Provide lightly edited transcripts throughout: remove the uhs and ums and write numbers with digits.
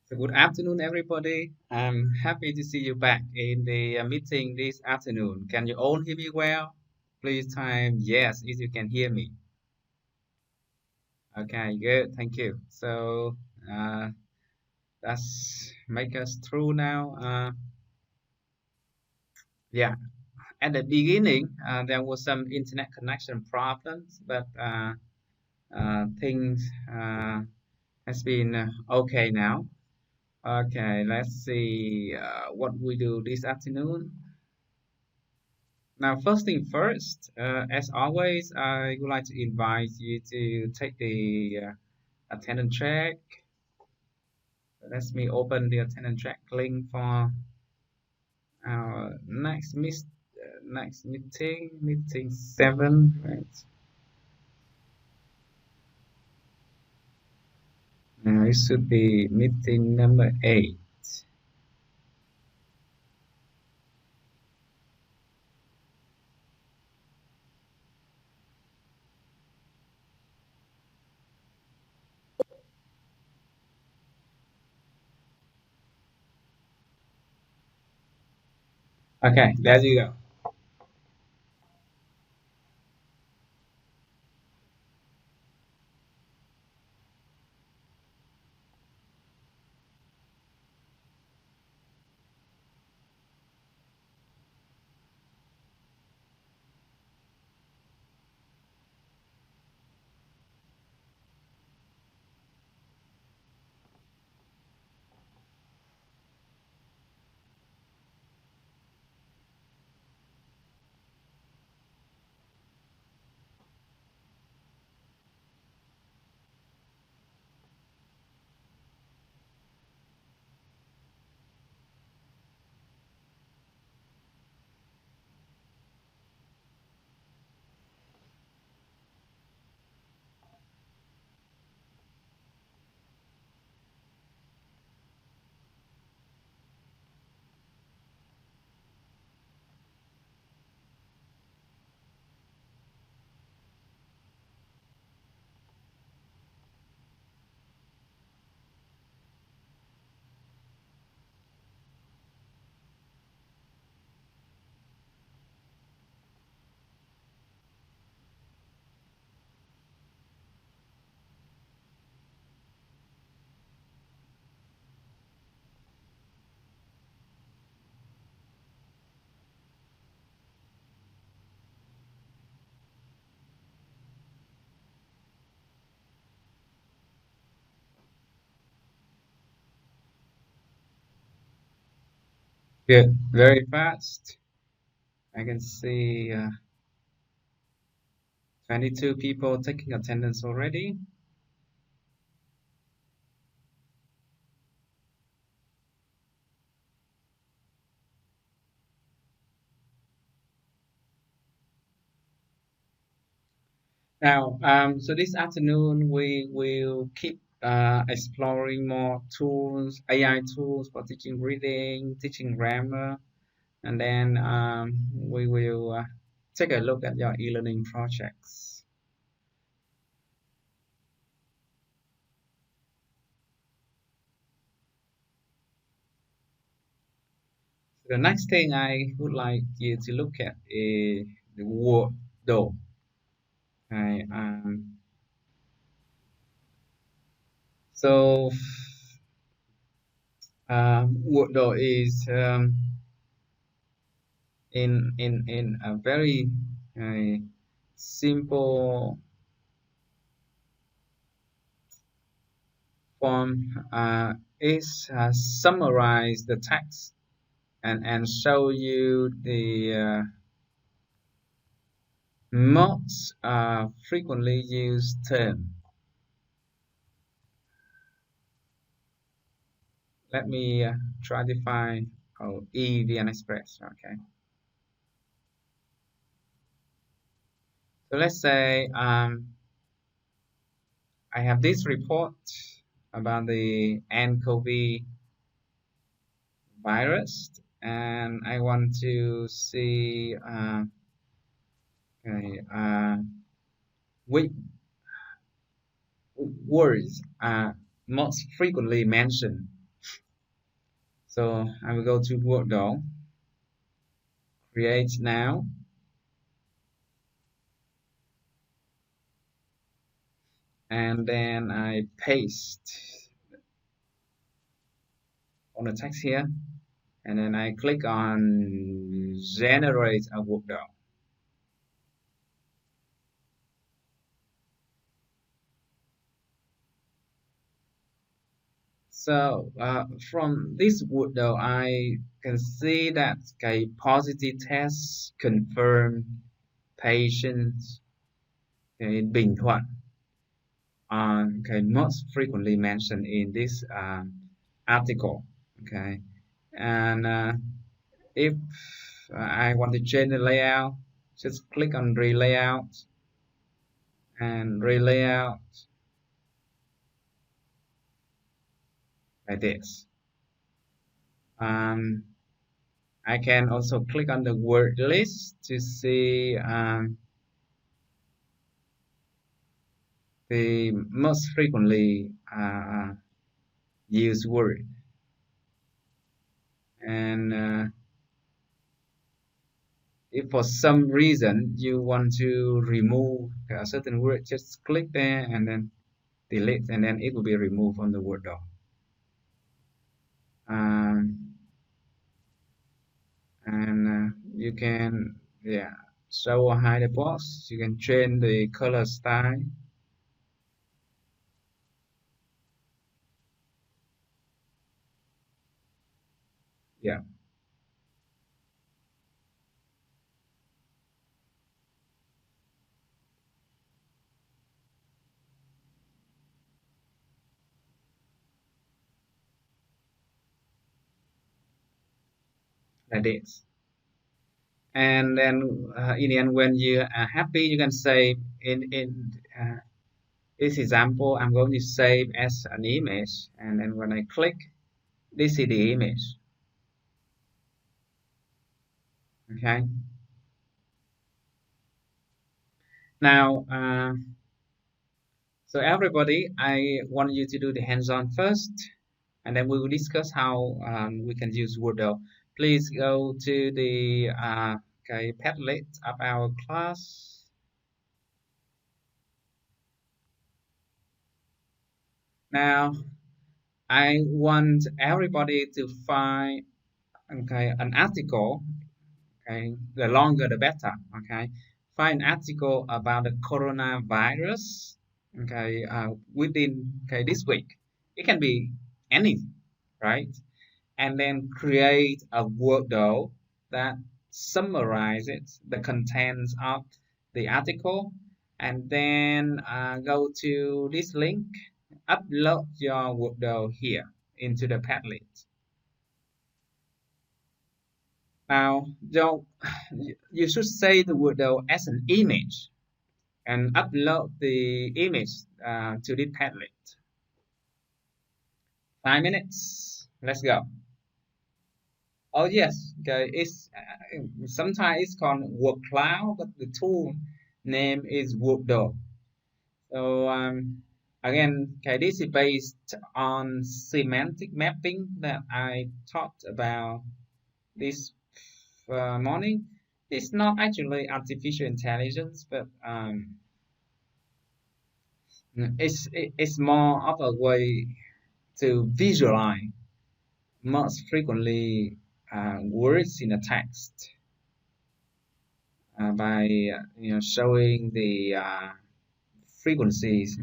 So good afternoon, everybody. I'm happy to see you back in the meeting this afternoon. Can you all hear me well? Please type yes if you can hear me. Okay, good. Thank you. So uh, let's make us through now. Yeah, at the beginning, there was some internet connection problems, but things has been okay now. Okay, let's see what we do this afternoon. Now, first thing first, as always, I would like to invite you to take the attendance check. Let me open the attendance check link for our next meeting 7. Right? Now it should be meeting number 8. Okay, there you go. Good, very fast. I can see 22 people taking attendance already. Now, so this afternoon we will keep exploring more tools, AI tools for teaching reading, teaching grammar, and then we will take a look at your e-learning projects. The next thing I would like you to look at is the word though. Okay, so word though is in a very uh, simple form is summarize the text and show you the most frequently used term. Let me try to find EVN Express. Okay, so let's say I have this report about the nCoV virus, and I want to see okay, which words are most frequently mentioned So I will go to Word doc, create now, and then I paste on the text here, and then I click on generate a Word doc. So from this Word doc, I can see that a positive test confirm patients in Bình Thuận okay, most frequently mentioned in this article. Okay, and if I want to change the layout, just click on relayout and relayout like this. Um, I can also click on the word list to see the most frequently used word. And if for some reason you want to remove a certain word, just click there and then delete, and then it will be removed from the Word doc. Um, and you can, yeah, show or hide the box. You can change the color style. Yeah, like this. And then in the end, when you are happy, you can save in this example. I'm going to save as an image, and then when I click, this is the image. Okay. Now, so everybody, I want you to do the hands-on first, and then we will discuss how we can use Wordle. Please go to the okay, Padlet of our class. Now, I want everybody to find okay an article. Okay, the longer the better. Okay, find an article about the coronavirus. Okay, within okay this week. It can be any, right? And then create a workflow that summarizes the contents of the article, and then go to this link, upload your workflow here into the Padlet. Now, you should save the workflow as an image and upload the image to the Padlet. 5 minutes. Let's go. Oh yes, okay. It's sometimes it's called work cloud, but the tool name is Workdoc. So again, okay, this is based on semantic mapping that I talked about this morning. It's not actually artificial intelligence, but it's more of a way to visualize most frequently words in a text. By showing the frequencies.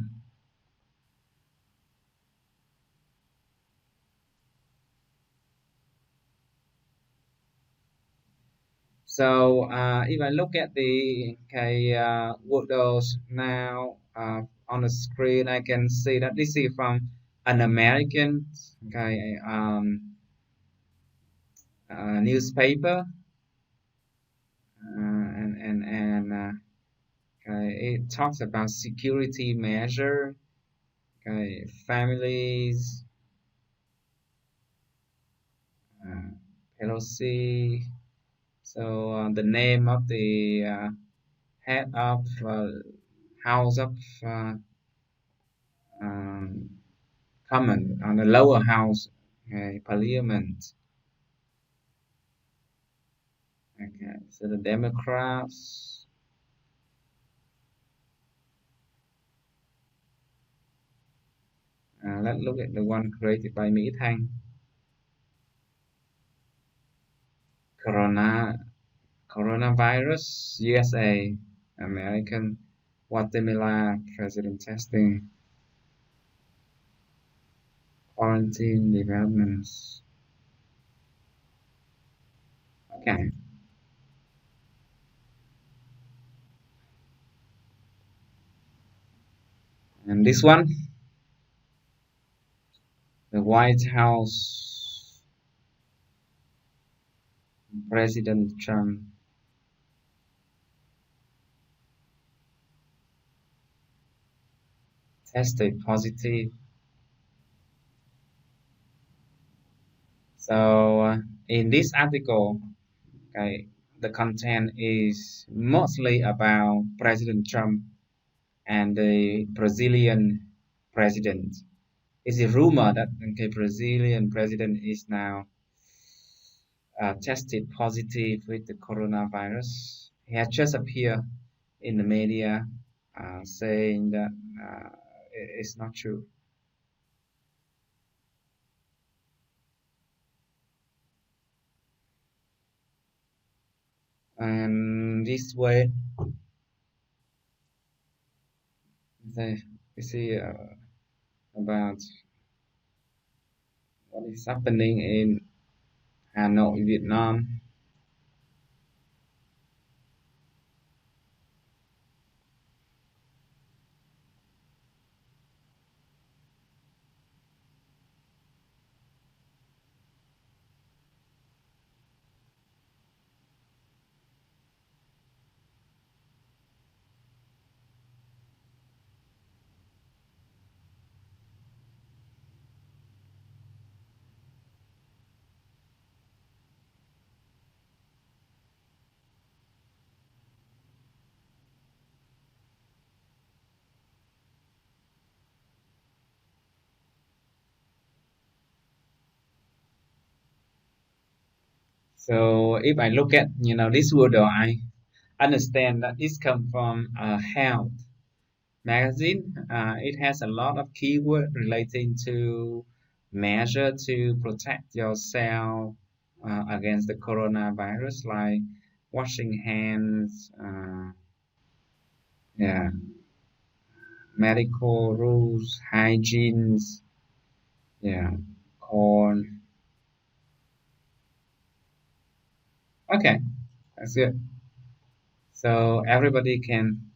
So if I look at the okay, words now on the screen, I can see that this is from an American okay, newspaper, and okay, it talks about security measure, okay, families, Pelosi. So the name of the head of House of um, Commons on the lower house Parliament. Okay, so the Democrats. Let's look at the one created by Mỹ Thanh. Corona, coronavirus, USA, American, Guatemala, president testing, quarantine developments. Okay, and this one, the White House, President Trump tested positive. So in this article, okay, the content is mostly about President Trump and the Brazilian president. It's a rumor that the Brazilian president is now tested positive with the coronavirus. He has just appeared in the media saying that it's not true. And this way, they, you see about what is happening in Hanoi, Vietnam. So if I look at this word, I understand that this comes from health magazine. It has a lot of keyword relating to measure to protect yourself against the coronavirus, like washing hands, yeah, medical rules, hygienes, yeah, corn. Okay, that's it. So everybody can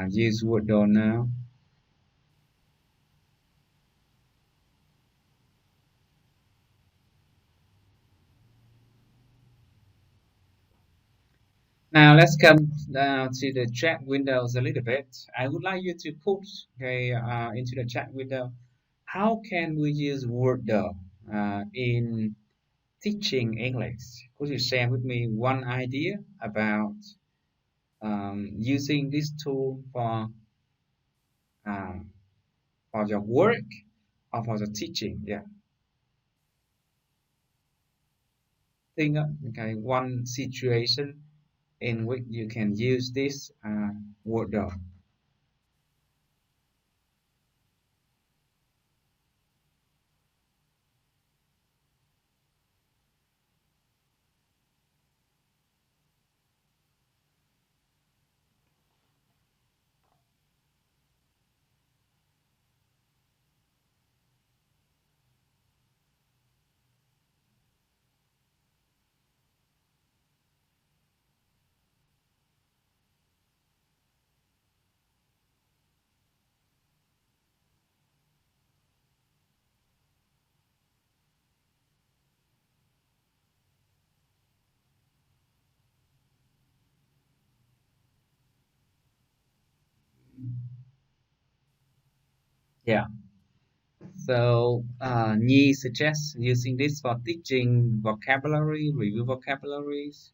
use word doll now. Now let's come down to the chat windows a little bit. I would like you to put into the chat window how can we use Word in teaching English? Could you share with me one idea about using this tool uh, for your work or for the teaching? Yeah, think of one situation in which you can use this Word. Yeah. So, Nhi suggests using this for teaching vocabulary, review vocabularies.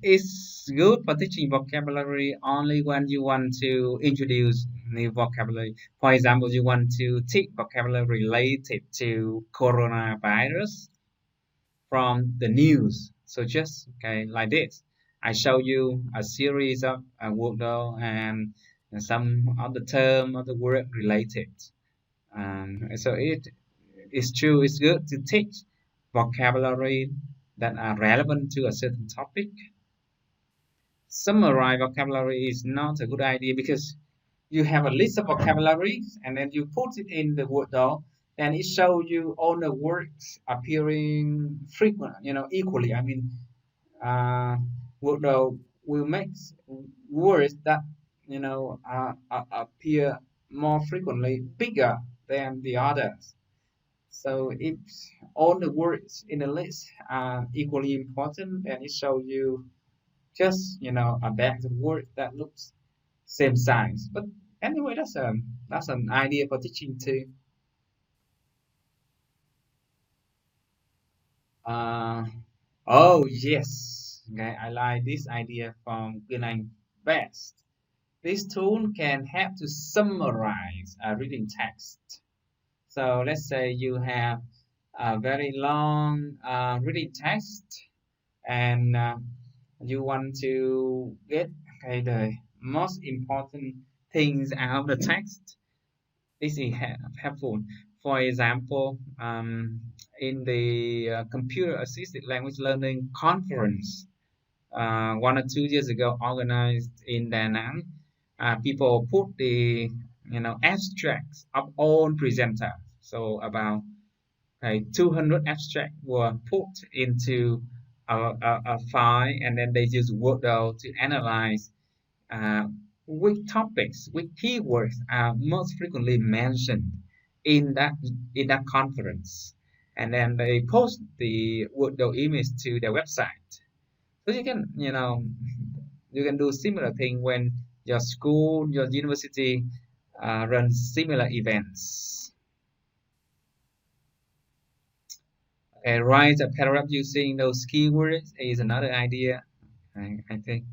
It's good for teaching vocabulary only when you want to introduce new vocabulary. For example, you want to teach vocabulary related to coronavirus from the news. So just okay, like this. I show you a series of word and some of the term of the word related. So it's true. It's good to teach vocabulary that are relevant to a certain topic. Summarize vocabulary is not a good idea because you have a list of vocabularies and then you put it in the word doc, then it shows you all the words appearing frequent, equally. I mean, word doc will make words that appear more frequently bigger than the others. So if all the words in the list are equally important, then it shows you just a bag of words that looks same size. But anyway, that's an idea for teaching too. Uh, oh yes, okay, I like this idea from Gunang best. This tool can help to summarize a reading text. So let's say you have a very long reading text and you want to get okay, the most important things out of the text. This is helpful. For example, in the computer assisted language learning conference 1 or 2 years ago organized in Da Nang, people put the abstracts of all presenters. So about 200 abstracts were put into a file, and then they use Word to analyze uh, which topics, which keywords are most frequently mentioned in that conference, and then they post the Word image to their website. So you can do similar thing when your school, your university runs similar events. Okay, write a paragraph using those keywords is another idea. I think.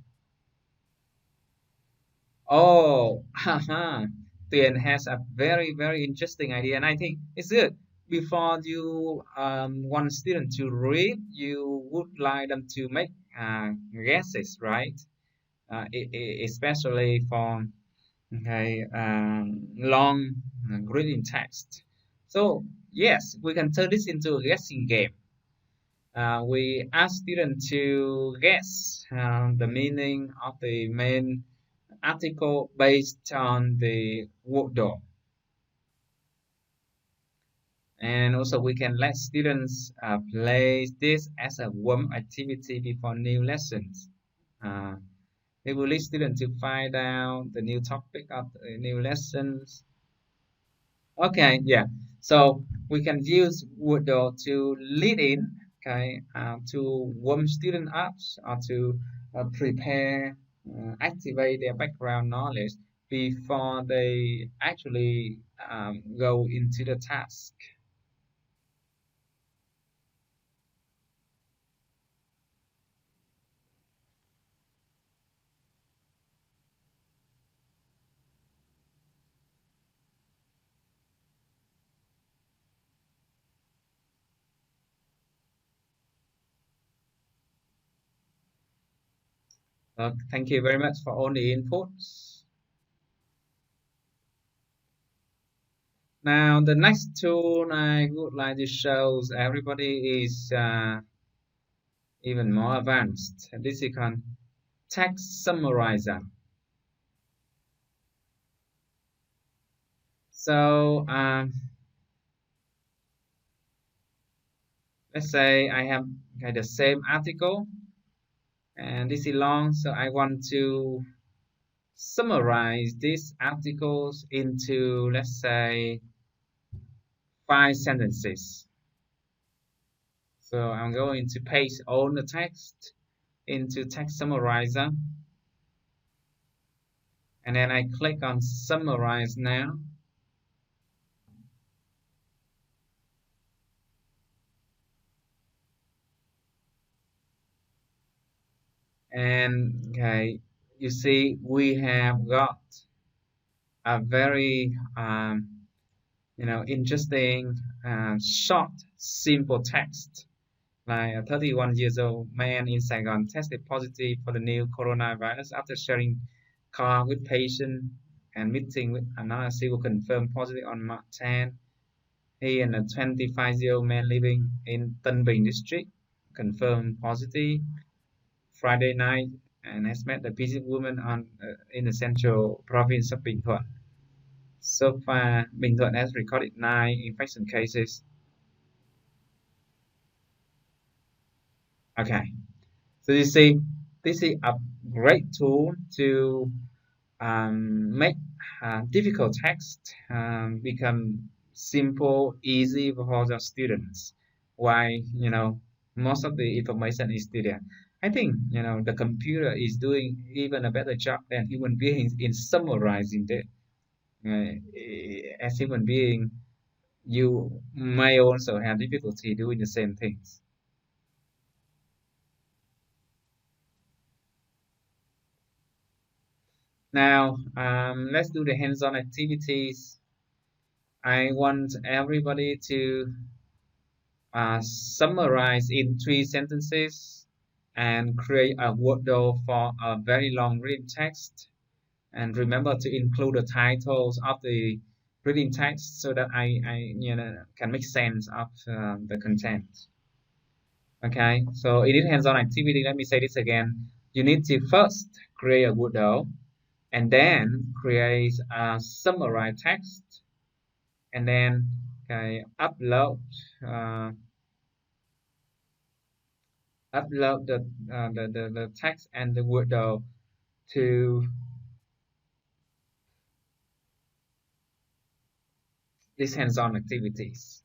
Oh, haha. Tien has a very, very interesting idea, and I think it's good. Before you want student to read, you would like them to make guesses, right? Especially for okay, long reading text. So yes, we can turn this into a guessing game. We ask students to guess the meaning of the main article based on the word doc. And also we can let students play this as a warm activity before new lessons. Uh, we will lead students to find out the new topic of the new lessons. Okay, yeah. So we can use Wordle to lead in, okay, to warm student up or to prepare, activate their background knowledge before they actually go into the task. Thank you very much for all the inputs. Now, the next tool I would like to show everybody is even more advanced. This is called text summarizer. So let's say I have the same article and this is long, so I want to summarize these articles into, let's say, 5 sentences. So I'm going to paste all the text into text summarizer, and then I click on summarize now. And okay, you see we have got a very interesting, short, simple text. Like a 31 years old man in Saigon tested positive for the new coronavirus after sharing car with patient and meeting with another civil confirmed positive on March 10. He and a 25-year-old man living in Tân Bình district confirmed positive Friday night and has met a busy woman in the central province of Bình Thuận. So far, Bình Thuận has recorded 9 infection cases. Okay, so you see, this is a great tool to make difficult text become simple, easy for the students. Why, most of the information is still there. I think, the computer is doing even a better job than human beings in summarizing it. As human being, you may also have difficulty doing the same things. Now, let's do the hands-on activities. I want everybody to summarize in 3 sentences and create a word doc for a very long reading text. And remember to include the titles of the reading text so that I can make sense of the content. Okay, so in this hands-on activity, let me say this again. You need to first create a word doc and then create a summarized text and then upload uh, upload the text and the word doc to these hands-on activities.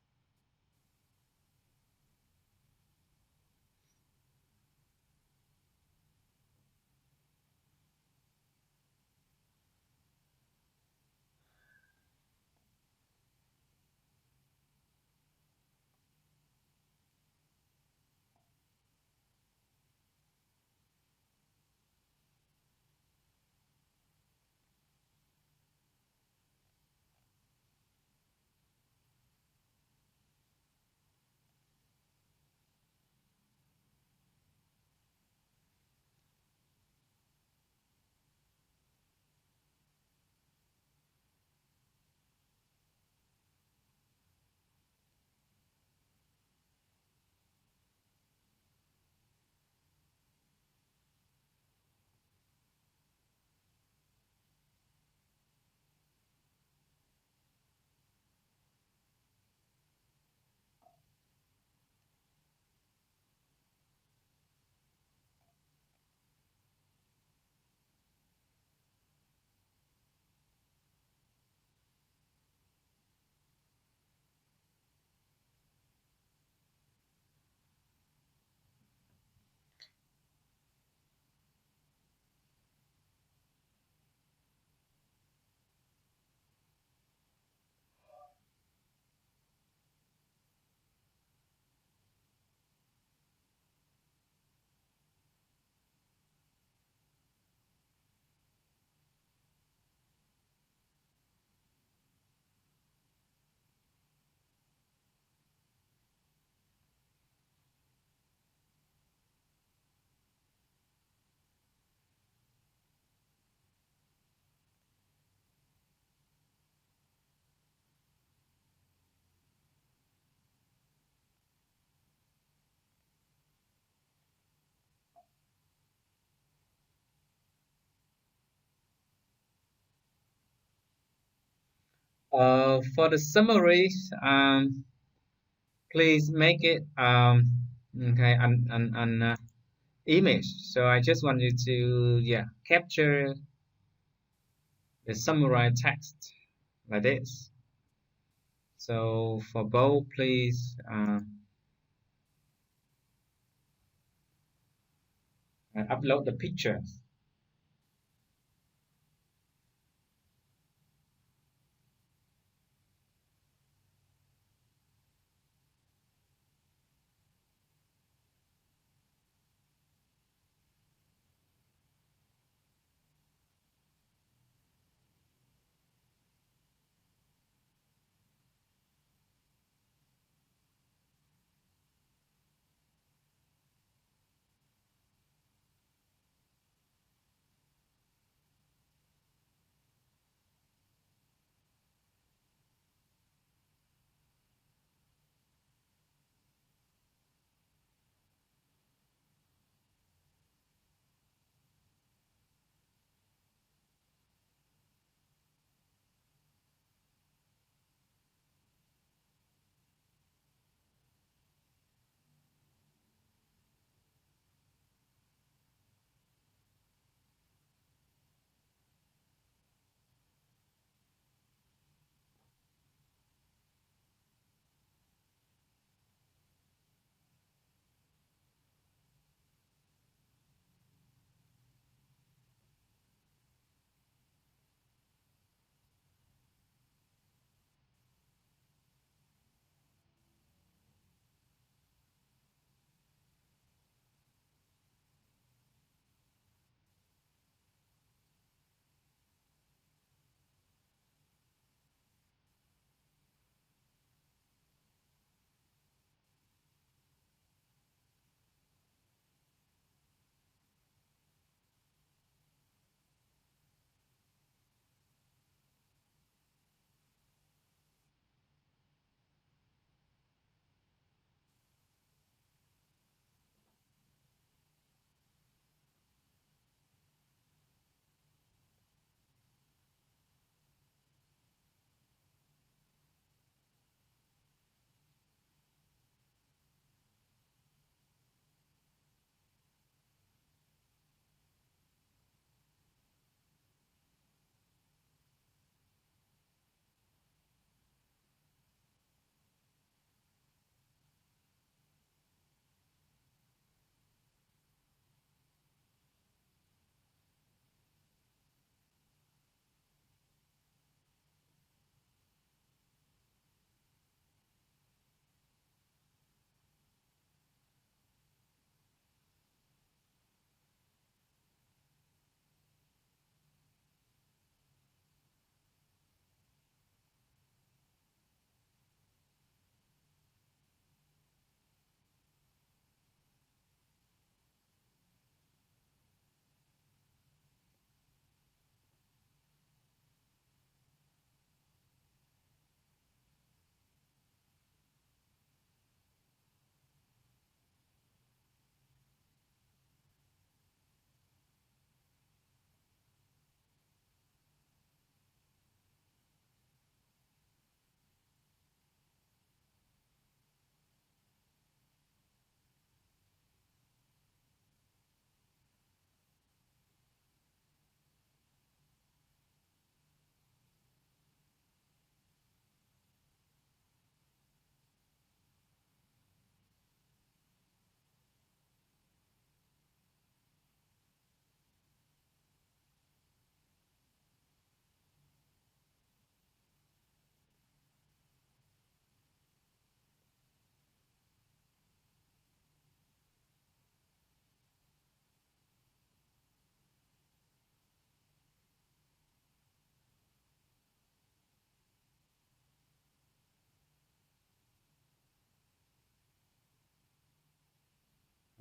For the summaries, please make it an image. So I just want you to capture the summarized text like this. So for both, please upload the pictures.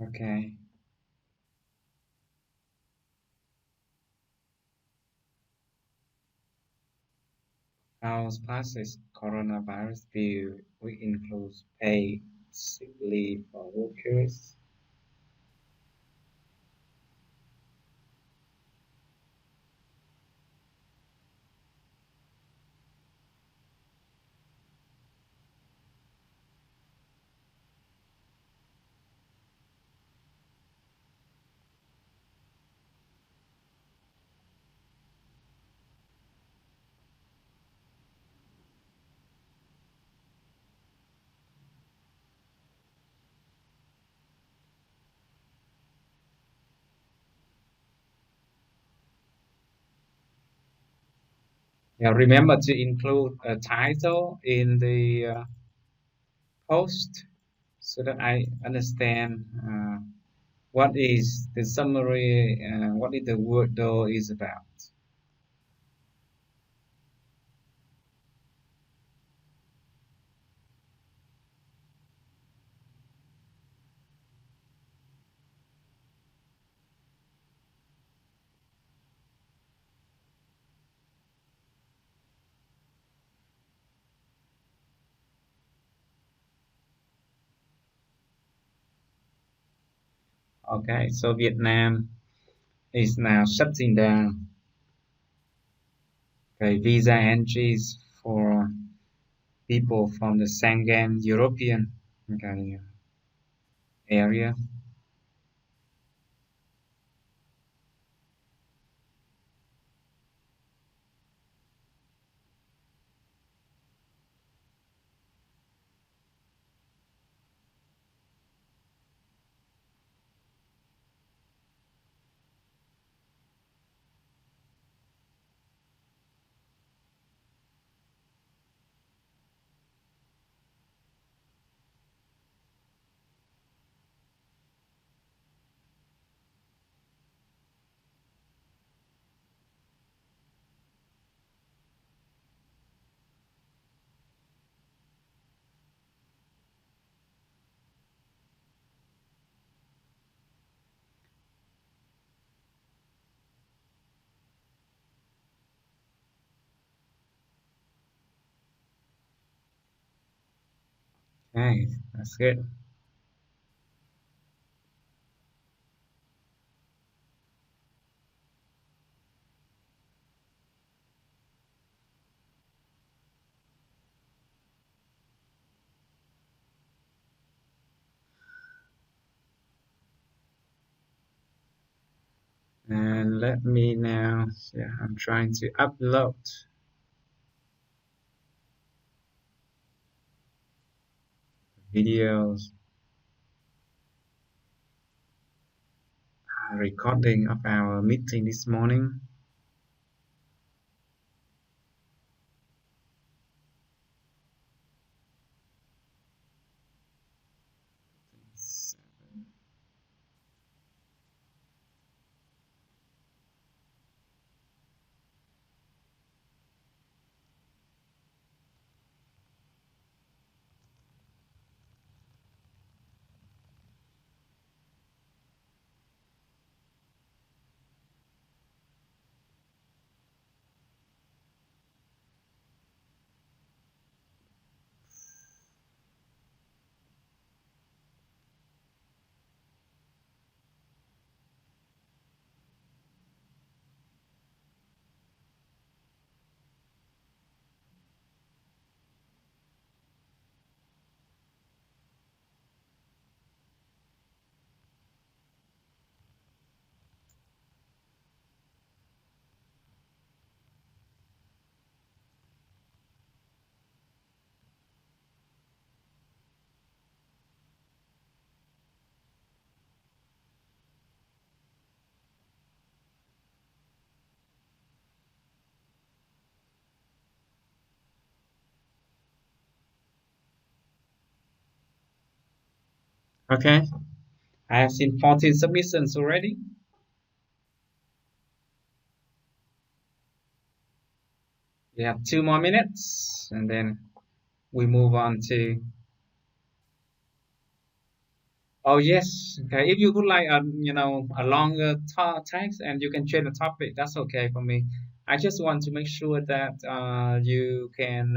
Okay. Our classes coronavirus view we include paid sick leave for workers. Yeah, remember to include a title in the post so that I understand what is the summary, what is the word though is about. Okay, so Vietnam is now shutting down visa entries for people from the Schengen European okay, area. Okay, that's good. And let me now, yeah, I'm trying to upload videos, recording of our meeting this morning. Okay, I have seen 14 submissions already. We have 2 more minutes and then we move on to Oh yes. Okay. If you would like a a longer text and you can change the topic, that's okay for me. I just want to make sure that you can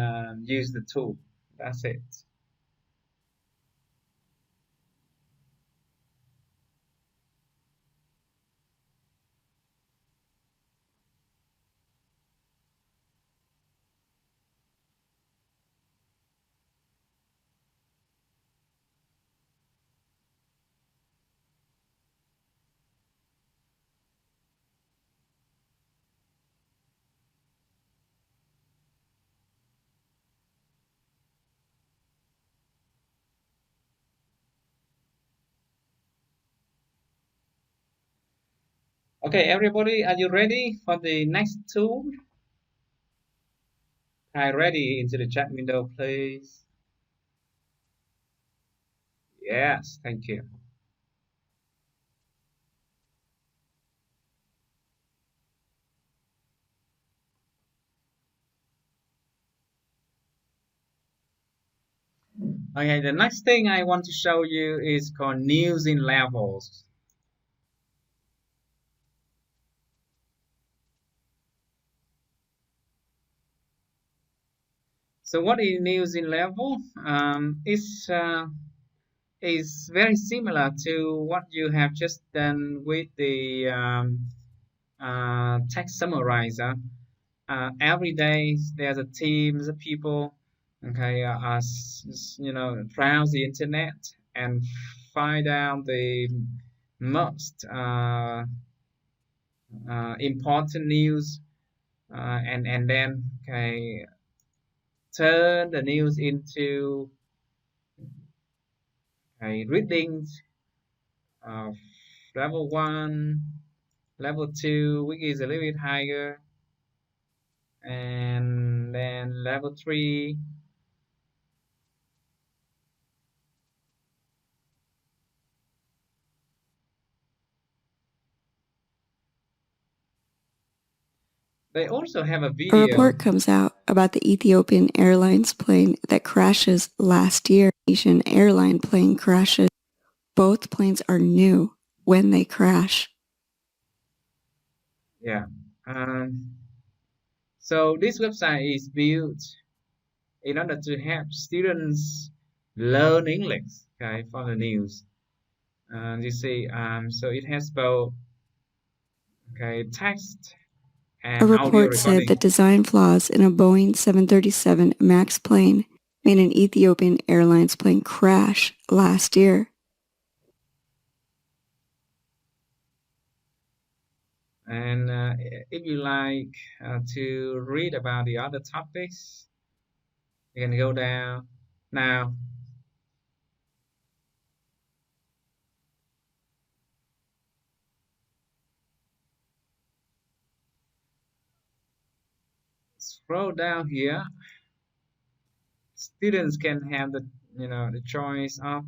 use the tool. That's it. Okay, everybody, are you ready for the next tool? Hi, ready into the chat window, please. Yes, thank you. Okay, the next thing I want to show you is called news in levels. So what is news in level? It's very similar to what you have just done with the text summarizer. Every day there's a teams of people, okay, browse the internet and find out the most important news, and then okay, turn the news into readings of level one, level two, which is a little bit higher, and then level three. They also have a A video. report comes out about the Ethiopian Airlines plane that crashes last year. Asian airline plane crashes. Both planes are new when they crash. Yeah. So this website is built in order to help students learn English, okay, for the news. You see, so it has both okay text A and audio report said recording. that design flaws in a Boeing 737 MAX plane made an Ethiopian Airlines plane crash last year. And if you like to read about the other topics, you can go down. Now, scroll down here. Students can have the choice of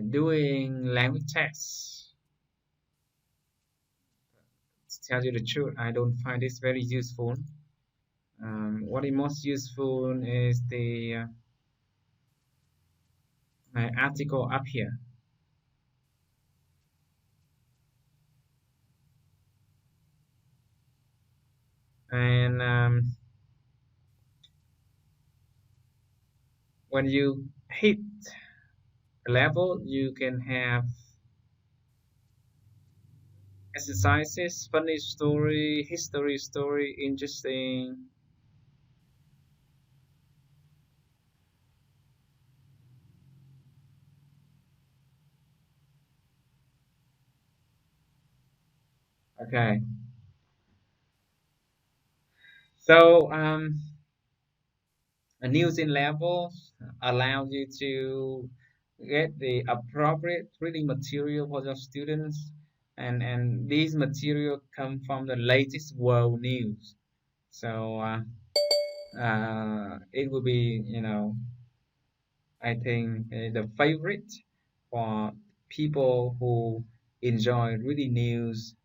doing language tests. To tell you the truth, I don't find this very useful. What is most useful is the article up here. And when you hit a level, you can have exercises, funny story, history story, interesting. Okay, so a news in level allows you to get the appropriate reading material for your students, and these material come from the latest world news. So it will be, I think the favorite for people who enjoy reading news.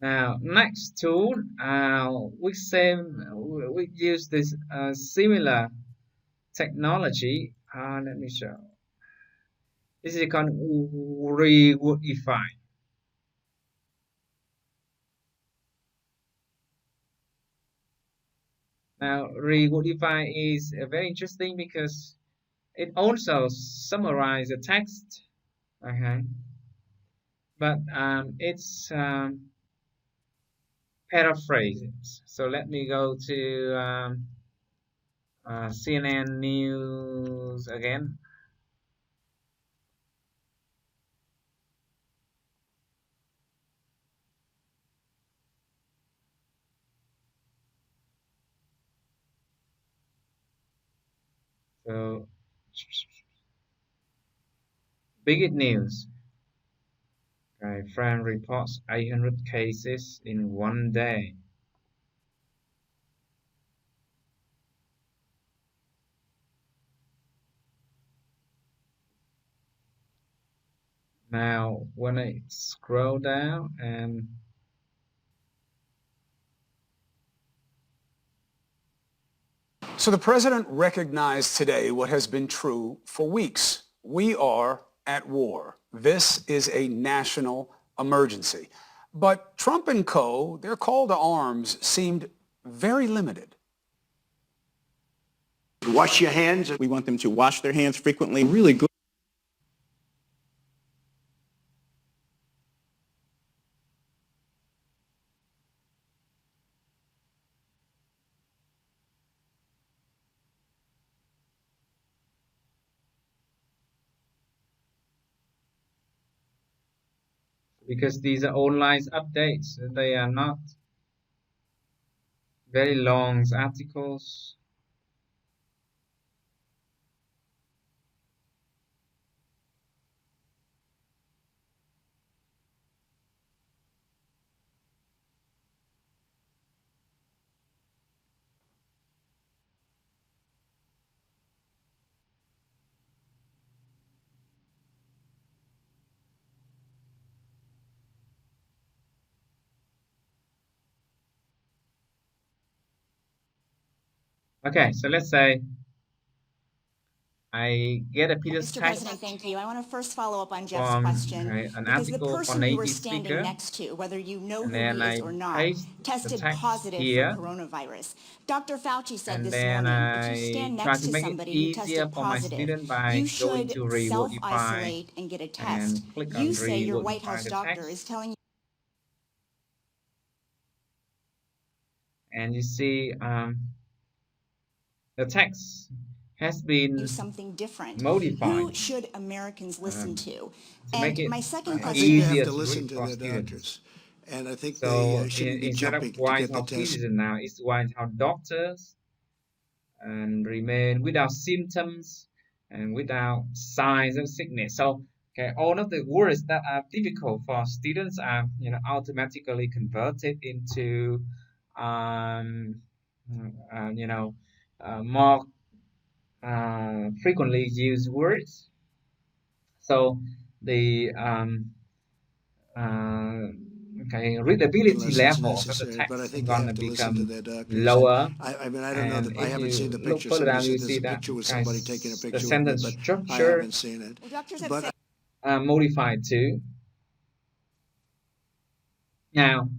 Now, next tool, we use this similar technology. Let me show. This is called Rewordify. Now, Rewordify is very interesting because it also summarizes the text. Okay, but it's paraphrases. So let me go to CNN News again. So, big news. Okay, France reports 800 cases in one day. Now, when I scroll down and So the president recognized today what has been true for weeks. We are at war. This is a national emergency. But Trump and co., their call to arms seemed very limited. Wash your hands. We want them to wash their hands frequently, really good. because these are online updates, they are not very long articles. Okay, so let's say I get a piece Mr. of text President, thank you. I want to first follow up on Jeff's from question an because the article from person you were native standing speaker, next to, whether you know and who then he is I or not, paste the tested text positive for here, coronavirus. Dr. Fauci said and this then morning, if you I stand try next to to make it somebody who easier tested for my positive, student by you going should to Rewordify self-isolate and get a and test. click You on say your White House Rewordify the doctor text, is telling and you see the text has you been something different. modified Who should Americans listen to? make And it my second I think they question have easier to to listen read to for their students. doctors, and I think they So shouldn't be instead of jumping to White get the House test. citizen now, it's White House doctors and remain without symptoms and without signs of sickness. So okay, all of the words that are difficult for students are automatically converted into um, you know more frequently used words. So the uh, okay, readability Unless it's levels of the necessary, but I text are think they gonna have to listen to become their doctors. And lower. I mean, I don't know And that I if haven't seen you the look picture. further Somebody down, you said there's see a that picture with somebody taking a guys, the picture with me, sentence but I structure haven't seen it. well, doctors have But said modified too. Now,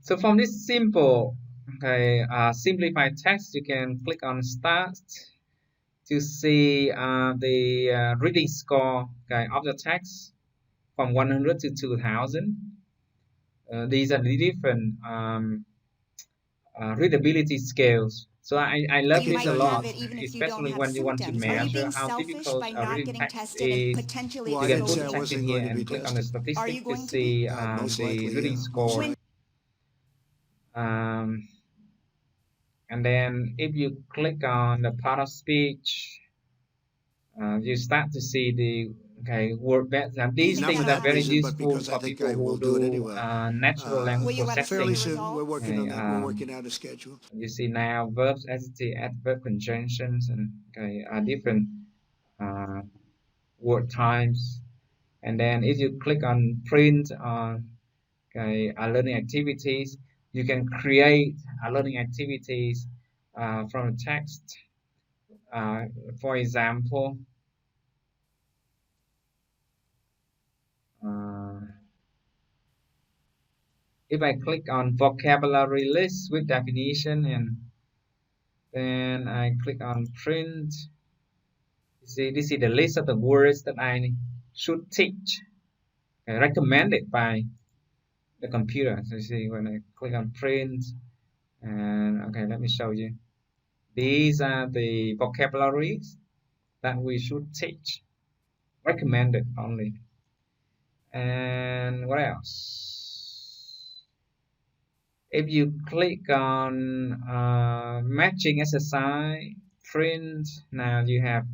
so from this simple, okay, simplified text, you can click on Start to see the reading score, okay, of the text from 100 to 2000. These are the different readability scales. So I love you this a might lot, have it even if you don't especially have when you want to symptoms. Are you measure being how selfish difficult by a not reading getting text tested and is. potentially well, You I can didn't put say the I text in wasn't here going to be and click on the tested. Are statistic you to going to be? see Most the likely, reading yeah. Most score. likely. Um, and then if you click on the part of speech, you start to see the word beds. And these Isn't Not that for things are that very automatic? reason, but useful because I for think people I who will do it do anyway. natural language Will you ever Fairly see the processing. soon, we're results? working Okay, on that. We're working out a schedule. you see now verbs, adjective, adverb, conjunctions, and different uh, word times. And then if you click on print okay, learning activities. You can create learning activities from text. For example, if I click on vocabulary list with definition and then I click on print, you see this is the list of the words that I should teach, recommended by the computer. So you see when I click on print, and okay, let me show you. These are the vocabularies that we should teach, recommended only. And what else? If you click on matching exercise, print, now you have,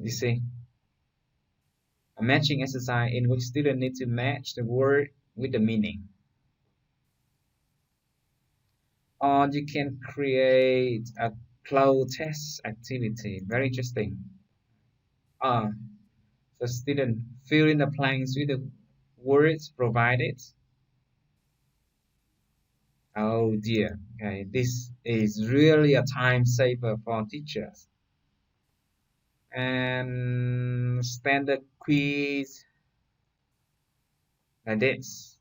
you see, a matching exercise in which students need to match the word with the meaning. Or you can create a cloud test activity, very interesting. So student fill in the blanks with the words provided. Oh dear, okay, this is really a time saver for teachers. And standard quiz like this,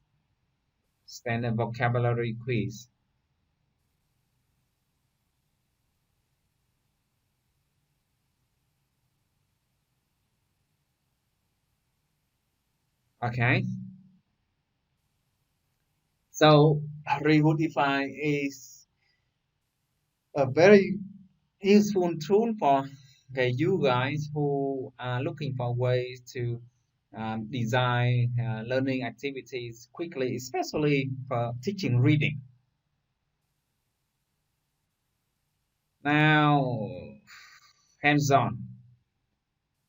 standard vocabulary quiz. Okay, so Rewordify is a very useful tool for you guys who are looking for ways to design learning activities quickly, especially for teaching reading. Now, hands-on.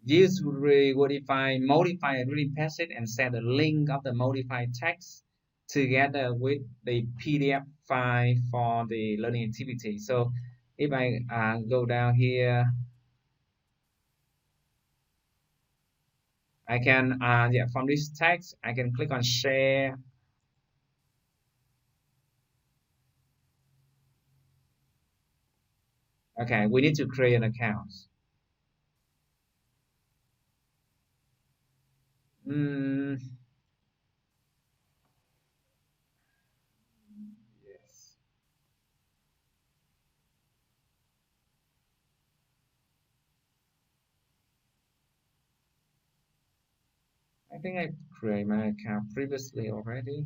Use Rewordify, modify a reading passage and set the link of the modified text together with the PDF file for the learning activity. So if I go down here, I can, from this text, I can click on share. Okay, we need to create an account. Yes. I think I created my account previously already.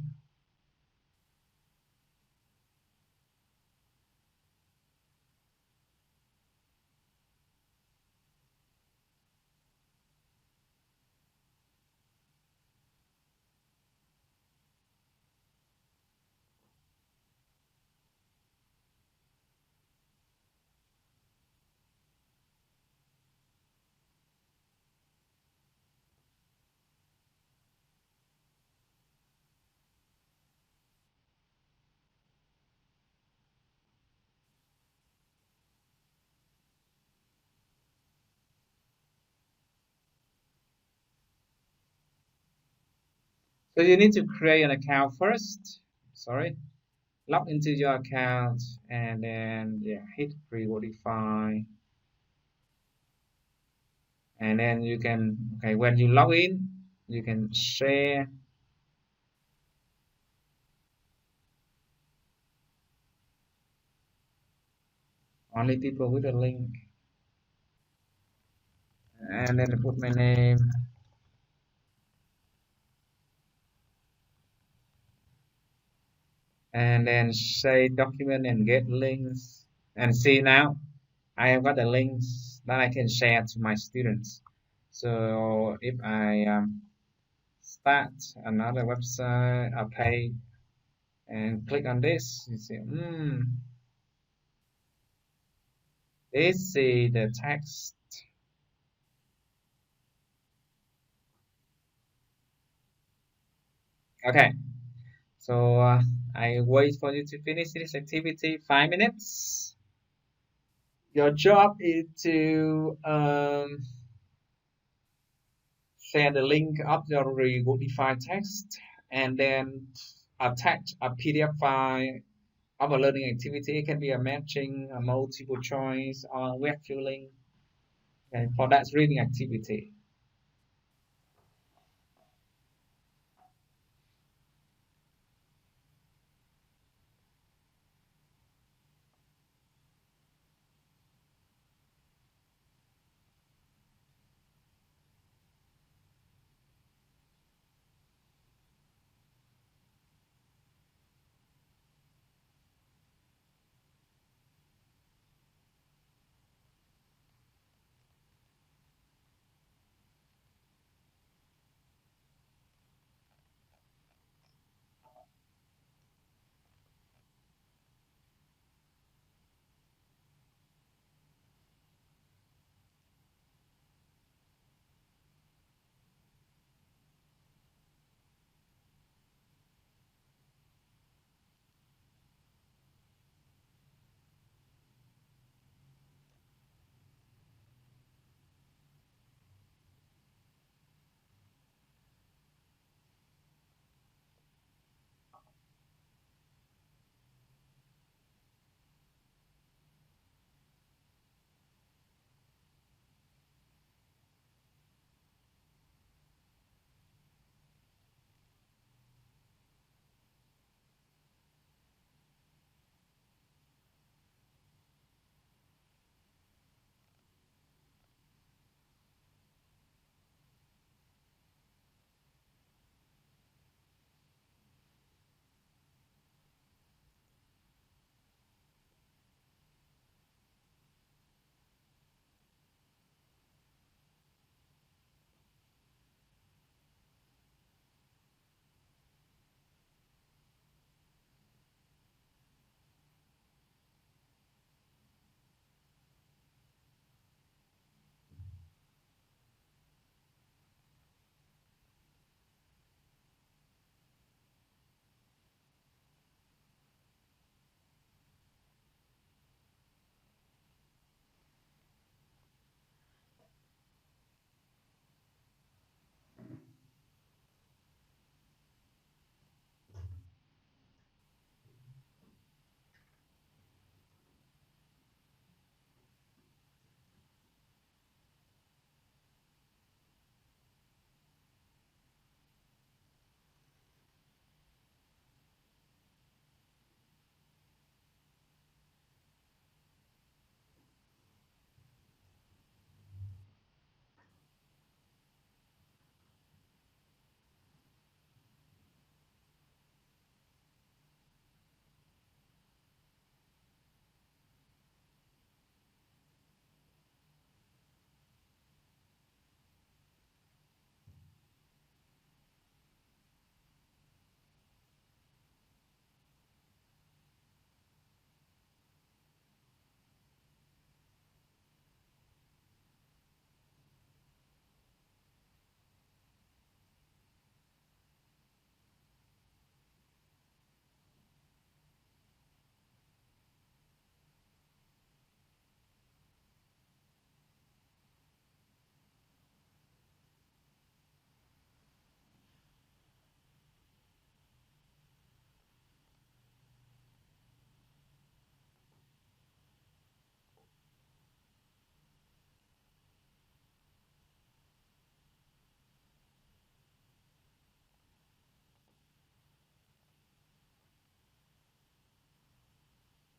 So you need to create an account first. Sorry, log into your account and then hit Rewordify. And then you can, when you log in, you can share. Only people with a link. And then I put my name. And then say document and get links. And see now, I have got the links that I can share to my students. So if I start another website, a page, and click on this, you see, this is the text. Okay, so I wait for you to finish this activity 5 minutes. Your job is to send the link of the modified text, and then attach a PDF file of a learning activity. It can be a matching, a multiple choice, or web filling, and for that reading activity.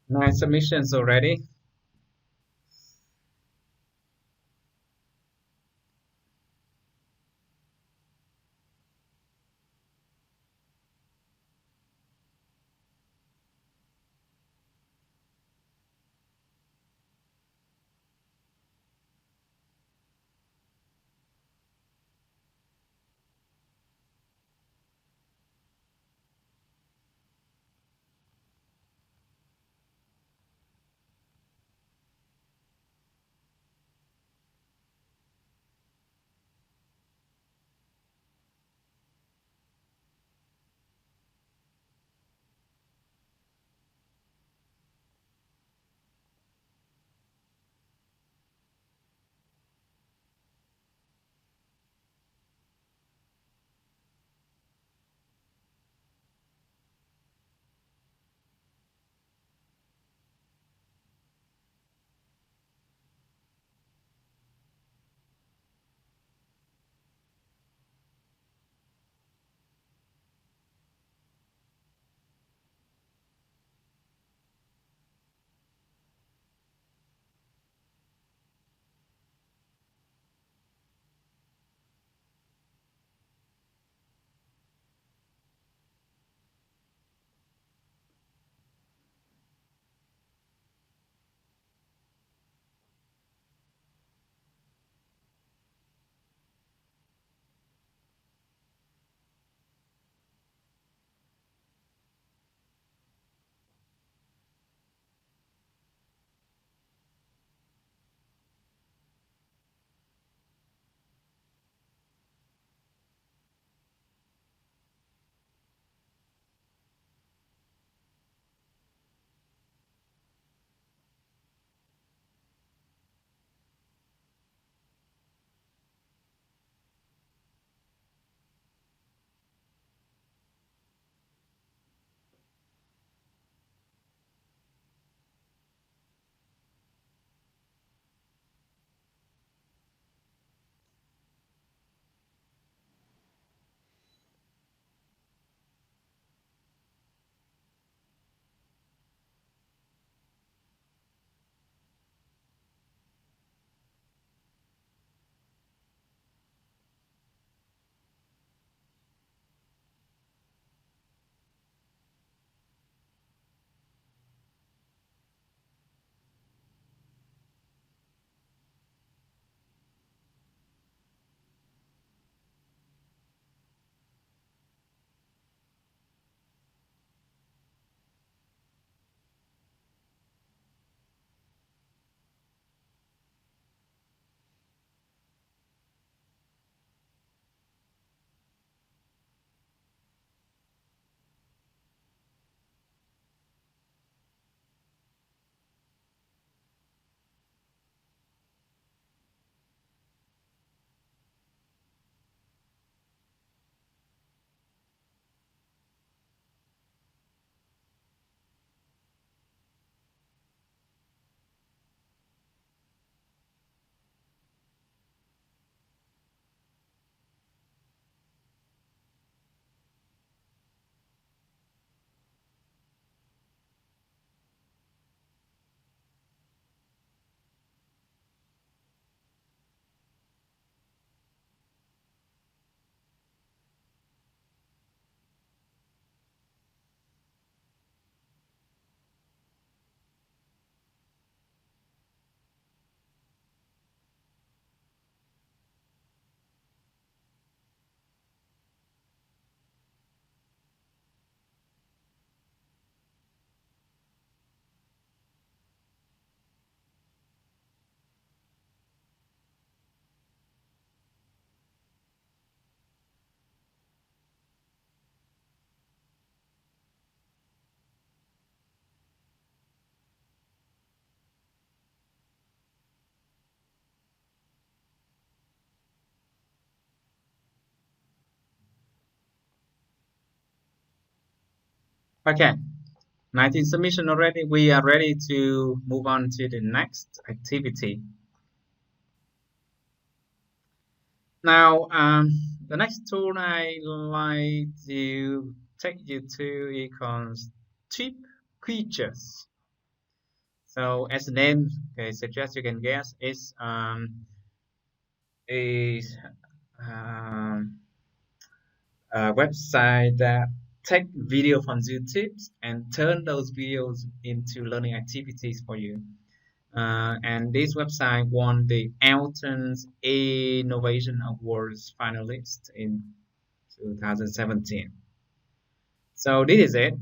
Nice submissions already. Okay, 19 submission already. We are ready to move on to the next activity. Now, the next tool I like to take you to is called Tip Creatures. So, as the name suggests, you can guess is a um, a website that take video from YouTube and turn those videos into learning activities for you. And this website won the Elton's Innovation Awards finalist in 2017. So this is it.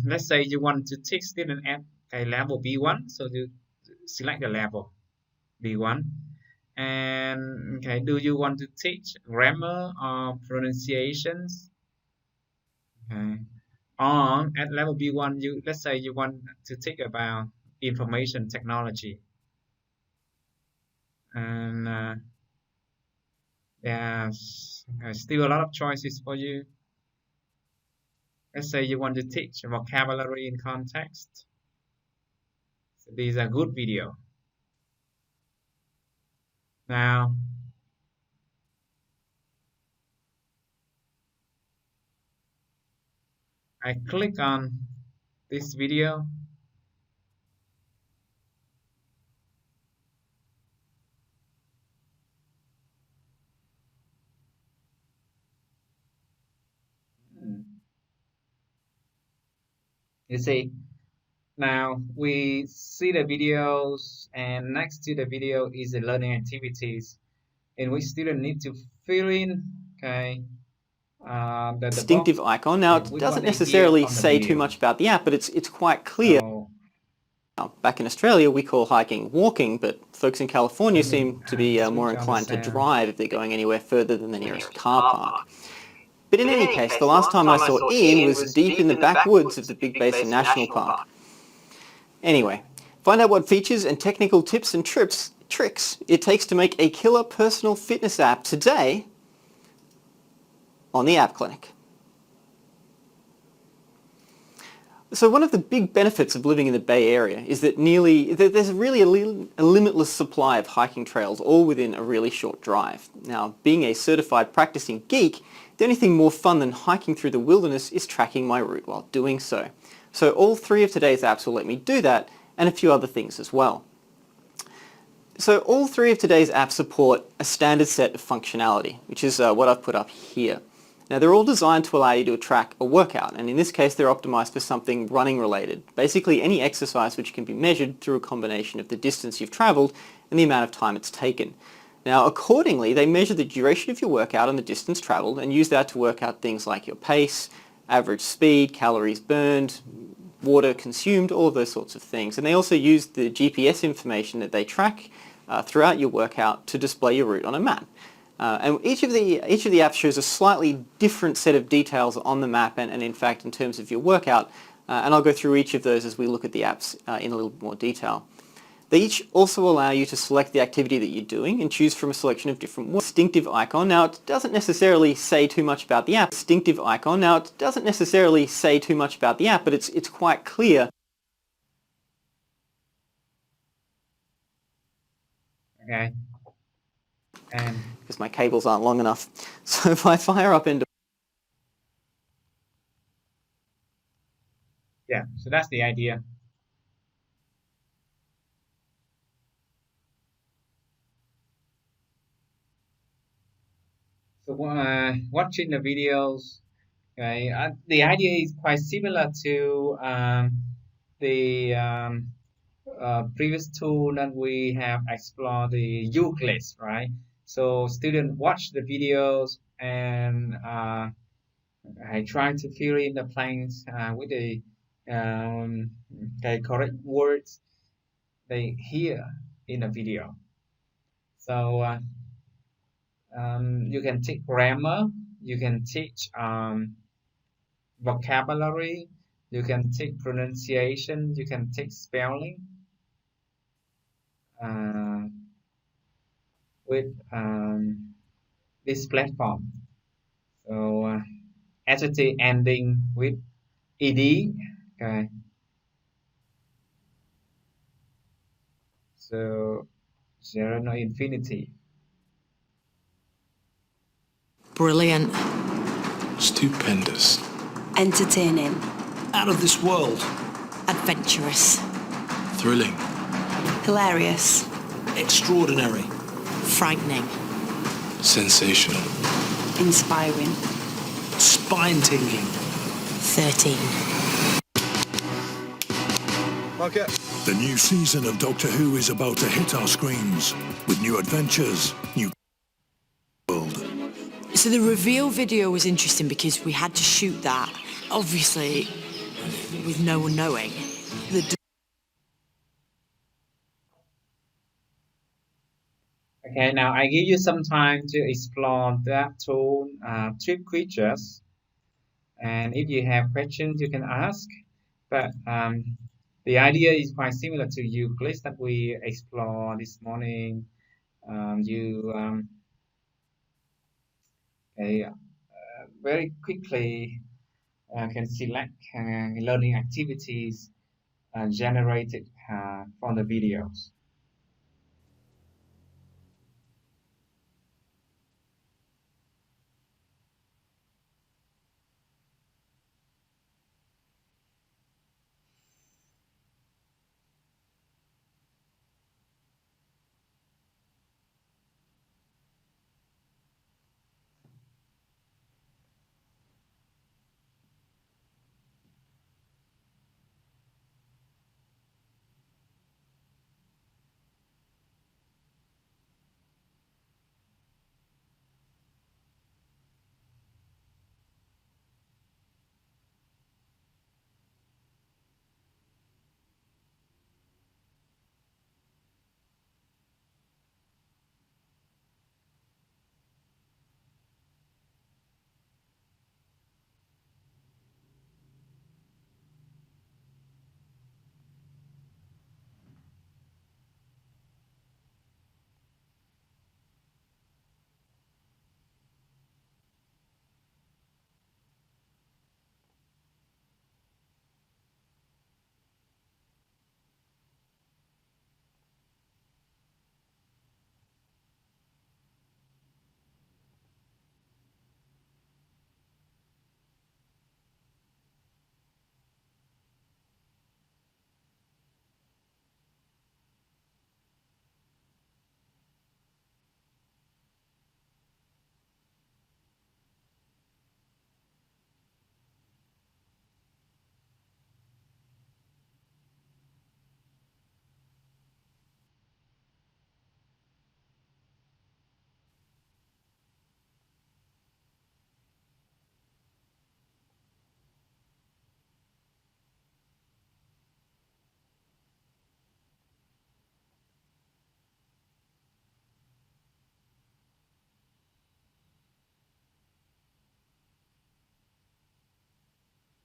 Let's say you want to teach student at a level B1, so you select the level B1. And okay, do you want to teach grammar or pronunciations? Okay. Or at level B1, let's say you want to teach about information technology, and there's still a lot of choices for you. Let's say you want to teach vocabulary in context. So these are good video. Now, I click on this video. You see, now we see the videos, and next to the video is the learning activities, in which students need to fill in, okay, the distinctive box, icon. Now, and it which one doesn't they hear necessarily from the say too much video. about the app, but it's quite clear. So, Now, back in Australia, we call hiking walking, but folks in California let me seem to be more switch on the inclined to sound. drive if they're going anywhere further than the nearest car park. But in any case, the last time I saw Ian was deep in the backwoods of the Big Basin National Park. Anyway, find out what features and technical tips and tricks it takes to make a killer personal fitness app today on the App Clinic. So one of the big benefits of living in the Bay Area is that there's really a limitless supply of hiking trails all within a really short drive. Now, being a certified practicing geek, the only thing more fun than hiking through the wilderness is tracking my route while doing so. So all three of today's apps will let me do that, and a few other things as well. So all three of today's apps support a standard set of functionality, which is what I've put up here. Now they're all designed to allow you to track a workout, and in this case they're optimized for something running related. Basically any exercise which can be measured through a combination of the distance you've traveled and the amount of time it's taken. Now accordingly they measure the duration of your workout and the distance traveled and use that to work out things like your pace, average speed, calories burned, water consumed, all of those sorts of things. And they also use the GPS information that they track throughout your workout to display your route on a map. And each of the apps shows a slightly different set of details on the map and in fact in terms of your workout. And I'll go through each of those as we look at the apps in a little more detail. They each also allow you to select the activity that you're doing and choose from a selection of different words. Distinctive icon. Now it doesn't necessarily say too much about the app. Distinctive icon. Now it doesn't necessarily say too much about the app, but it's quite clear. Okay. And because my cables aren't long enough. So if I fire up into... yeah, so that's the idea. So watching the videos, okay, the idea is quite similar to the previous tool that we have explored, the Euclid, right? So students watch the videos and I try to fill in the blanks with the correct words they hear in the video. So you can teach grammar, you can teach vocabulary, you can teach pronunciation, you can teach spelling with this platform. So SAT ending with ed. Okay, so 0 no infinity. Brilliant. Stupendous. Entertaining. Out of this world. Adventurous. Thrilling. Hilarious. Extraordinary. Frightening. Sensational. Inspiring. Spine-tingling. 13. Okay. The new season of Doctor Who is about to hit our screens with new adventures, new world. So the reveal video was interesting because we had to shoot that, obviously, with no one knowing. Okay, now I give you some time to explore that tool, trip creatures. And if you have questions, you can ask. But the idea is quite similar to Euclid that we explored this morning. Very quickly can select learning activities generated from the videos.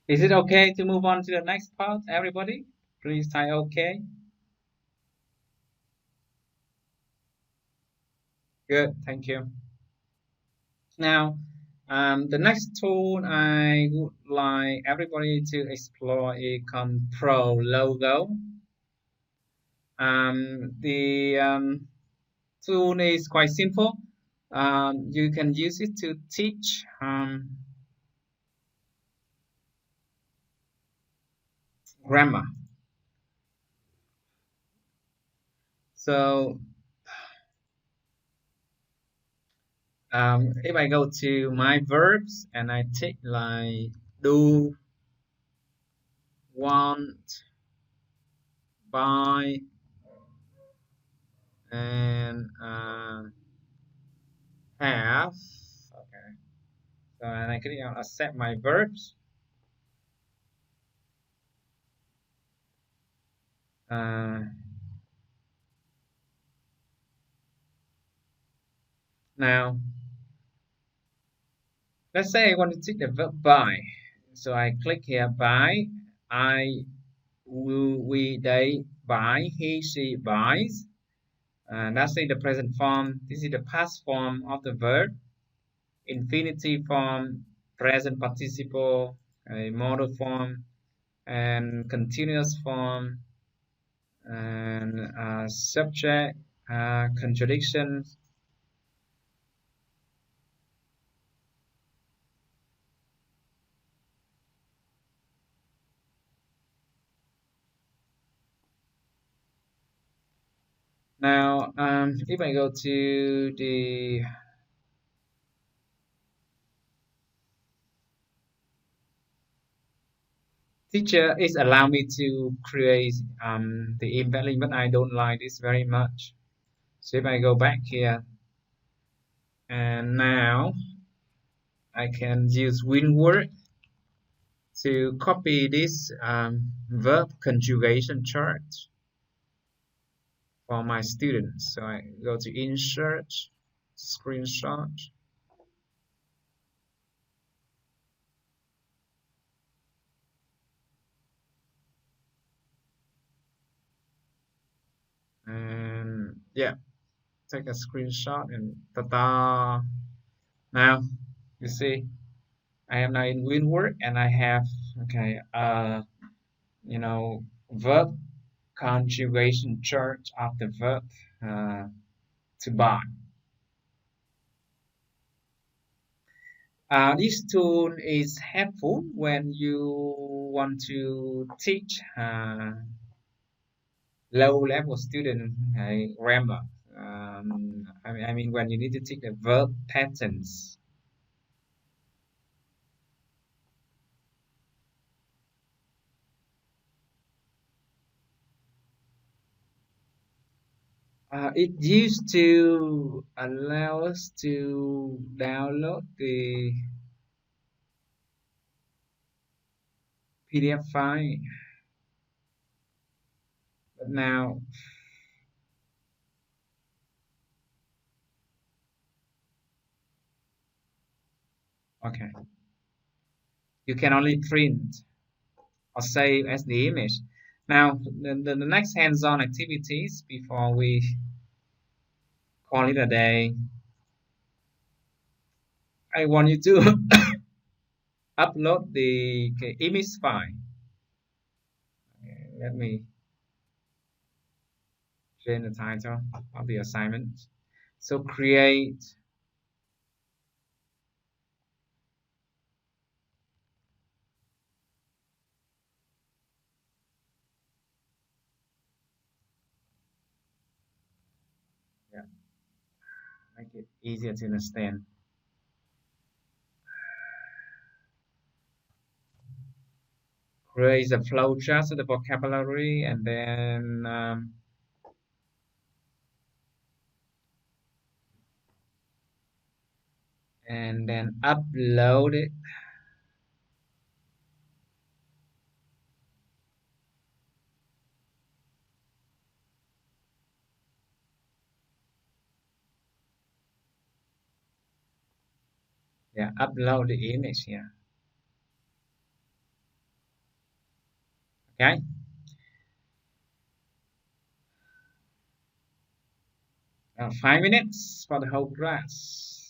Is it okay to move on to the next part, everybody? Please type okay. Good, thank you. Now, the next tool I would like everybody to explore is Control Logo. The tool is quite simple. You can use it to teach grammar. So if I go to my verbs and I take like do, want, buy, and have. Okay. So and I click on accept my verbs. Now, let's say I want to take the verb buy. So I click here buy. I, we, they buy. He, she buys. That's in the present form. This is the past form of the verb. Infinitive form, present participle, a modal form, and continuous form, and subject, contradictions. Now, if I go to the teacher is allow me to create the embedding, but I don't like this very much. So if I go back here, and now I can use WinWord to copy this verb conjugation chart for my students. So I go to insert, screenshot, and yeah, take a screenshot and ta-da. Now you see I am now in WinWord and I have okay verb conjugation chart of the verb to buy. This tool is helpful when you want to teach low-level student grammar. I mean when you need to teach the verb patterns. It used to allow us to download the PDF file, but now okay, you can only print or save as the image. Now, the next hands-on activities before we call it a day, I want you to upload the image file. Let me change the title of the assignment. So create yeah, make it easier to understand. Create a flowchart of the vocabulary and then upload it. Yeah, upload the image here. Okay. 5 minutes for the whole class.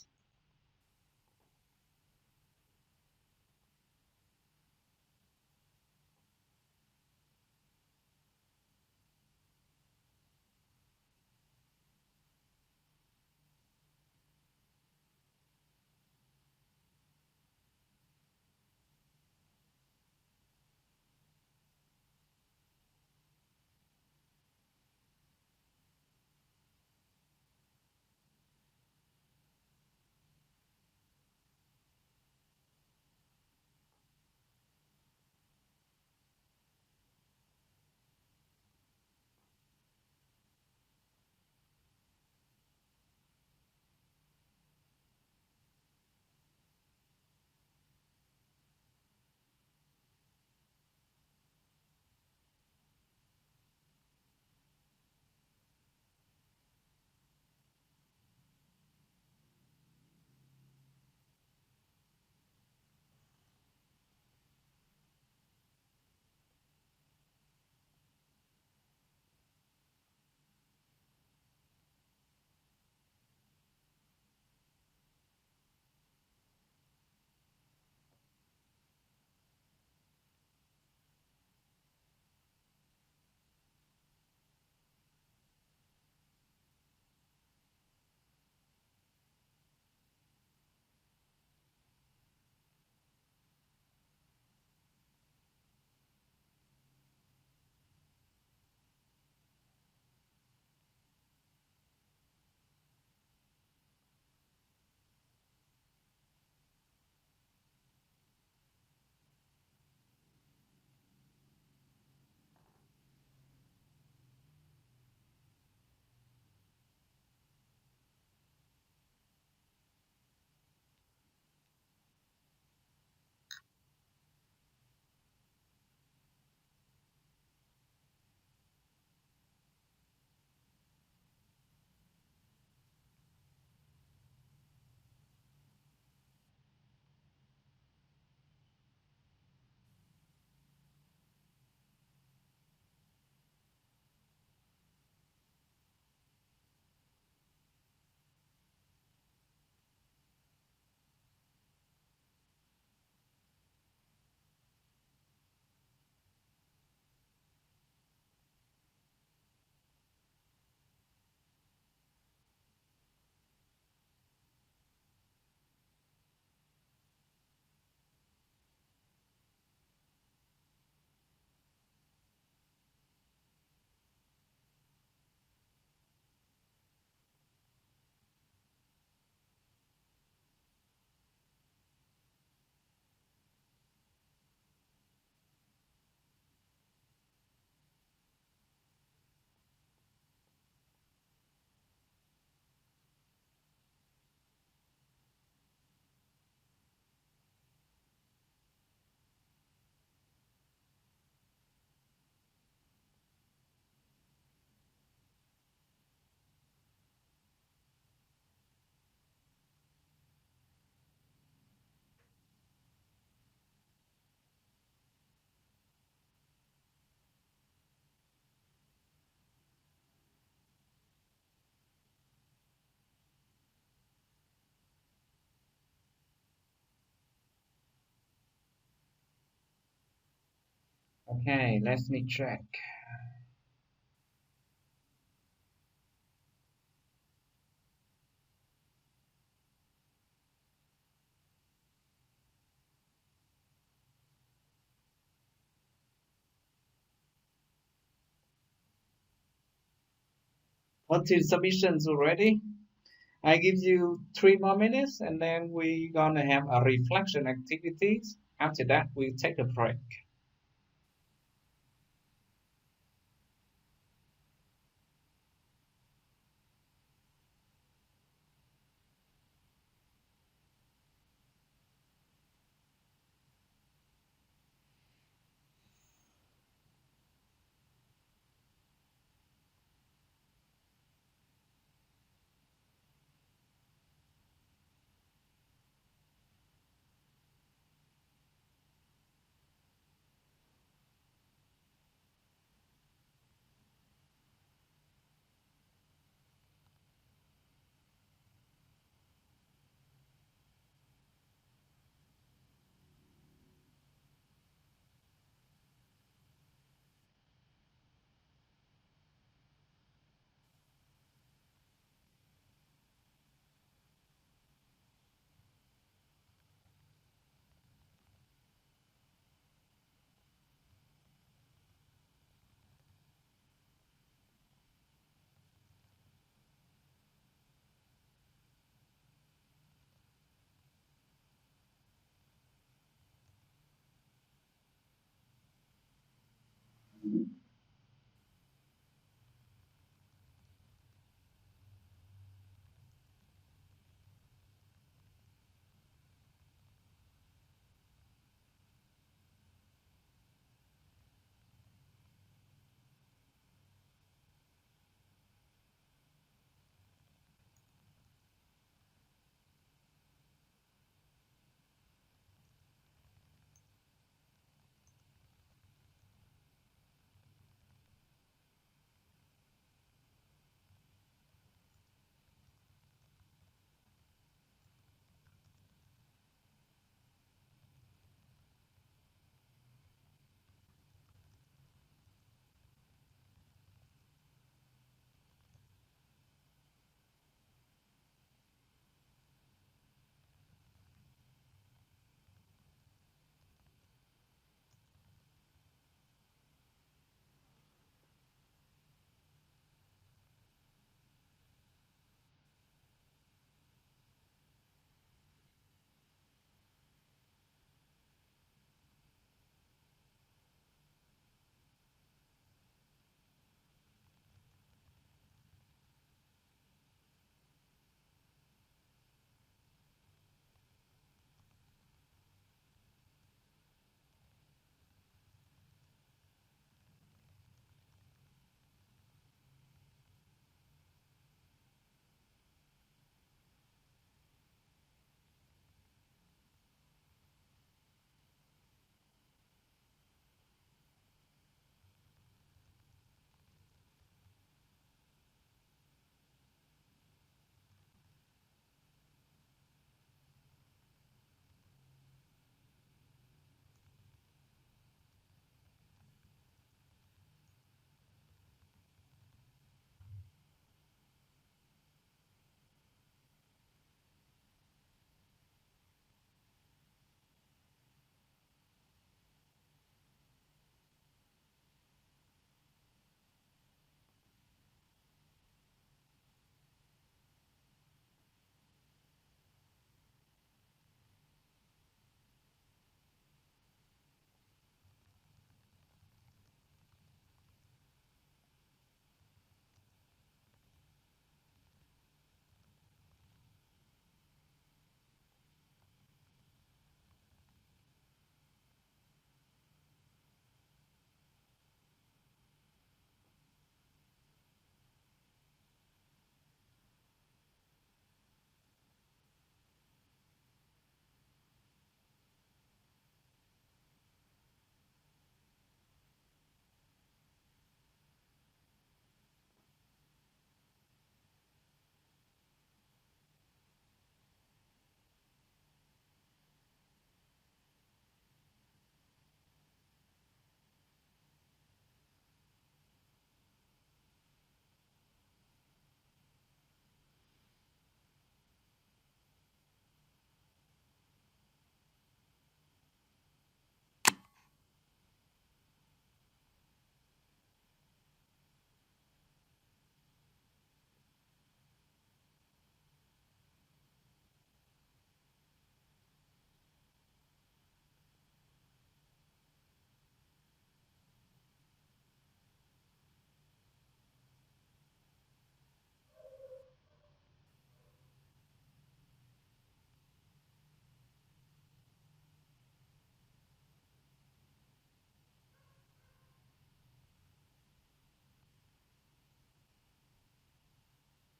Okay, let me check. Until submissions already. I give you 3 more minutes and then we're gonna have a reflection activities. After that, we'll take a break.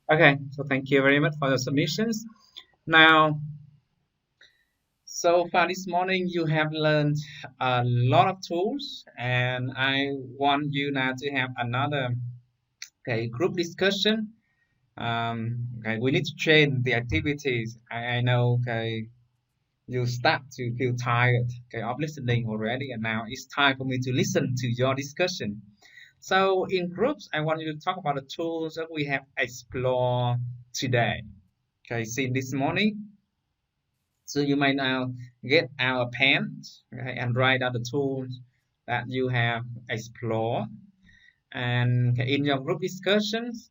Okay, so thank you very much for the submissions. Now, so far this morning, you have learned a lot of tools, and I want you now to have another group discussion. We need to change the activities. I know you start to feel tired of listening already, and now it's time for me to listen to your discussion. So in groups, I want you to talk about the tools that we have explored today. Okay, since this morning, so you might now get out a pen, okay, and write out the tools that you have explored. And in your group discussions,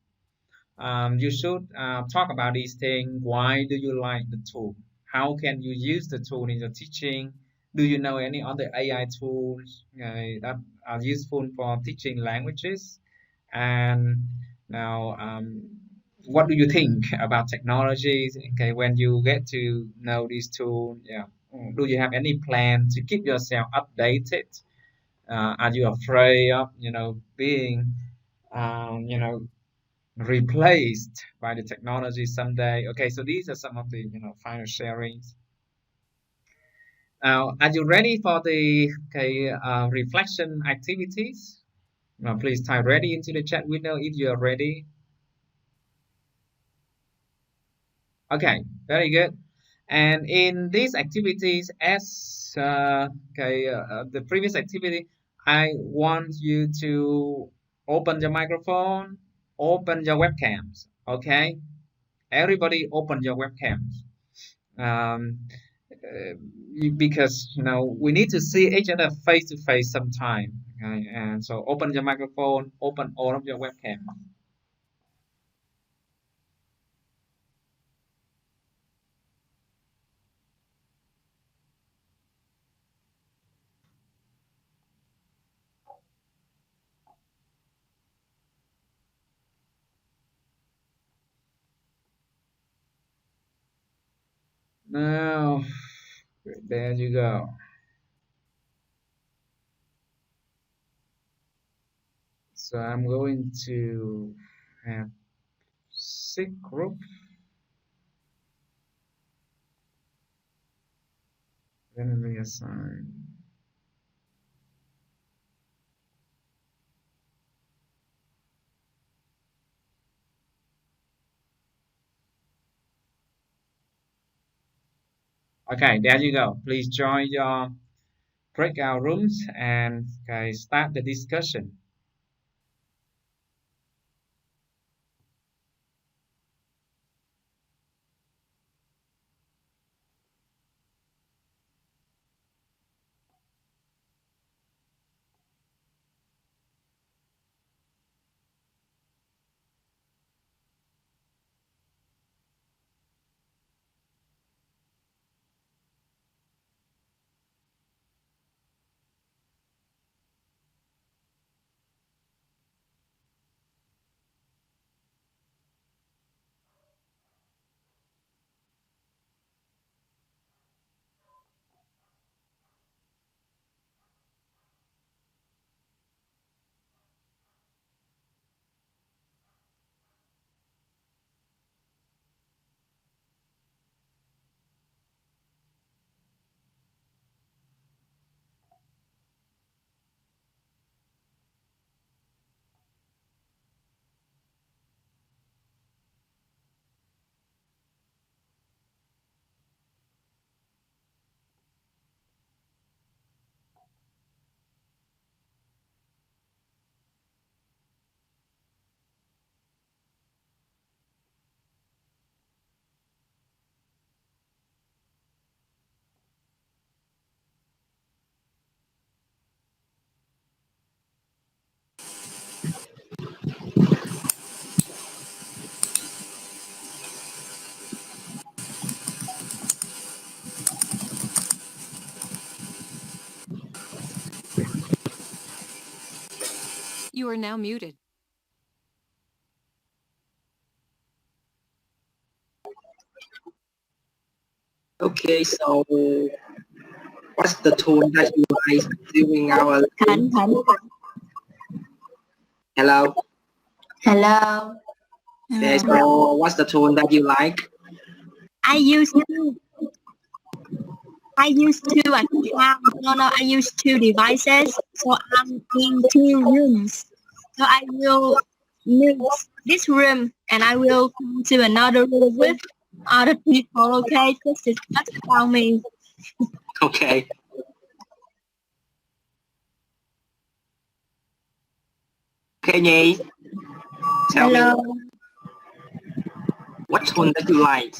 you should talk about these things. Why do you like the tool? How can you use the tool in your teaching? Do you know any other AI tools that are useful for teaching languages? And now, what do you think about technologies? Okay, when you get to know these tools, yeah, do you have any plan to keep yourself updated? Are you afraid of, being, you know, replaced by the technology someday? Okay, so these are some of the, final sharings. Now, are you ready for the reflection activities? Now, please type ready into the chat window if you are ready. Okay, very good. And in these activities, as the previous activity, I want you to open your microphone, open your webcams. Okay, everybody, open your webcams. Um, because we need to see each other face to face sometime. Okay? And so open your microphone, open all of your webcams. Now, there you go. So I'm going to have 6 group. Then reassign. Okay, there you go. Please join your breakout rooms and start the discussion. You are now muted. Okay, so what's the tool that you guys doing our lesson? Hello? Hello. Okay, so what's the tone that you like? I use two accounts. No, I use two devices. So I'm in two rooms. So I will mix this room and I will come to another room with other people. Okay, this is just about me. Okay. Okay, Nhi, tell me what tone that you like?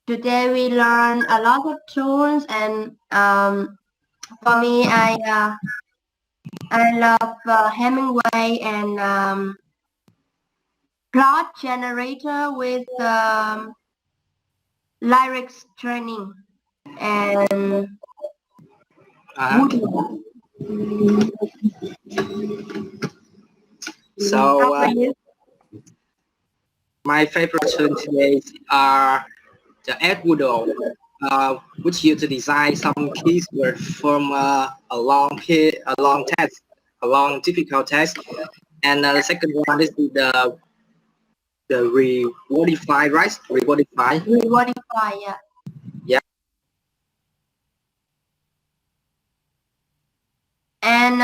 Today we learn a lot of tools, and for me, I love Hemingway and plot generator with lyrics training and So my favorite tune today are the Ed Woodall, which used to design some keyword from a long test, a long difficult test, and the second one is the rewordify, right? Rewordify. Rewordify, yeah. Yeah. And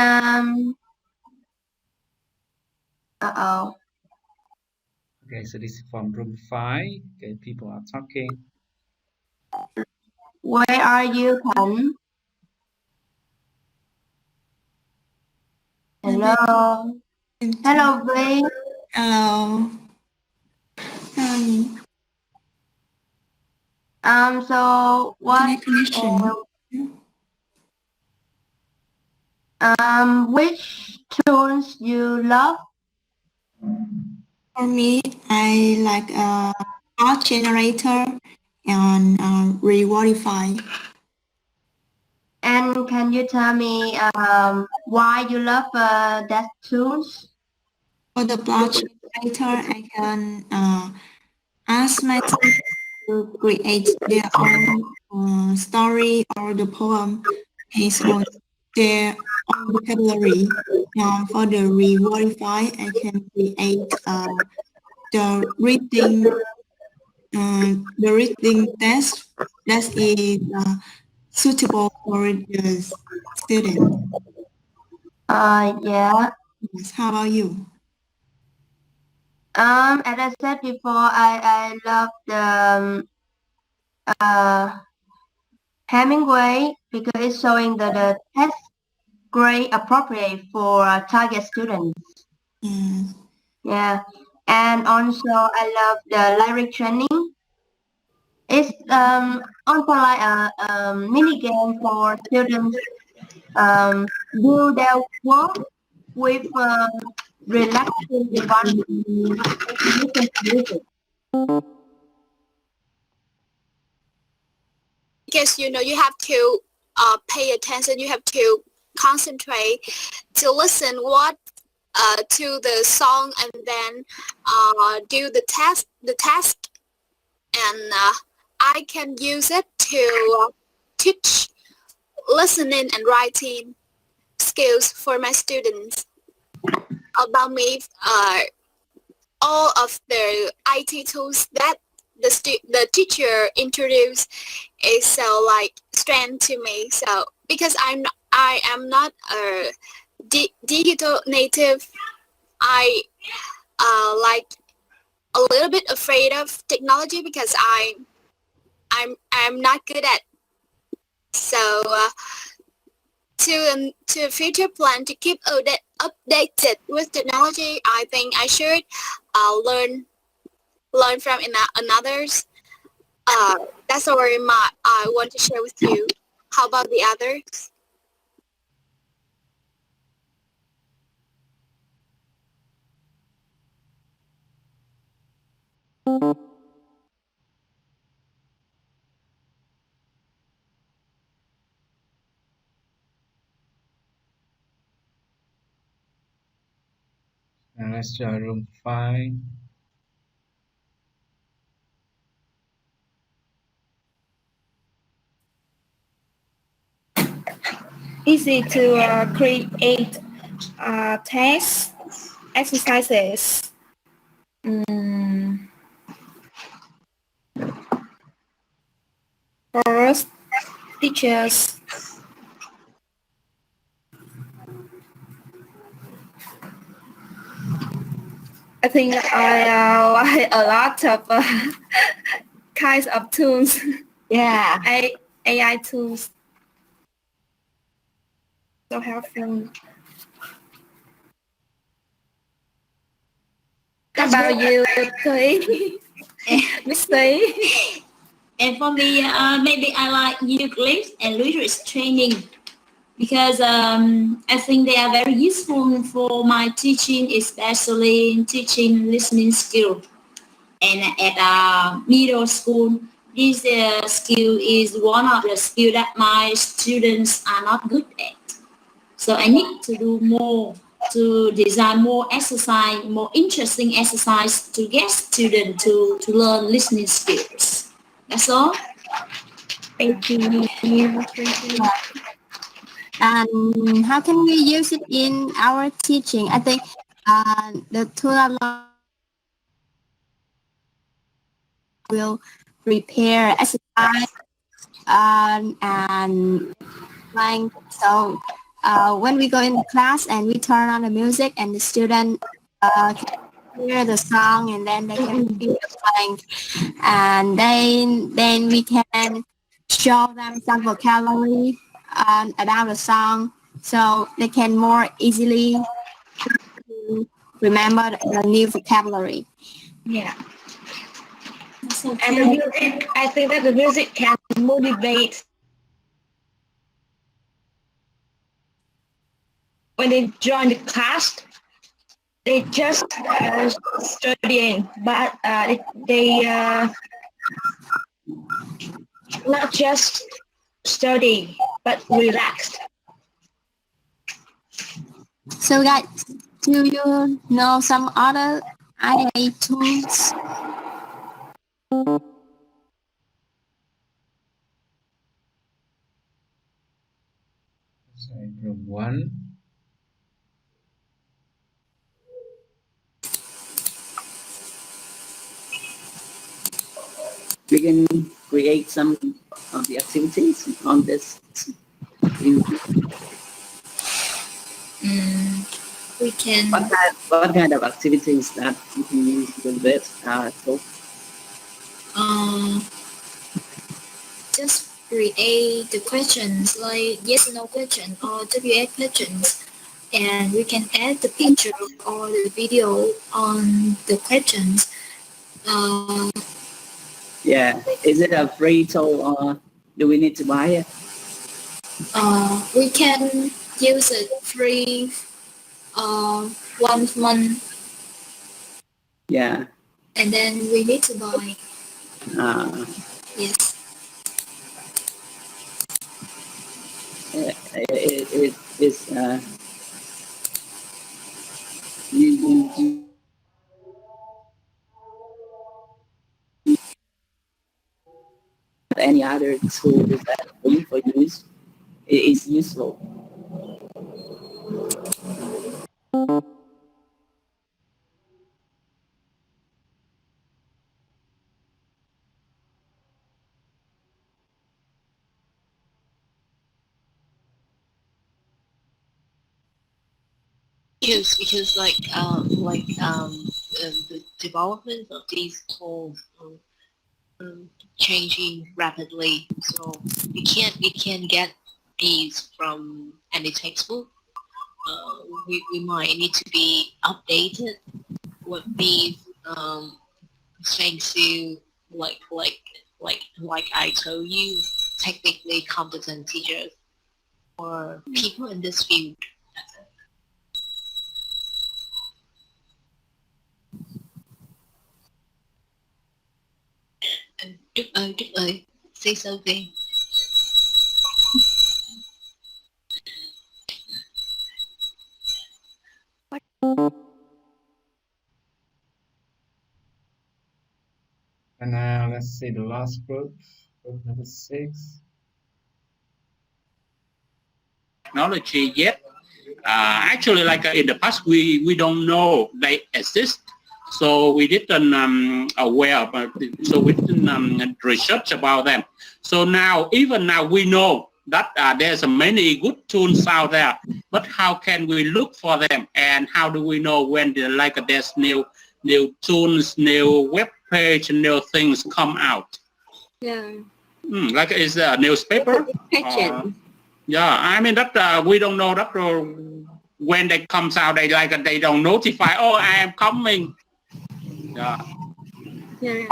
Okay, so this is from room 5. Okay, people are talking. Where are you, Thạnh? Hello. Hello, V. Hello. So what? Connection. Which tunes you love? For me, I like art generator and rewordify. And can you tell me why you love that tunes? For the plot generator, I can ask myself to create their own story or the poem based on their own vocabulary. Now, for the rewordify, I can create the reading test that is suitable for the student. Yeah. Yes. How about you? As I said before, I love the Hemingway because it's showing the test grade appropriate for target students. Yeah, and also I love the lyric training. It's also like a mini game for students do their work with relaxing environment. Because you have to pay attention, you have to concentrate to listen what to the song, and then do the test and I can use it to teach listening and writing skills for my students. About me, all of the IT tools that the teacher introduced is so like strength to me. So because I am not a digital native, I like a little bit afraid of technology because I'm not good at. So to future plan to keep updated with technology, I think I should learn from others. That's a remark I want to share with you. How about the others? And let's try room 5. Easy to create tests exercises. First, teachers. I think I like a lot of kinds of tools. Yeah. AI tools. So helpful. How about you, Thúy? Miss Thúy? And for me, maybe I like YouTube clips and lyrics training because I think they are very useful for my teaching, especially in teaching listening skill. And at middle school, this skill is one of the skills that my students are not good at. So I need to do more to design more exercise, more interesting exercise to get students to learn listening skills. That's all. Thank you. And how can we use it in our teaching? I think the tool will prepare exercise and playing. So when we go in the class and we turn on the music and the student can hear the song and then they can feel the playing, and then we can show them some vocabulary about the song so they can more easily remember the new vocabulary. Yeah. And the music, I think that the music can motivate when they join the class. They just studying, but they not just study, but relaxed. So guys, do you know some other IA tools? So group 1. We can create some of the activities on this. We can. What kind of activities that you can use with this tool? Just create the questions like yes or no question or WA questions, and we can add the picture or the video on the questions. Yeah, is it a free tool or do we need to buy it? We can use it free 1 month. Yeah. And then we need to buy. Yes. It is you any other tool that free for use is useful. Because the development of these tools changing rapidly, so we can't get these from any textbook. We might need to be updated with these thanks to like I told you, technically competent teachers or people in this field. Đức ơi, say something. And now let's see the last group, group number 6. Technology, yet Actually, like in the past, we don't know they exist. So we didn't aware of, so we didn't research about them. So now, even now, we know that there's many good tools out there. But how can we look for them, and how do we know when there's new tools, new web page, new things come out? Yeah. Like is a newspaper? Yeah, I mean that we don't know that when they comes out, they don't notify. Oh, I am coming. Yeah. Yeah.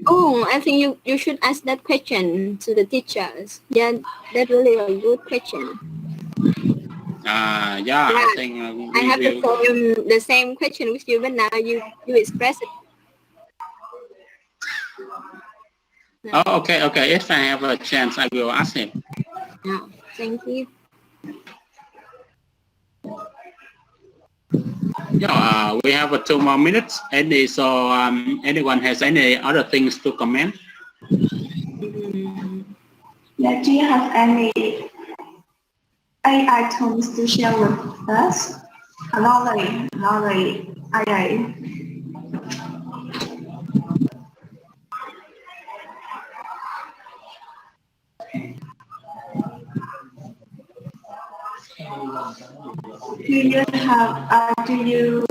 Oh, I think you should ask that question to the teachers. Yeah, that's really a good question. Yeah, I think I have the same question with you, but now you express it. Oh, okay. If I have a chance, I will ask him. Yeah, thank you. Yeah, we have 2 more minutes. Anyone has any other things to comment? Yeah, do you have any AI tools to share with us? Another AI. Do you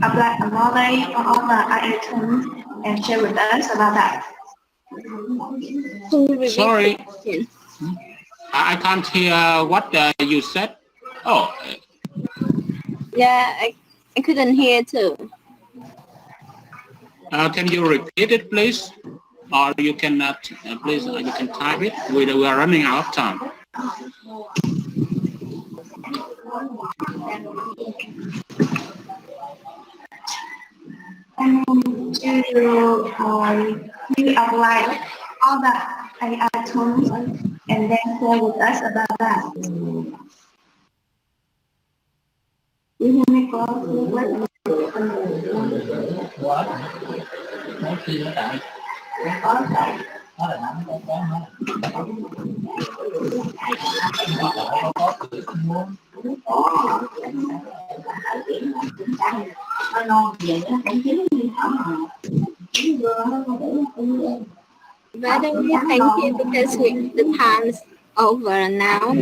apply another or other AI tools and share with us about that? Sorry, I can't hear what you said. Oh. Yeah, I couldn't hear too. Can you repeat it, please? Or you cannot, please, you can type it. We are running out of time. Do you apply all the AI tools and then share with us about that? You hear me, By the way, thank you because the time's over now.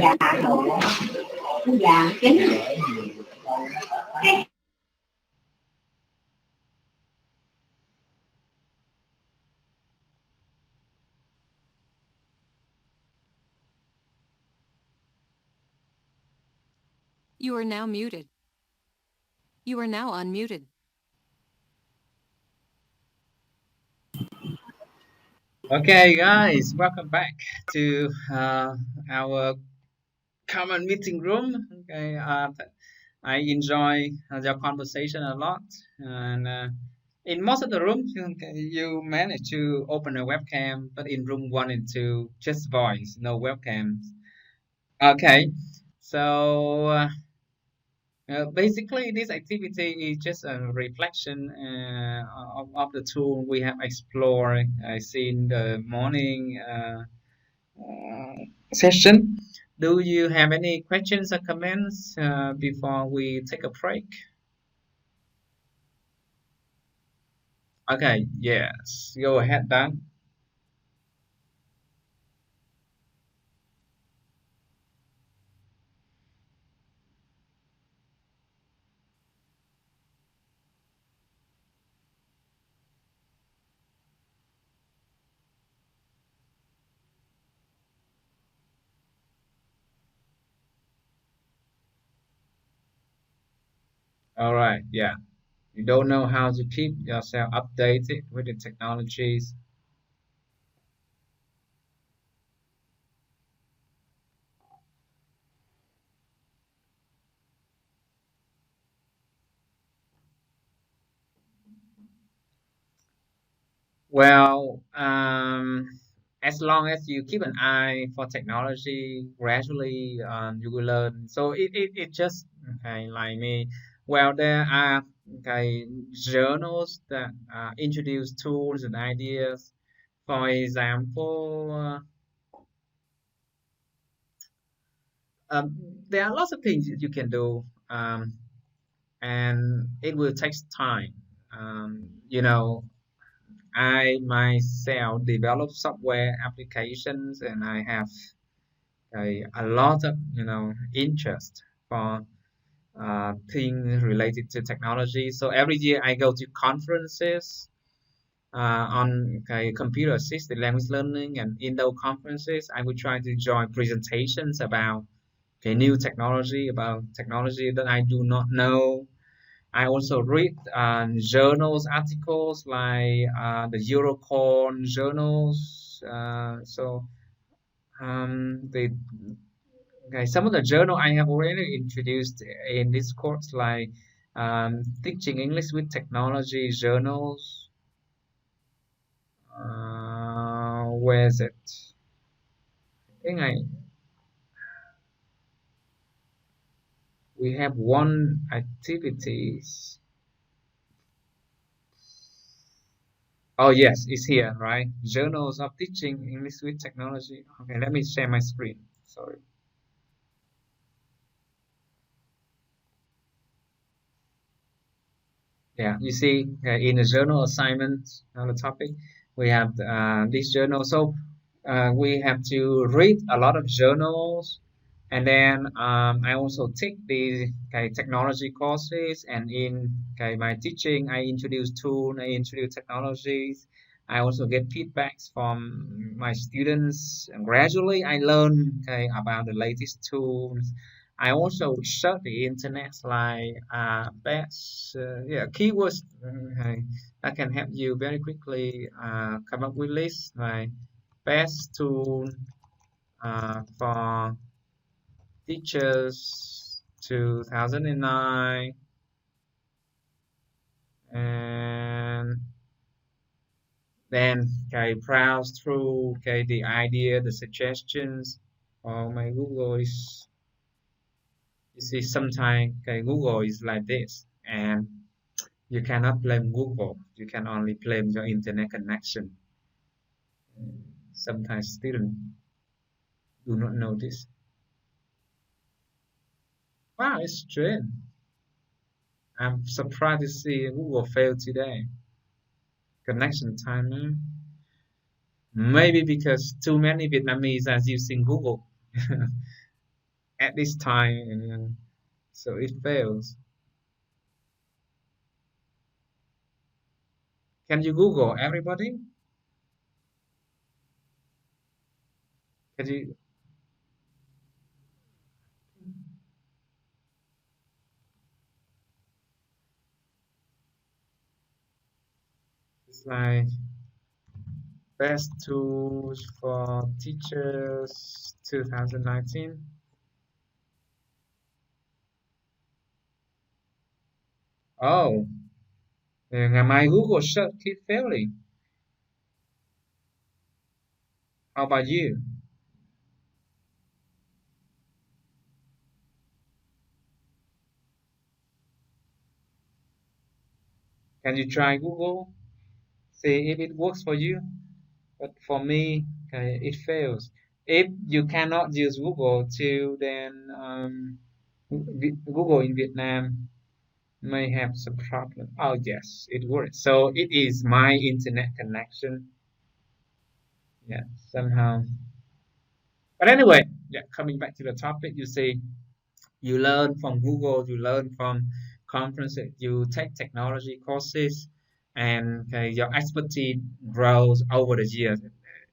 You are now muted. You are now unmuted. Okay, guys, welcome back to our common meeting room. Okay, I enjoy your conversation a lot, and in most of the rooms, okay, you manage to open a webcam, but in room 1 and 2, just voice, no webcams. Okay, so basically, this activity is just a reflection of the tool we have explored since the morning session. Do you have any questions or comments before we take a break? Okay, yes, go ahead, Dan. All right, yeah. You don't know how to keep yourself updated with the technologies. Well, as long as you keep an eye for technology, gradually you will learn. So it just okay, like me. Well, there are okay journals that introduce tools and ideas. For example, There are lots of things that you can do, and it will take time. You know, I myself develop software applications, and I have a lot of interest for things related to technology. So every year I go to conferences on computer assisted language learning, and in those conferences I will try to join presentations about new technology, about technology that I do not know. I also read journals, articles like the Eurocon journals. The some of the journal I have already introduced in this course, like teaching English with technology journals. Where is it? I think we have one activities. Oh yes, it's here, right? Journals of Teaching English with Technology. Okay, let me share my screen. Sorry. Yeah, you see in the journal assignment on the topic, we have this journal. So we have to read a lot of journals, and then I also take the technology courses, and in my teaching, I introduce tools, I introduce technologies. I also get feedbacks from my students, and gradually I learn about the latest tools. I also search the internet like best keywords that can help you very quickly come up with lists like best tool for teachers 2009, and then browse through the idea, the suggestions. Oh, my Google is, you see, sometimes Google is like this, and you cannot blame Google. You can only blame your internet connection. Sometimes students do not know this. Wow, it's strange. I'm surprised to see Google fail today. Connection time. Maybe because too many Vietnamese are using Google at this time, so it fails. Can you Google, everybody? Can you? It's like best tools for teachers 2019. Oh, my Google search keep failing. How about you? Can you try Google? See if it works for you. But for me, it fails. If you cannot use Google too, then Google in Vietnam may have some problem. Oh yes, it works. So it is my internet connection. Yeah, somehow. But anyway, yeah, coming back to the topic, you see, you learn from Google, you learn from conferences, you take technology courses, and your expertise grows over the years.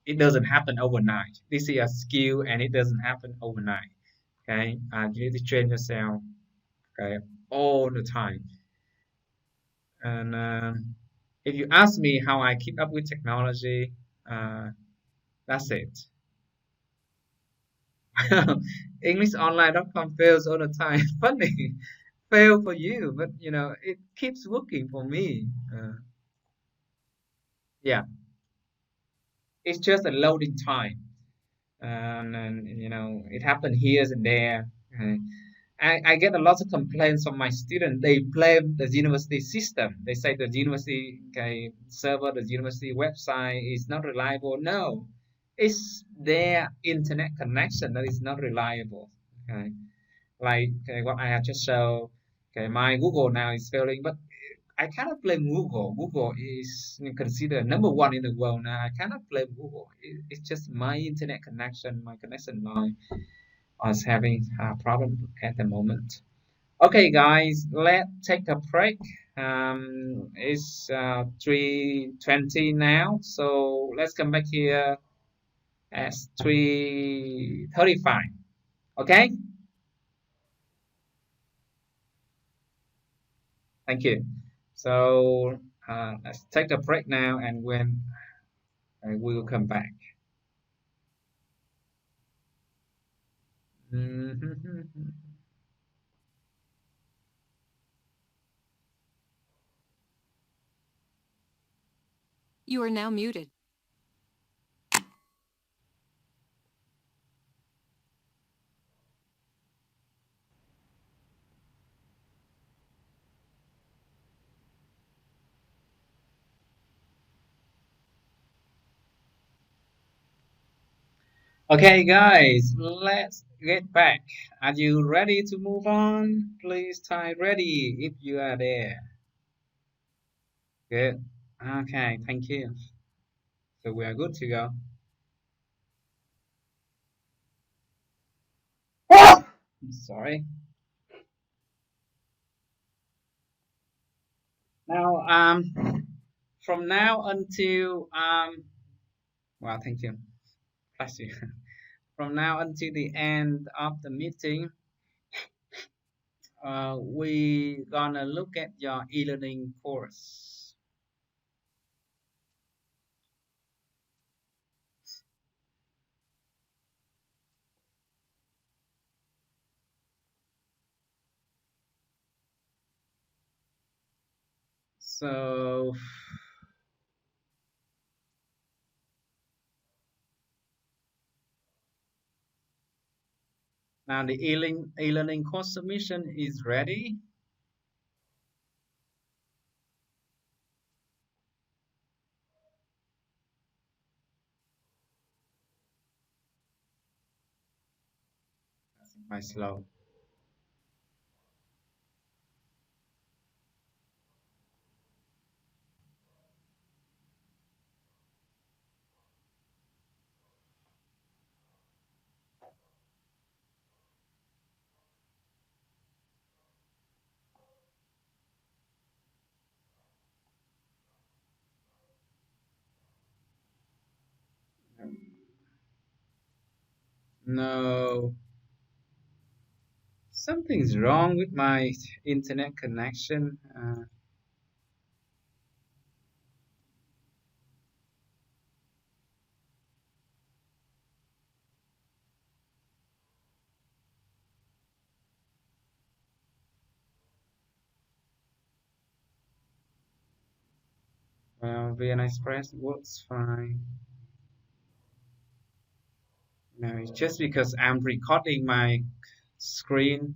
It doesn't happen overnight. This is a skill, and it doesn't happen overnight. Okay, you need to train yourself. Okay, all the time. And if you ask me how I keep up with technology, uh, that's it. EnglishOnline.com fails all the time. Funny, fail for you, but it keeps working for me. Yeah, it's just a loading time, and it happened here and there. Uh, I get a lot of complaints from my students. They blame the university system. They say the university server, the university website is not reliable. No, it's their internet connection that is not reliable. Okay, like what I have just showed. Okay, my Google now is failing, but I cannot blame Google. Google is considered number one in the world now. I cannot blame Google. It's just my internet connection, my connection line is having a problem at the moment. Okay, guys, let's take a break. It's 3:20 now, so let's come back here at 3:35. Okay, thank you. So let's take a break now, and when we will come back. You are now muted. Okay, guys, let's get back. Are you ready to move on? Please type ready if you are there. Good. Okay, thank you. So we are good to go. I'm sorry. Now, from now until well, thank you. Bless you. From now until the end of the meeting, we gonna look at your e-learning course. So now the e-learning course submission is ready. That's quite slow. No, something's wrong with my internet connection. Well, Vienna Express works fine. No, it's just because I'm recording my screen,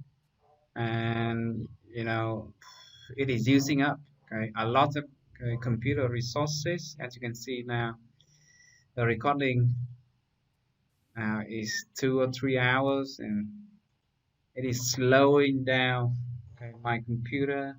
and it is using up a lot of computer resources. As you can see now, the recording now is 2 or 3 hours, and it is slowing down my computer.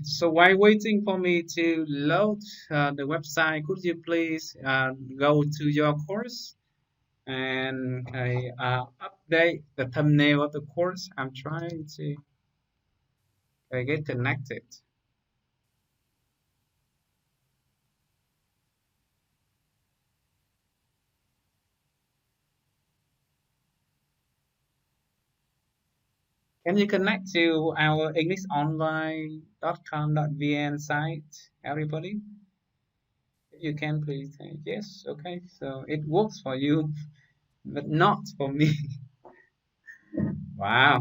So while waiting for me to load the website, could you please go to your course and update the thumbnail of the course? I'm trying to Okay, get connected. Can you connect to our EnglishOnline.com.vn site, everybody? If you can, please say yes. Okay, so it works for you, but not for me. Wow,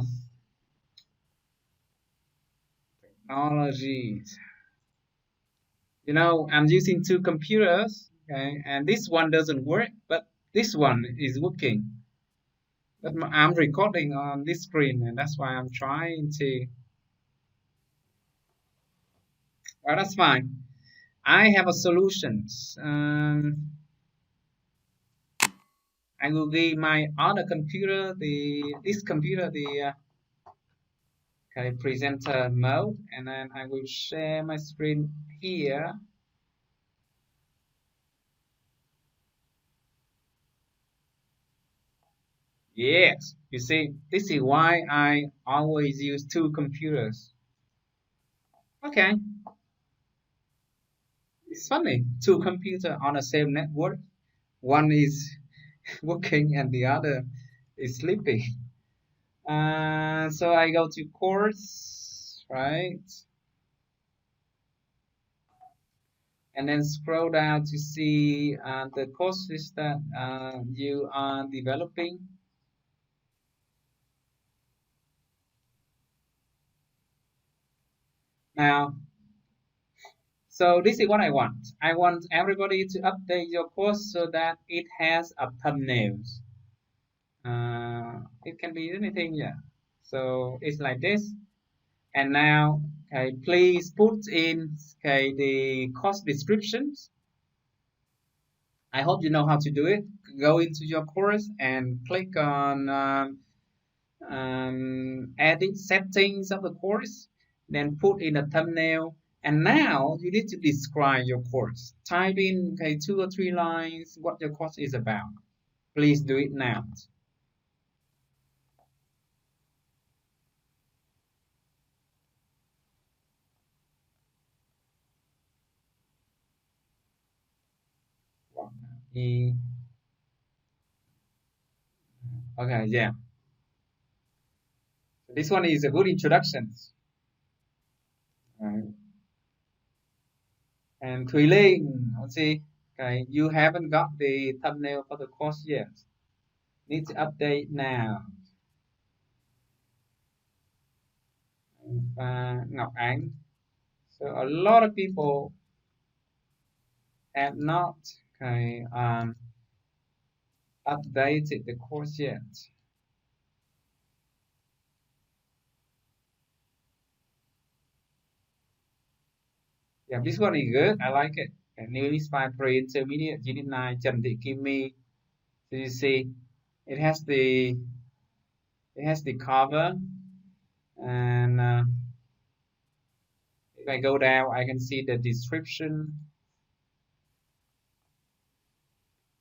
technologies. You know, I'm using two computers, okay, and this one doesn't work, but this one is working. But I'm recording on this screen, and that's why I'm trying to. Well, that's fine. I have a solutions. I will give my other computer this computer okay, presenter mode, and then I will share my screen here. Yes, you see, this is why I always use two computers. Okay, it's funny, two computers on the same network. One is working and the other is sleeping. So I go to course, right? And then scroll down to see the courses that you are developing. Now, so this is what I want. I want everybody to update your course so that it has a thumbnail. It can be anything, yeah. So it's like this. And now, okay, please put in okay the course descriptions. I hope you know how to do it. Go into your course and click on edit settings of the course, then put in a thumbnail. And now you need to describe your course. Type in okay 2 or 3 lines what your course is about. Please do it now. Okay, yeah. This one is a good introduction. And Thùy Linh, let's see. Okay, you haven't got the thumbnail for the course yet. Need to update now. Ngọc Ánh. So a lot of people have not okay, updated the course yet. Yeah, this one is good. I like it. Newly Spy Pre-Intermediate Unit 9 Trần Thị Kim My. So you see, it has the cover, and if I go down, I can see the description.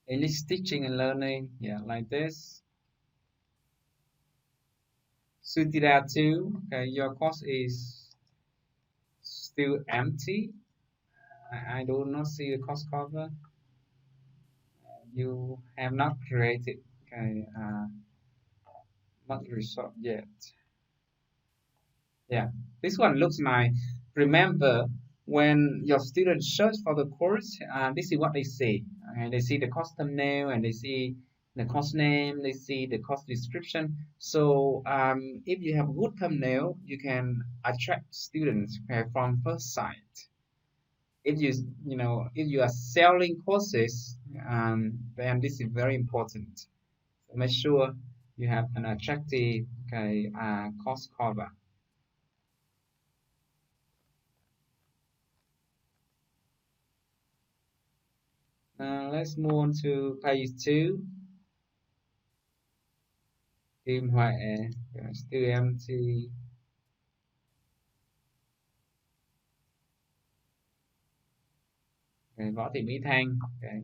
English teaching and learning, yeah, like this. Sutira 2, okay, your course is still empty. I do not see the course cover. You have not created, okay, not resolved yet. Yeah, this one looks nice. Remember, when your students search for the course, this is what they see. Okay? They see the course thumbnail and they see the course name, they see the course description. So if you have a good thumbnail, you can attract students from first sight. If if you are selling courses, then this is very important. So make sure you have an attractive course cover. Let's move on to page 2. Kim Huệ, still empty. Okay, Võ Thị Mỹ Thanh. Okay.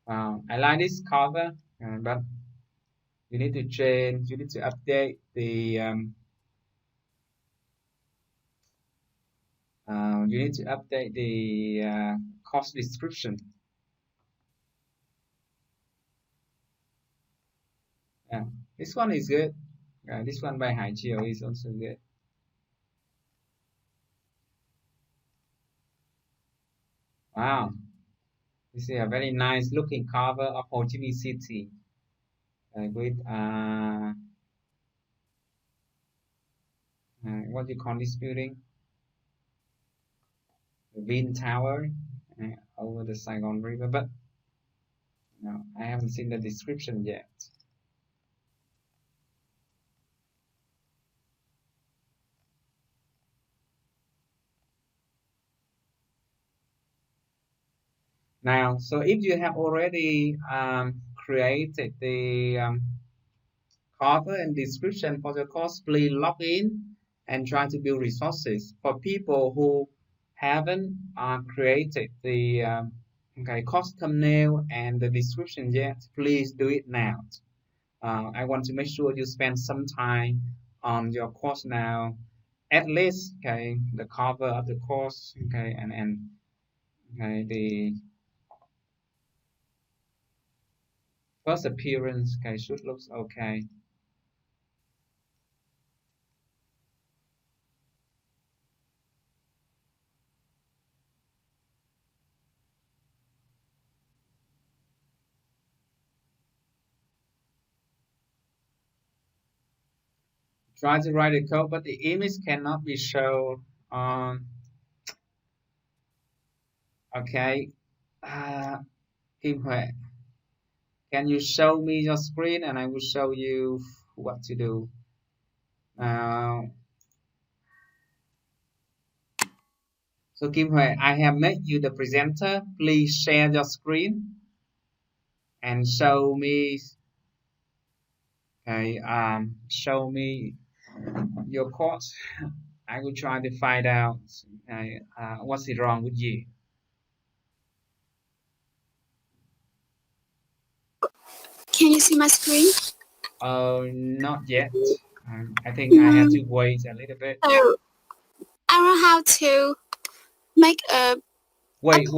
Wow, I like this cover, but you need to change. You need to update the You need to update the course description. This one is good. This one by Hai Chiu is also good. Wow, this is a very nice looking cover of Ho Chi Minh City with what do you call this building? The Wind Tower over the Saigon River, but no, I haven't seen the description yet. Now, so if you have already created the cover and description for the course, please log in and try to build resources. For people who haven't created the course thumbnail and the description yet, please do it now. I want to make sure you spend some time on your course now, at least the cover of the course, and the first appearance should look okay. Try to write the code, but the image cannot be shown on. Okay, Kim Huệ, can you show me your screen and I will show you what to do. So Kim Huệ, I have made you the presenter. Please share your screen and show me. Okay, show me your course. I will try to find out what's wrong with you. Can you see my screen? Not yet. I think I have to wait a little bit. So I don't know how to make a. Wait.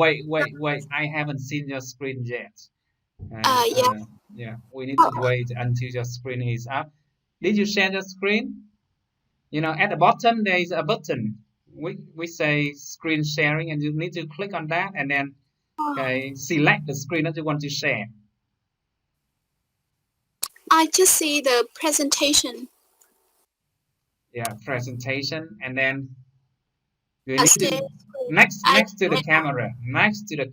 I haven't seen your screen yet. Yeah. We need to wait until your screen is up. Did you share the screen? You know, at the bottom there is a button. We say screen sharing, and you need to click on that and then select the screen that you want to share. I just see the presentation. Yeah, presentation, and then you need to next to the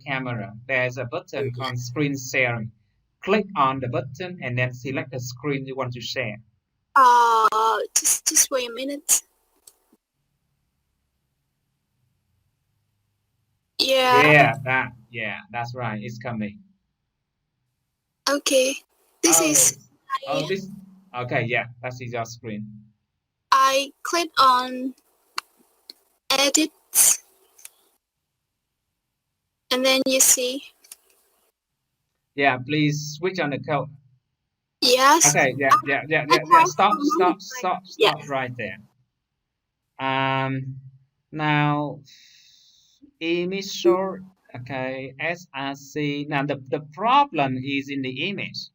camera. There's a button called screen sharing. Click on the button and then select the screen you want to share. Just wait a minute. Yeah, that's right. It's coming. Okay, this is. Okay, yeah, that's your screen. I click on edit, and then you see. Yeah, please switch on the code. Yes. Okay, yeah. Stop right there. Now image short, SRC. Now the problem is in the image.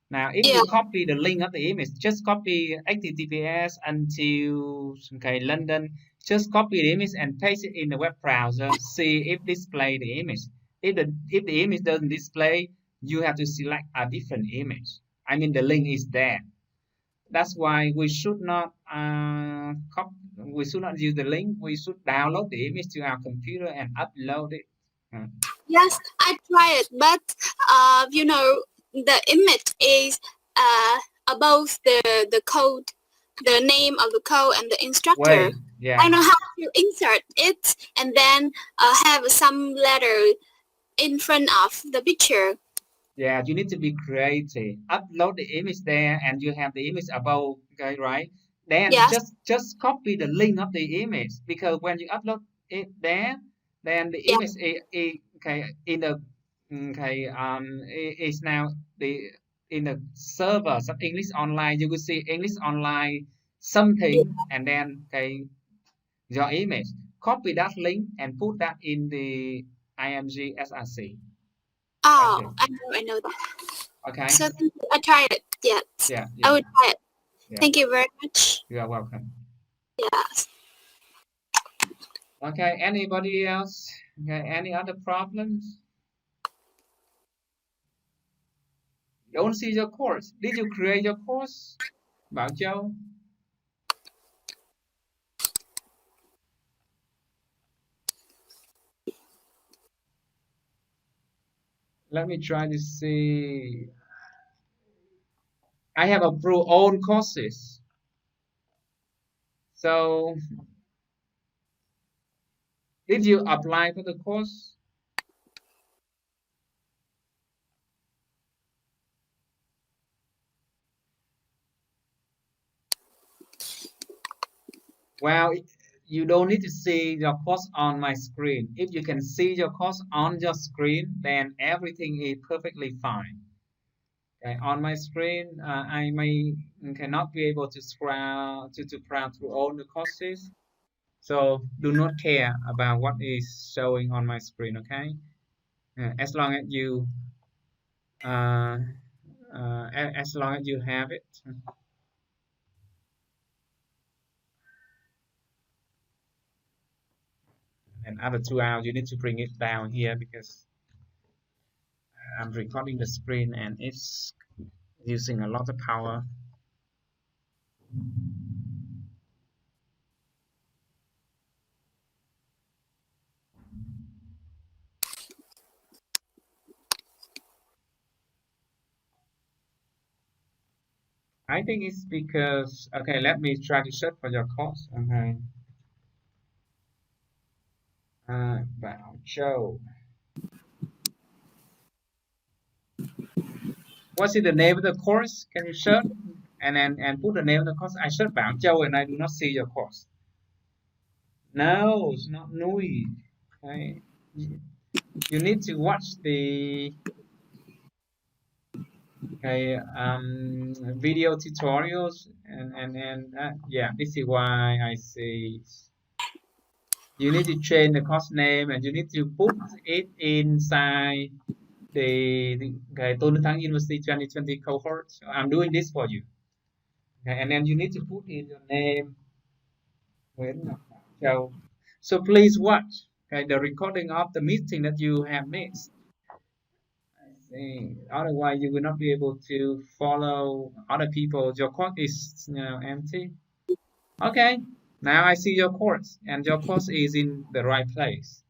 Now if you copy the link of the image, just copy HTTPS until London. Just copy the image and paste it in the web browser. See if display the image. If the image doesn't display, you have to select a different image. I mean, the link is there. That's why we should not use the link. We should download the image to our computer and upload it. Yes, I tried, but you know, the image is above the code, the name of the code and the instructor. Wait, yeah. I know how to insert it and then have some letter in front of the picture. Yeah, you need to be creative. Upload the image there, and you have the image above, okay, right? Then just copy the link of the image, because when you upload it there, then the image is now in the server of English Online. You will see English Online something, and then your image. copy that link and put that in the IMG SRC. Oh, Okay. I know that. Okay. So I tried it. Yes. Yeah. I would try it. Yeah. Thank you very much. You are welcome. Yes. Okay. Anybody else? Okay. Any other problems? Don't see your course. Did you create your course, Bảo Châu? Let me try to see. I have approved all courses. So, did you apply for the course? Well, you don't need to see your course on my screen. If you can see your course on your screen, then everything is perfectly fine. Okay, on my screen, I cannot be able to scroll to browse through all the courses. So do not care about what is showing on my screen. Okay, as long as you as long as you have it. And after 2 hours, you need to bring it down here because I'm recording the screen and it's using a lot of power. I think it's because, okay, let me try to search for your course. Okay. Bảo Châu. What's the name of the course? Can you search and put the name of the course? I search Bảo Châu and I do not see your course. No, it's not Nui. Okay. You need to watch the video tutorials and yeah, this is why I say you need to change the course name and you need to put it inside the Tôn Đức Thắng University 2020 cohort. So I'm doing this for you. Okay, and then you need to put in your name. So please watch the recording of the meeting that you have missed. Otherwise, you will not be able to follow other people. Your course is empty. Okay, now I see your course, and your course is in the right place.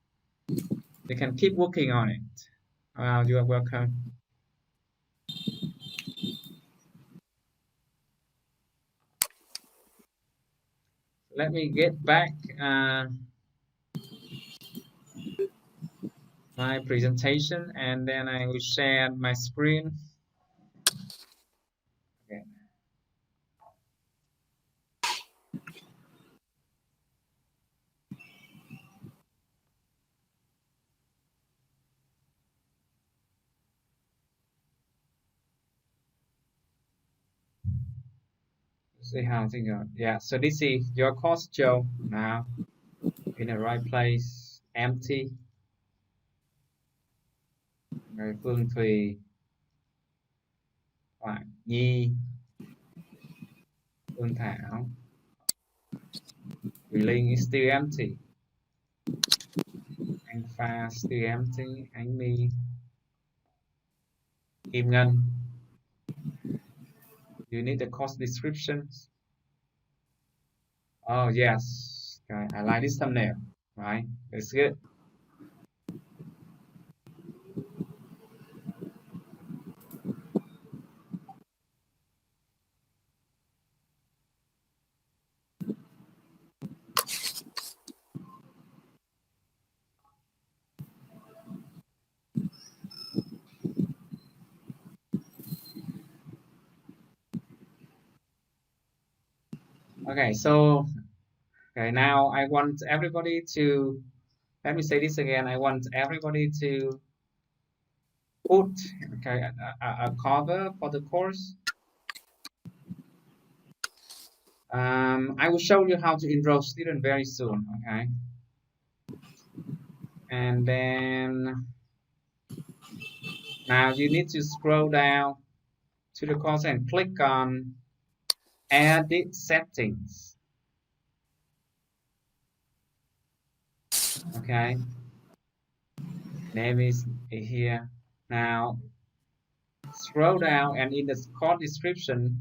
You can keep working on it. You are welcome. Let me get back my presentation, and then I will share my screen. Okay. See how things go. Yeah, so this is your course, Joe. Now in the right place, empty. Rồi Phương Thùy, Hoàng Nhi, Phương Thảo, Thùy Linh is still empty. Anh Pha still empty. Ánh My, Kim Ngân. You need the course descriptions. Oh yes, okay. I like this thumbnail. Right, it's good. Okay, so now I want everybody to, let me say this again. I want everybody to put a cover for the course. I will show you how to enroll students very soon. Okay, And then now you need to scroll down to the course and click on edit settings. Okay, name is here. Now scroll down and in the course description,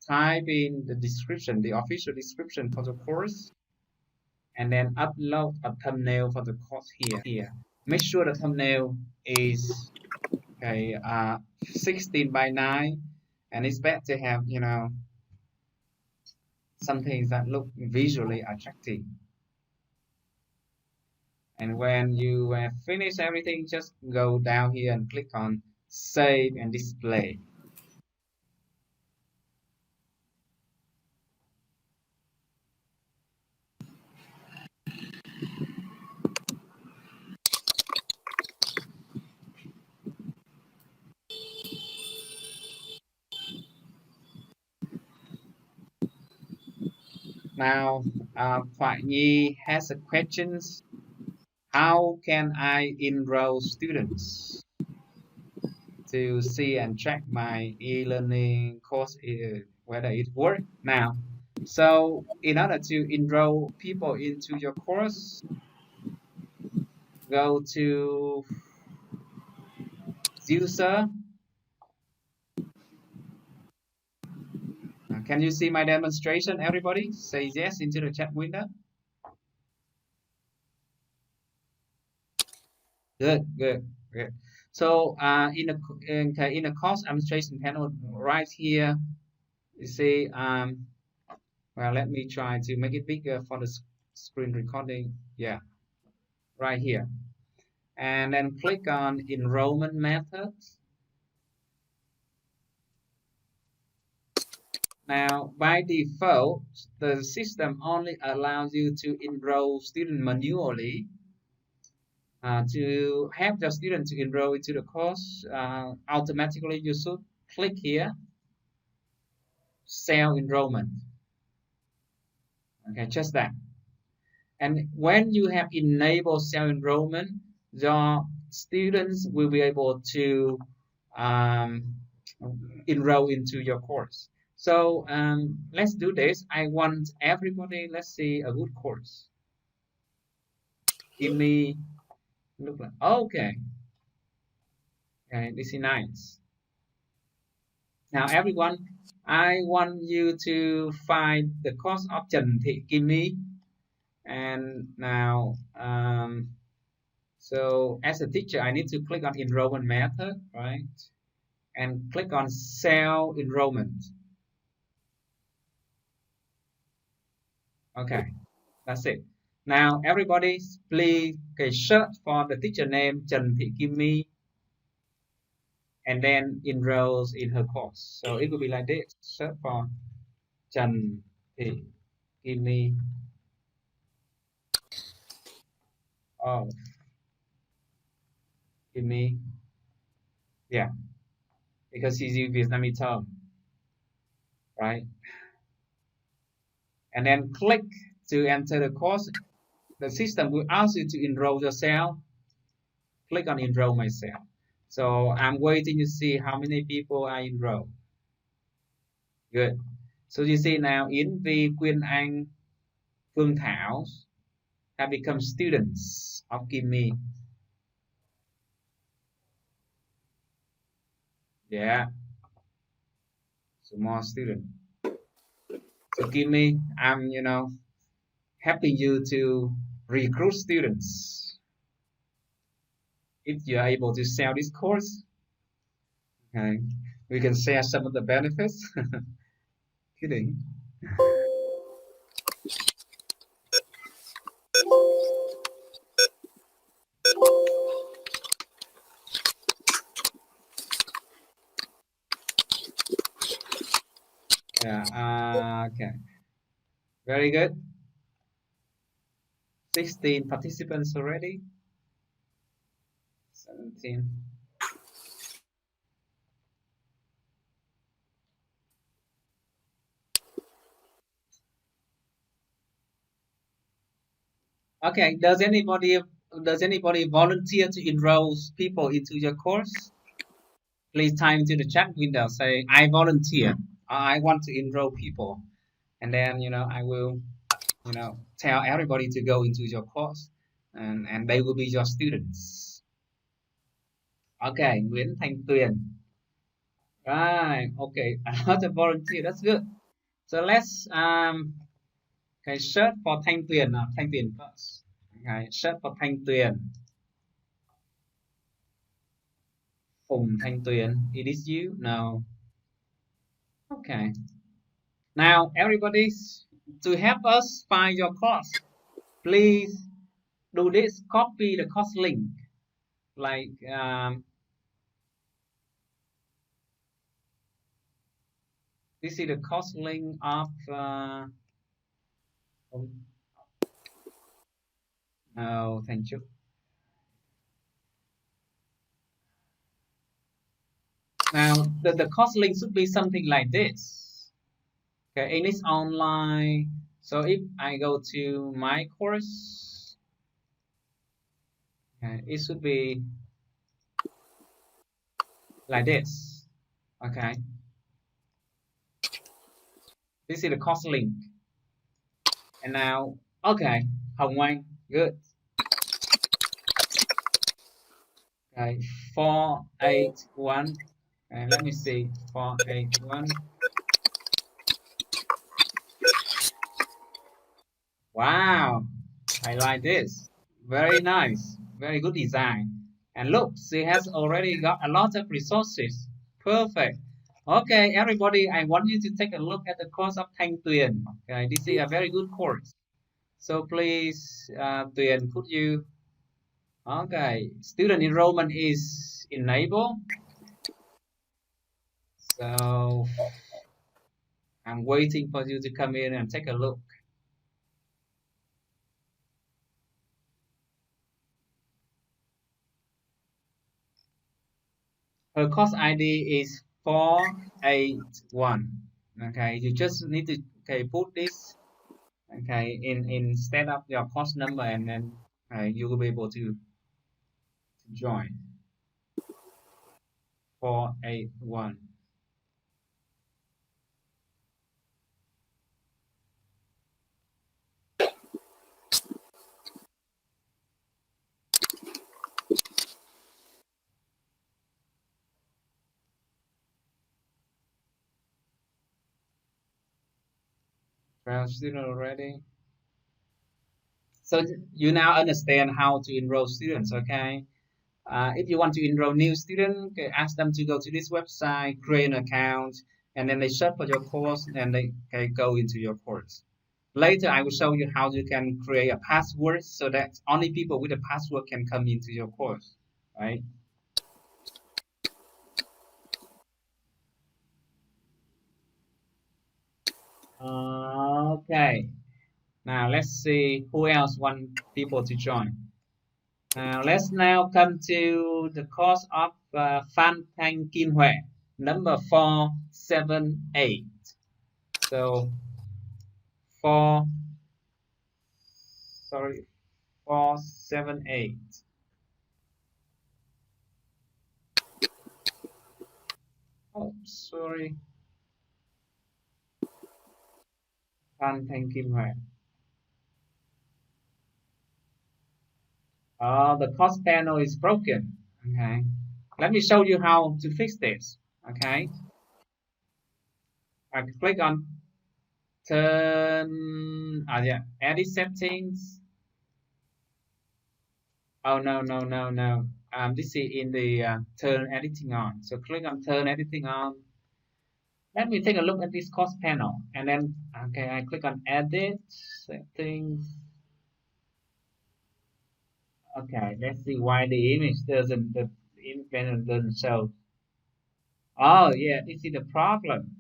type in the description, the official description for the course, and then upload a thumbnail for the course here. Make sure the thumbnail is okay 16 by 9, and it's better to have, you know, something that look visually attractive. And when you have finished everything, just go down here and click on save and display. Now, Phạm Nhi has a questions. How can I enroll students to see and track my e-learning course, whether it works now? So in order to enroll people into your course, go to user. Can you see my demonstration, everybody? Say yes into the chat window. Good, good, good. So in the course administration panel right here, you see, well, let me try to make it bigger for the screen recording. Yeah, right here. And then click on enrollment methods. Now, by default, the system only allows you to enroll students manually. To help the student to enroll into the course, automatically you should click here, self-enrollment. Okay, just that. And when you have enabled self-enrollment, your students will be able to enroll into your course. So let's do this. I want everybody, let's see a good course. Give me, look like, okay. Okay, this is nice. Now everyone, I want you to find the course of Trần Thị Kim My. And now, so as a teacher, I need to click on enrollment method, right? And click on self-enrollment. Okay, that's it. Now, everybody, please search for the teacher name Trần Thị Kim My, and then enrolls in her course. So it will be like this. Search for Trần Thị Kim My. Oh, Kim My. Yeah, because she's in Vietnamese term, right? And then click to enter the course. The system will ask you to enroll yourself. Click on enroll myself. So I'm waiting to see how many people are enrolled. Good. So you see now Yến Vi, Quyên Anh, Phương Thảo have become students of Kim My. Yeah. So more students. So Kim My, I'm, you know, helping you to recruit students. If you're able to sell this course, okay, we can share some of the benefits. Kidding. Yeah, okay. Very good. 16 participants already. 17. Okay, does anybody Does anybody volunteer to enroll people into your course? Please type into the chat window, say, I volunteer. I want to enroll people. And then, I will, tell everybody to go into your course. And they will be your students. Okay, Nguyễn Thanh Tuyền. Right, okay, another volunteer, that's good. So let's search for Thanh Tuyền now. Thanh Tuyền first. Okay, search for Thanh Tuyền. Phùng Thanh Tuyền, it is you? No. Okay. Now, everybody, to help us find your course, please do this, copy the course link. Like, this is the course link of, no, thank you. Now, the course link should be something like this. Okay, English online. So if I go to my course, it should be like this. Okay. This is the course link. And now, okay, Hồng Ngoan, good. Okay, 481. And let me see, 481. Wow, I like this. Very nice, very good design. And look, she has already got a lot of resources. Perfect. Okay, everybody, I want you to take a look at the course of Thanh Tuyền. Okay, this is a very good course. So please, Tuyền, could you? Okay, student enrollment is enabled. So I'm waiting for you to come in and take a look. Her course ID is 481. Okay, you just need to put this instead of your course number, and then you will be able to join. 481. Student already. So you now understand how to enroll students, okay? If you want to enroll new students, ask them to go to this website, create an account, and then they search for your course, and they go into your course. Later, I will show you how you can create a password so that only people with a password can come into your course, right? Okay. Now let's see who else want people to join. Now let's now come to the course of Phan Thanh Kim Huệ, number 478. So 478. Oh, sorry. Phan Thanh Kim Huệ. The course panel is broken. Okay. Let me show you how to fix this. Okay. I click on turn, edit settings. Oh, no. This is in the turn editing on. So click on turn editing on. Let me take a look at this course panel. And then, I click on edit settings. Okay, let's see why the image doesn't show. Oh, yeah, this is the problem.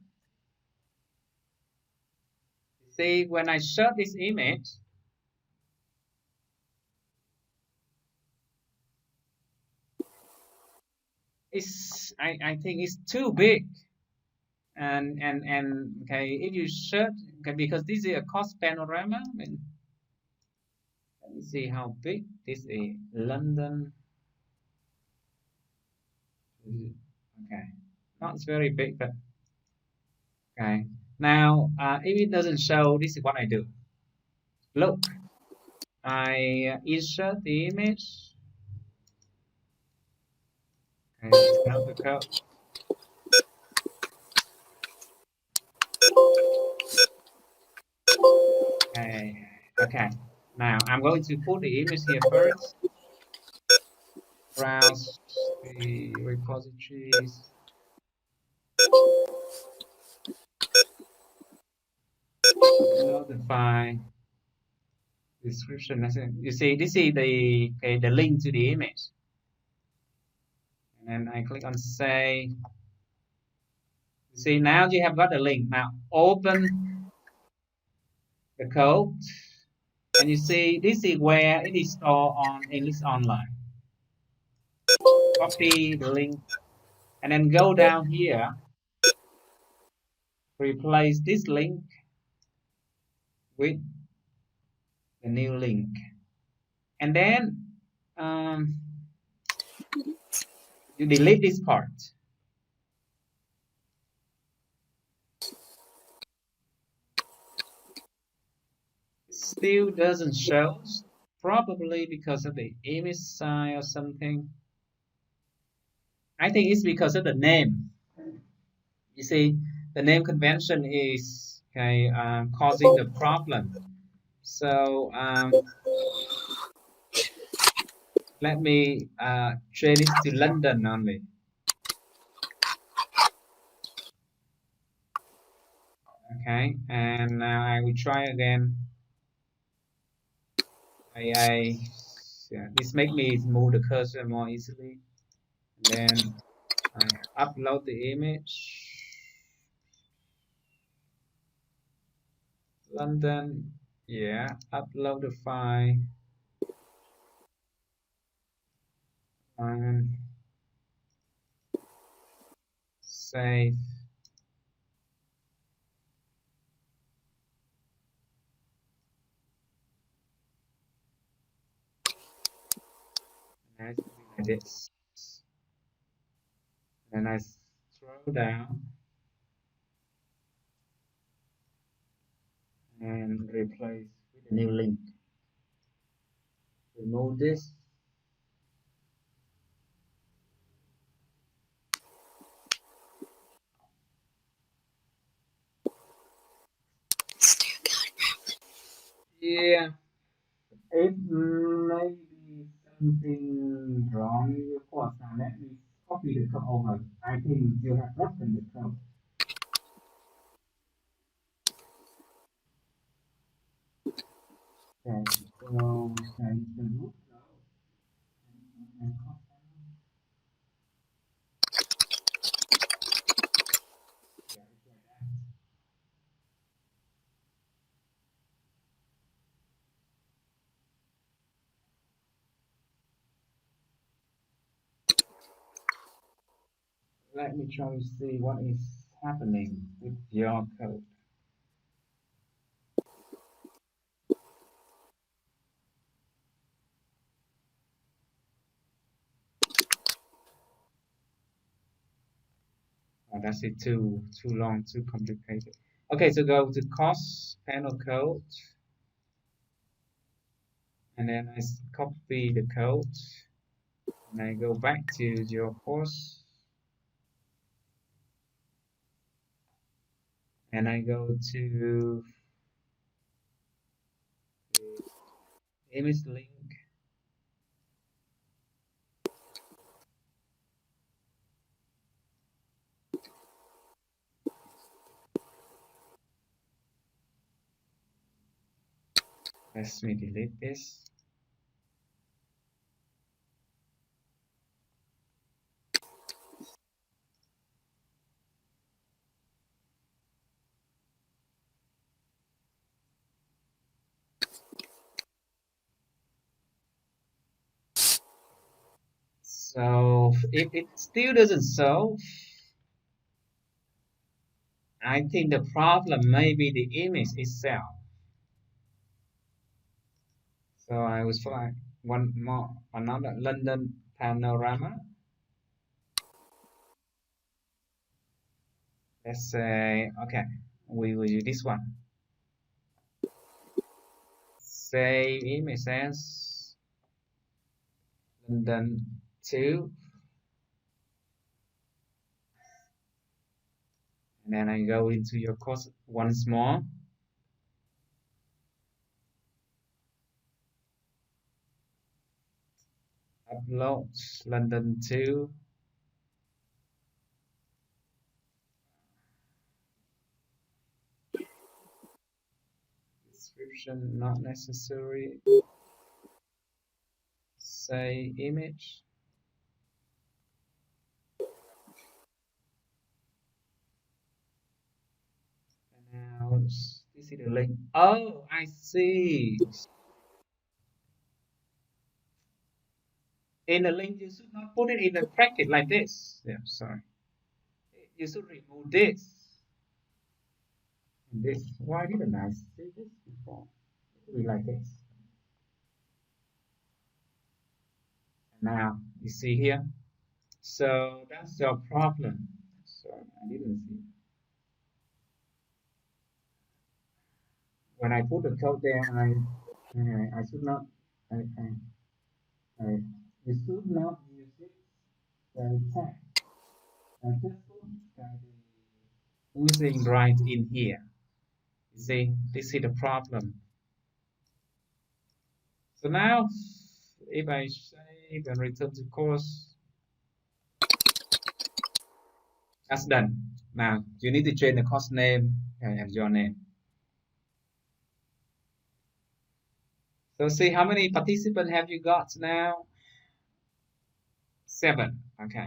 See, when I show this image, I think it's too big. And if you search, because this is a course panorama, Let me see how big this is. London. Okay, not very big, but okay. Now, if it doesn't show, this is what I do. Look, I insert the image. Okay, now the code. Okay, okay. Now I'm going to put the image here first. Browse the repositories. Upload the file. Description. You see, this is the link to the image. And then I click on save. You see, now you have got the link. Now open the code. And you see, this is where it is stored on English Online. Copy the link and then go down here. Replace this link with the new link. And then you delete this part. It still doesn't show, probably because of the image size or something. I think it's because of the name. You see, the name convention is causing the problem. So let me change this to London only. Okay, and now I will try again. This make me move the cursor more easily. Then I upload the image. London, yeah, upload the file. And save. And I like this. And I scroll down and replace with a new link. Remove this. Yeah, it may be something wrong with your course. Now let me copy the code over. I think you have written the code. Okay, so change the root code and copy. Let me try to see what is happening with your code. Oh, that's it, too long, too complicated. Okay, so go to cost panel code, and then I copy the code, and I go back to your course, and I go to the image link. Let me delete this. So if it still doesn't solve, I think the problem may be the image itself. So I will select another London panorama. Let's say, okay, we will use this one. Save image as London 2. And then I go into your course once more. Upload London 2. Description not necessary. Say image. And now this is the link. Oh, I see. In the link, you should not put it in the bracket like this. Yeah, sorry. You should remove this. And this. Why didn't I see this before? It should be like this. And now you see here. So that's your problem. So I didn't see. When I put the code there, I should not. You should not use it. The tag. I just put using right in here. You see, this is the problem. So now, if I save and return to course, that's done. Now you need to change the course name and your name. So see how many participants have you got now? 7. Okay.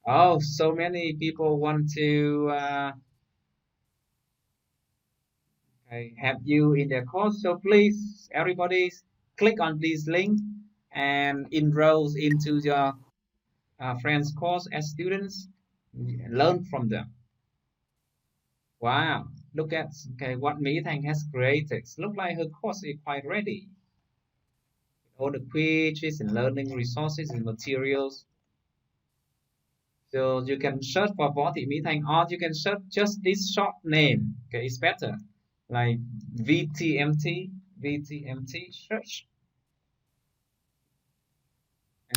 Oh, so many people want to have you in their course. So please, everybody, click on this link and enroll into your friends' course as students. Learn from them. Wow, look at what Mỹ Thành has created. Look like her course is quite ready. All the quizzes and learning resources and materials. So you can search for Võ Thị Mỹ Thành, or you can search just this short name. Okay, it's better. Like VTMT search.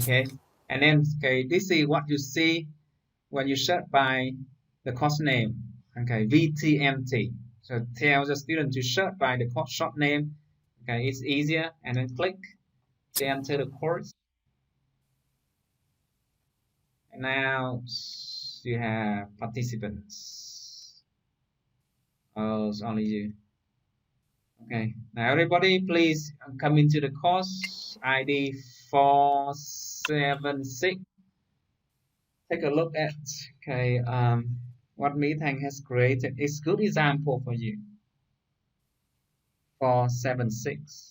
Okay, and then this is what you see when you search by the course name. Okay, VTMT. So tell the student to search by the course short name. Okay, it's easier, and then click to enter the course. And now you have participants. Oh, it's only you. Okay, now everybody please come into the course ID 476. Take a look at what Mỹ Thành has created. It's good example for you. 476.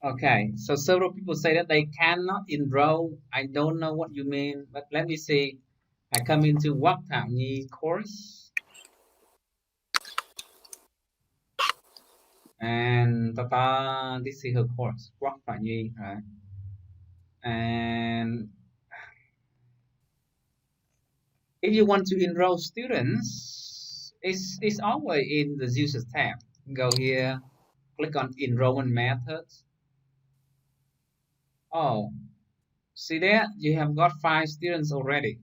Okay, so several people say that they cannot enroll. I don't know what you mean, but let me see. I come into Quoc Thảo Nhi course, and this is her course, Quoc Thảo Nhi, right? And if you want to enroll students, it's always in the users tab. Go here, click on enrollment methods. Oh, see there, you have got 5 students already.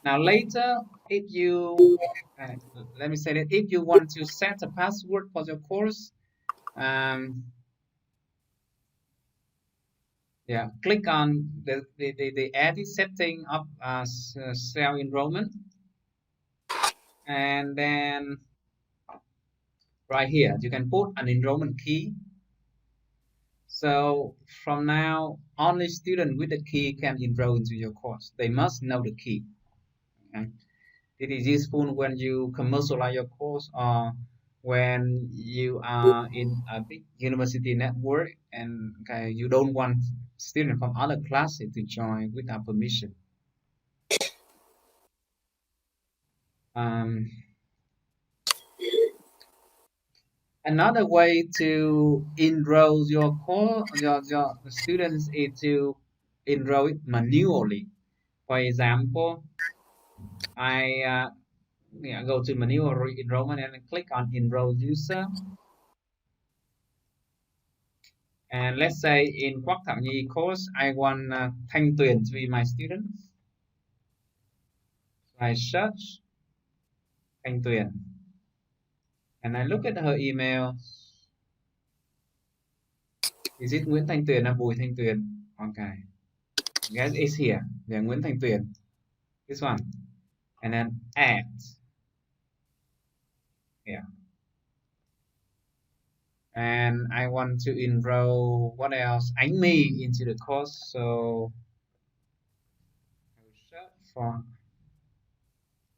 Now later, if you, let me say that if you want to set a password for your course, yeah, click on the edit setting of self enrollment, and then right here you can put an enrollment key. So from now, only student with the key can enroll into your course. They must know the key. Okay? It is useful when you commercialize your course or when you are in a big university network and okay, you don't want students from other classes to join without permission. Another way to enroll your students is to enroll it manually. For example, I go to manual enrollment and click on enroll user. And let's say in Quoc Thảo Nhi course, I want Thanh Tuyền to be my student. So I search Thanh Tuyền. And I look at her email. Is it Nguyễn Thanh Tuyền or Bùi Thanh Tuyền? Okay. Yes, it's here. Yeah, Nguyễn Thanh Tuyền. This one. And then add. Yeah. And I want to enroll what else? Ánh My into the course. So I will search for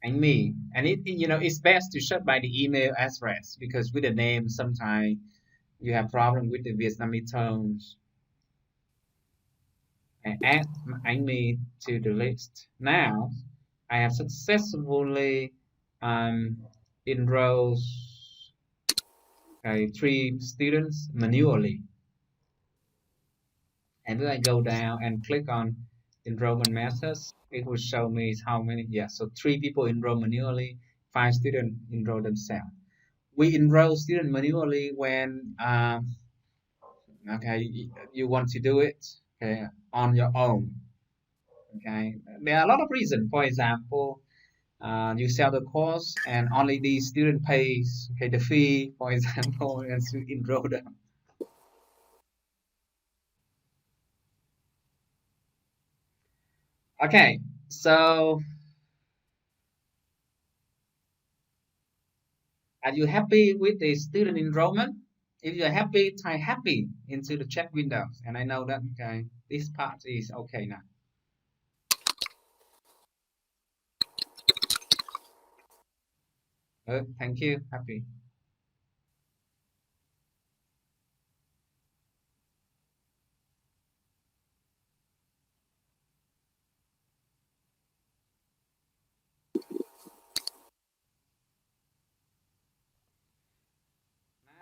Ánh My. And it's best to search by the email address because with the name sometimes you have problem with the Vietnamese tones. I add Ánh My to the list. Now I have successfully enrolled 3 students manually. And then I go down and click on enrollment methods. It will show me how many. Yeah, so 3 people enroll manually, 5 students enroll themselves. We enroll students manually when you want to do it on your own. Okay, there are a lot of reasons. For example, you sell the course and only the student pays the fee, for example, and to enroll them. Okay, so are you happy with the student enrollment? If you're happy, type happy into the chat window. And I know that this part is okay now. Good, thank you, happy.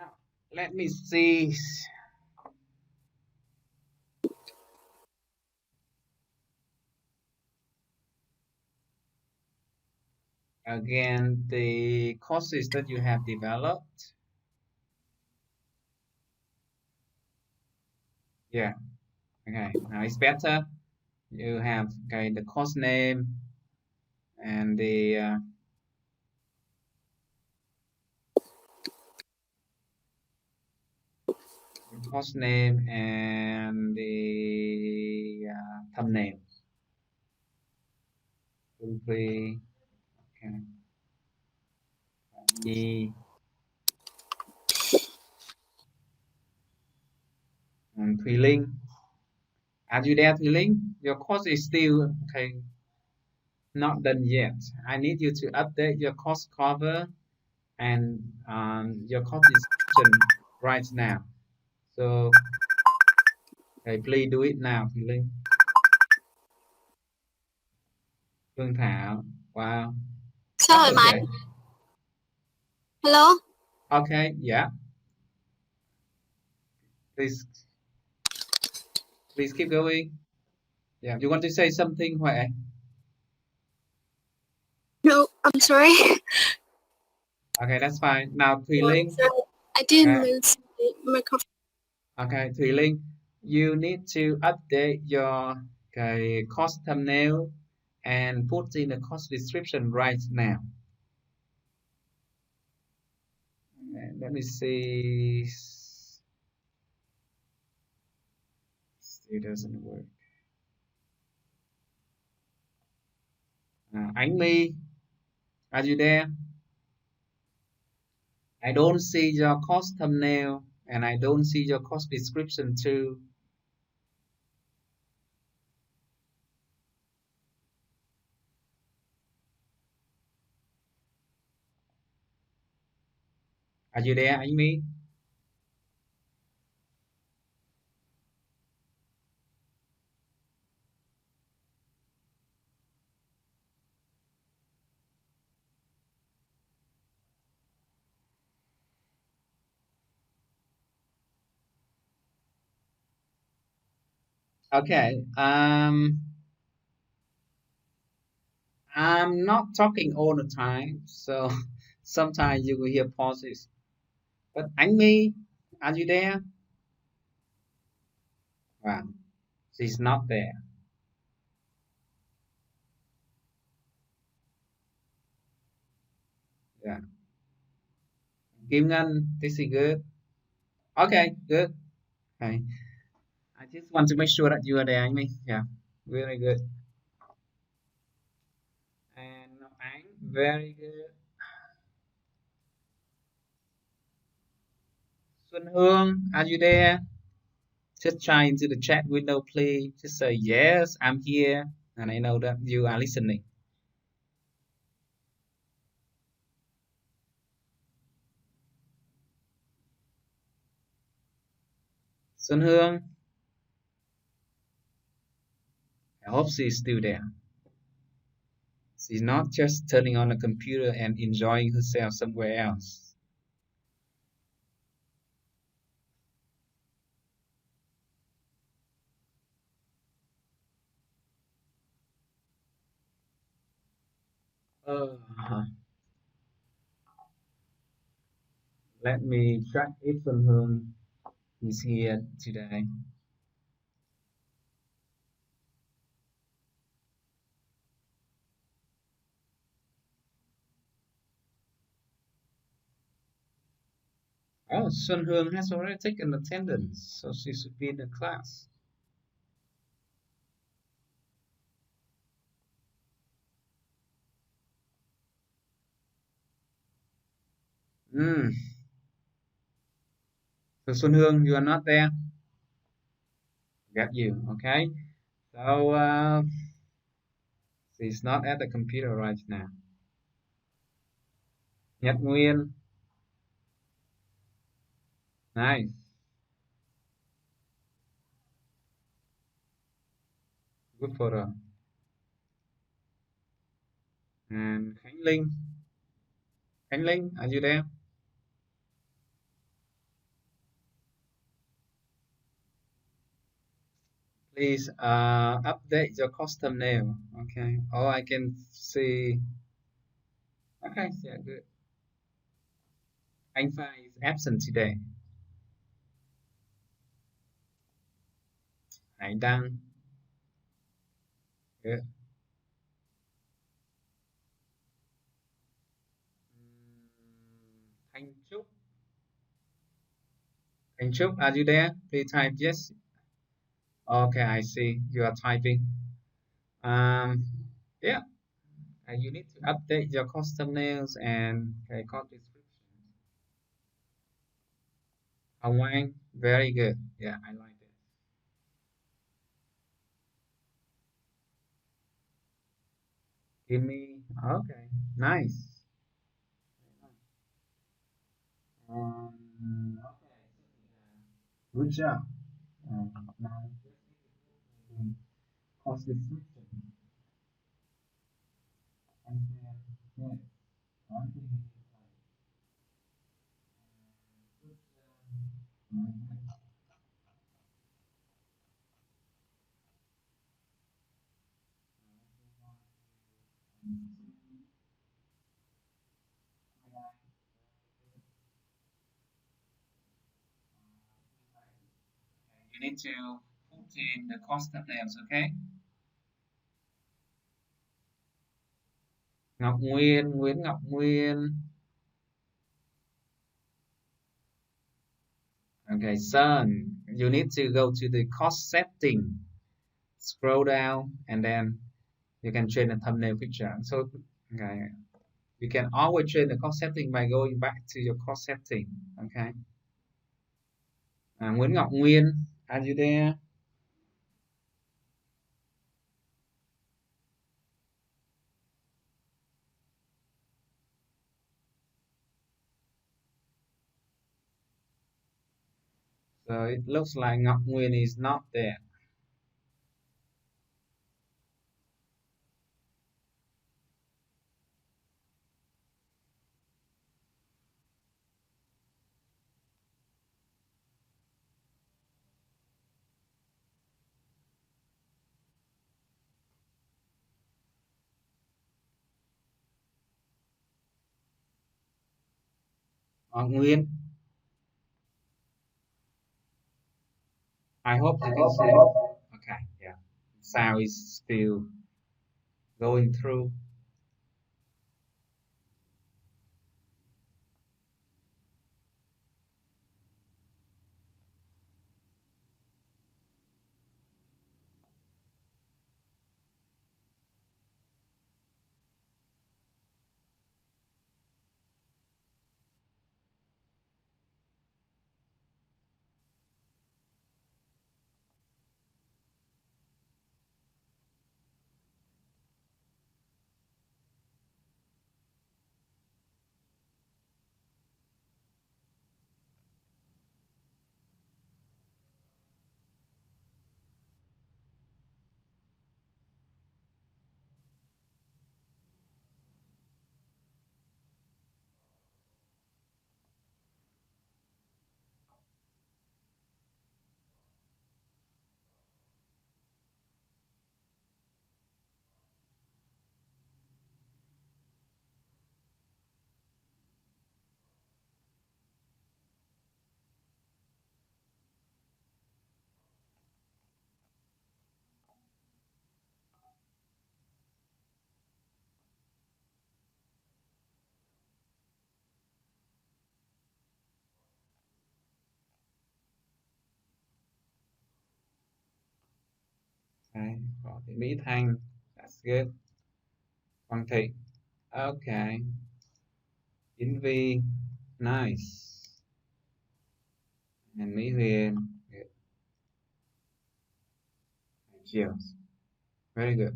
Now, let me see. Again, the courses that you have developed. Yeah, okay, now it's better. You have the course name and the course name and the thumbnail. Simply, okay. And Thùy Linh. Are you there, Thùy Linh? Your course is still not done yet. I need you to update your course cover and your course description right now. So, okay, please do it now, please. Phương Thảo, wow, Sao that's rồi Mike? okay. Hello? Okay, yeah. Please, please keep going. Yeah, you want to say something, Huệ? No, I'm sorry. Okay, that's fine. Now, Thùy Linh. Sorry. I didn't Okay, lose the microphone. okay, Thùy Linh, you need to update your course thumbnail and put in the course description right now. Let me see. Still doesn't work. Ánh My, are you there? I don't see your course thumbnail and I don't see your course description too. Are you there, Ánh My? Okay. I'm not talking all the time, so sometimes you will hear pauses. But Ánh My, are you there? Wow, she's not there. Yeah. Kim Ngân, this is good. Okay, good. Okay. I just want to make sure that you are there, Ánh My. Yeah, very good. And Ánh, very good. Xuân Hương, are you there? Just try into the chat window, please. Just say, yes, I'm here. And I know that you are listening. Xuân Hương, I hope she's still there. She's not just turning on the computer and enjoying herself somewhere else. Let me check if Xuân Hương is here today. Oh, Xuân Hương has already taken attendance, so she should be in the class. So Xuân Hương, you are not there? Got you, okay? So she's not at the computer right now. Nhật Nguyên, nice. Good photo. And Khánh Linh, are you there? Please update your custom name. Okay. Oh, I can see. Okay, yeah, good. Anh Pha is absent today. Hải Đăng. Good. Thanh Trúc. Thanh Trúc, are you there? Please type yes. Okay, I see. You are typing. Yeah. You need to update your custom names and code description. Hồng Anh, very good. Yeah, I like it. Give me, okay, nice. Okay. Good job. Now, course description. And then, yes, one thing is you need to put in the course names, okay? Ngọc Nguyên, Nguyễn Ngọc Nguyên. Okay, son, you need to go to the course setting, scroll down, and then you can change the thumbnail picture. So, okay, you can always change the course setting by going back to your course setting. Okay. Nguyễn Ngọc Nguyên, are you there? So it looks like Ngọc Nguyên is not there. Ngọc Nguyên, I hope you can see. Okay, yeah. Sound is still going through. Okay, có thị Mỹ Thanh, that's good. Quang Thị, okay. Yến Vi, nice. And Mỹ Huyền, good. Cheers. Very good.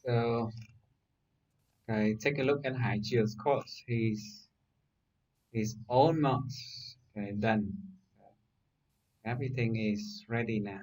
So, okay, take a look at Hải Chier's course. He's almost okay, done. Everything is ready now.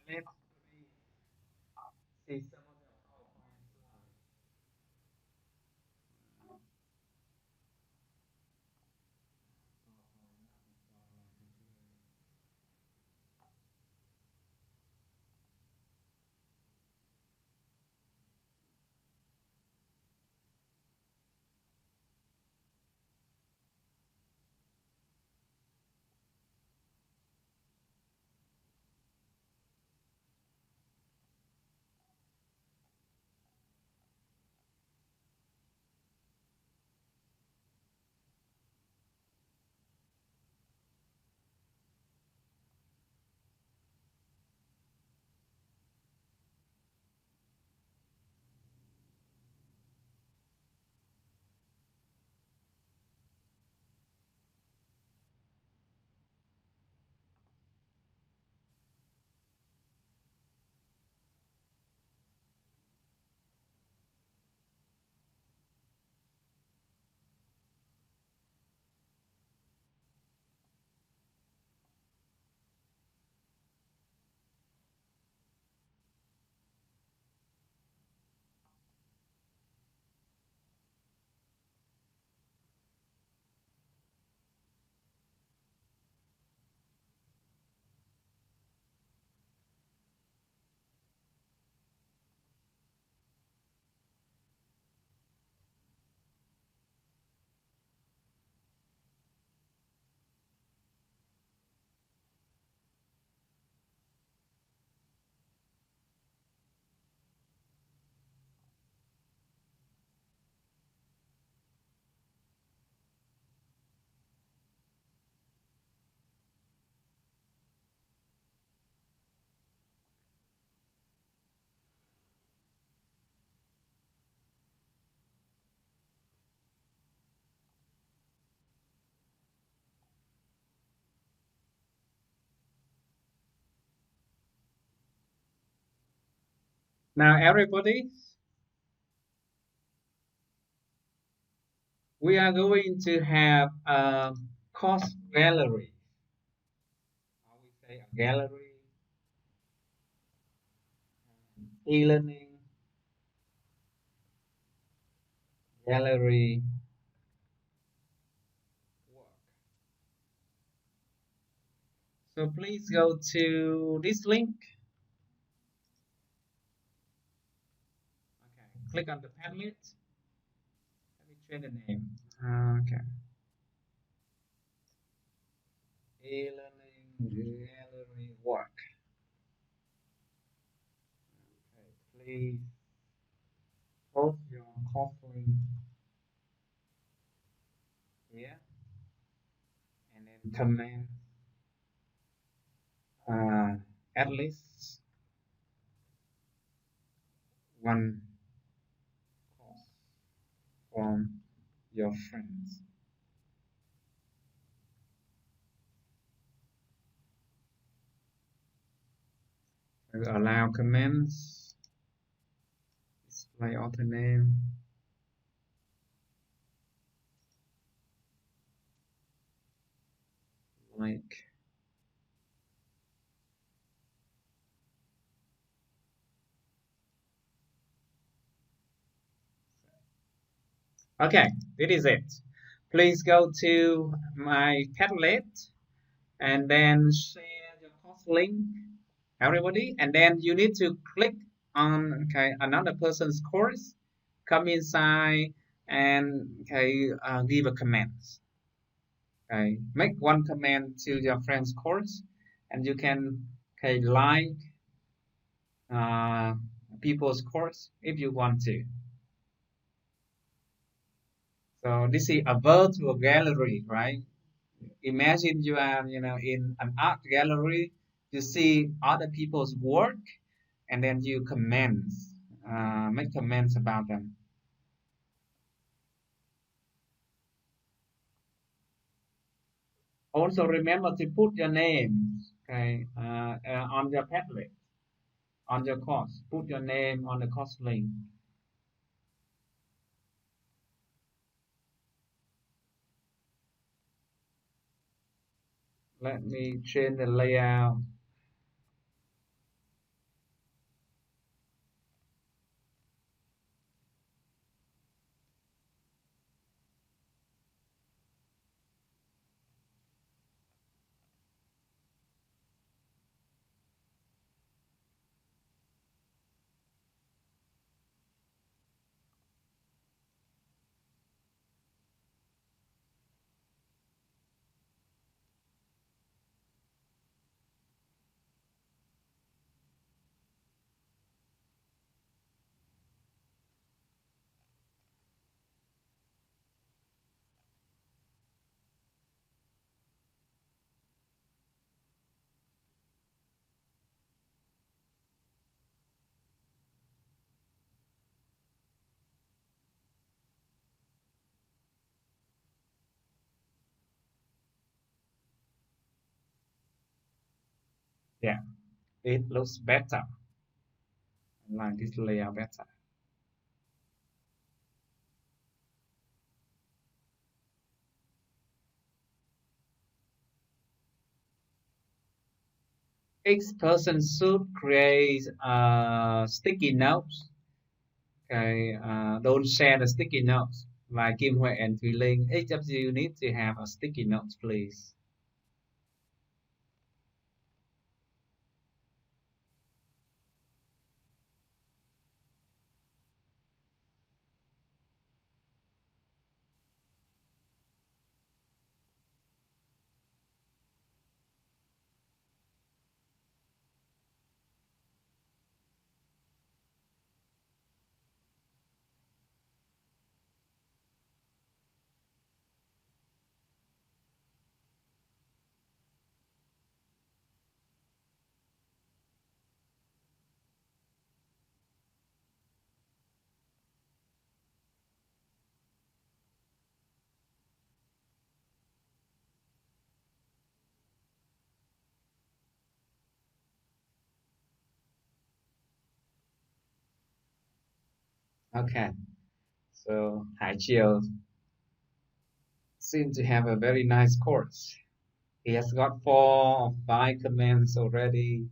Let's see some of the PowerPoint slides. Now, everybody, we are going to have a course gallery. How we say a gallery, e-learning gallery work. So please go to this link. Okay, click on the Padlet. Let me change the name. Okay, e-learning gallery work. Okay, please post your course link here and then comment at least one course from your friends. So allow comments, display author name, like. Okay, this is it. Please go to my Padlet and then share your course link, everybody, and then you need to click on another person's course, come inside and give a comment. Okay, make one comment to your friend's course, and you can like people's course if you want to. So this is a virtual gallery, right? Imagine you are, in an art gallery, you see other people's work, and then you make comments about them. Also remember to put your name, on your Padlet, on your course. Put your name on the course link. Let me change the layout. Yeah, it looks better. I like this layout better. Each person should create sticky notes. Okay, don't share the sticky notes. Like Kim Hui and Thùy Linh, each of you need to have a sticky notes, please. Okay, so Hai Chiêu seems to have a very nice course. He has got 4 or 5 comments already.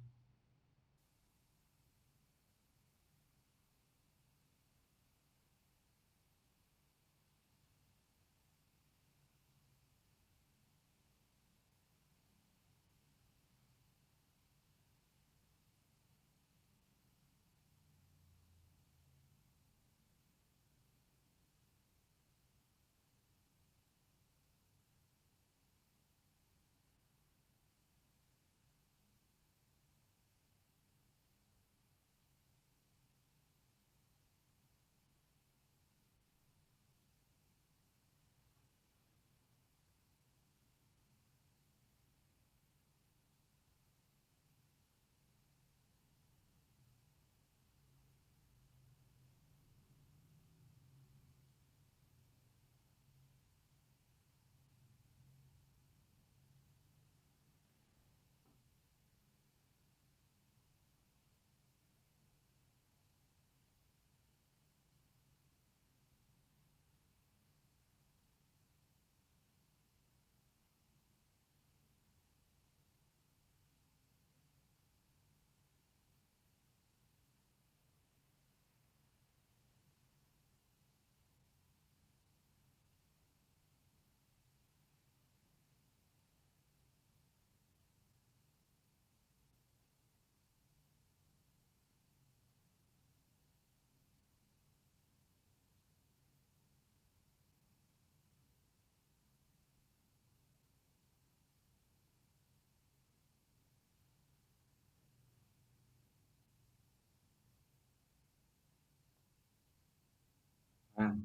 Wow.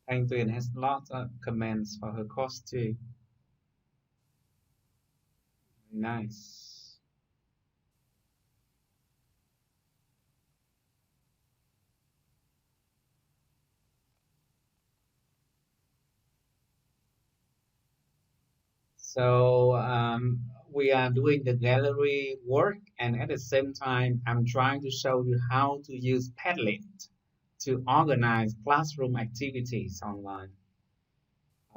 Thanh Tuyền has lots of comments for her course too. Nice. So we are doing the gallery work, and at the same time, I'm trying to show you how to use Padlet to organize classroom activities online.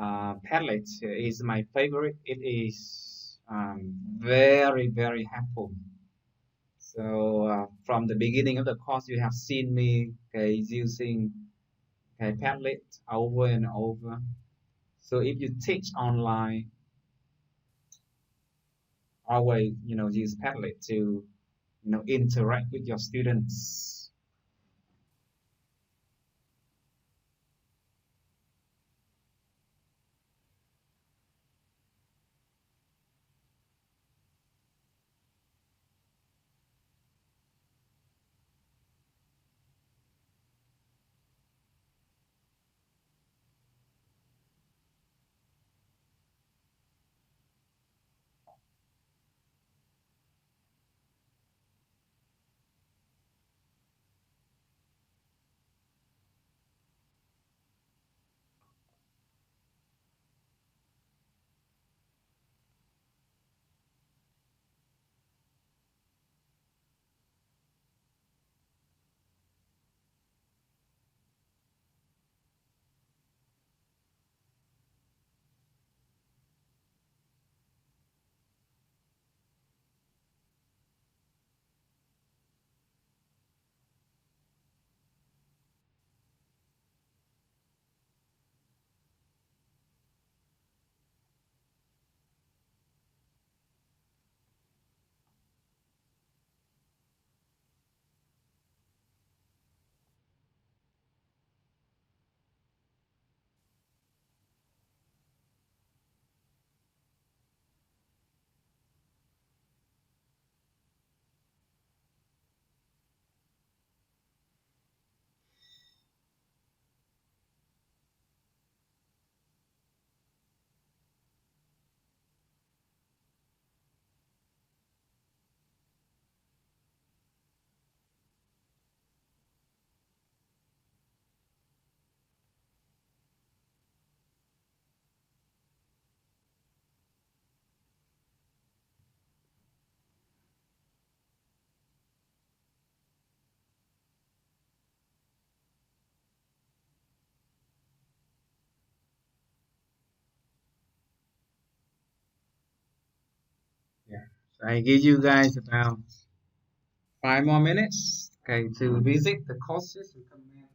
Padlet is my favorite. It is very, very helpful. So from the beginning of the course, you have seen me using Padlet over and over. So if you teach online, always use Padlet to interact with your students. I give you guys about 5 more minutes, okay, to visit the courses recommended.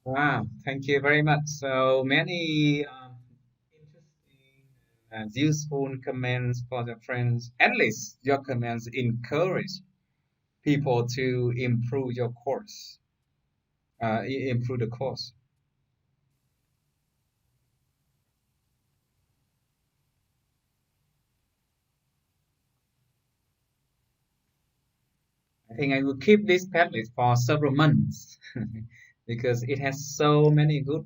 Wow, thank you very much. So many interesting and useful comments for the friends. At least your comments encourage people to improve your course, improve the course. I think I will keep this padlet for several months because it has so many good,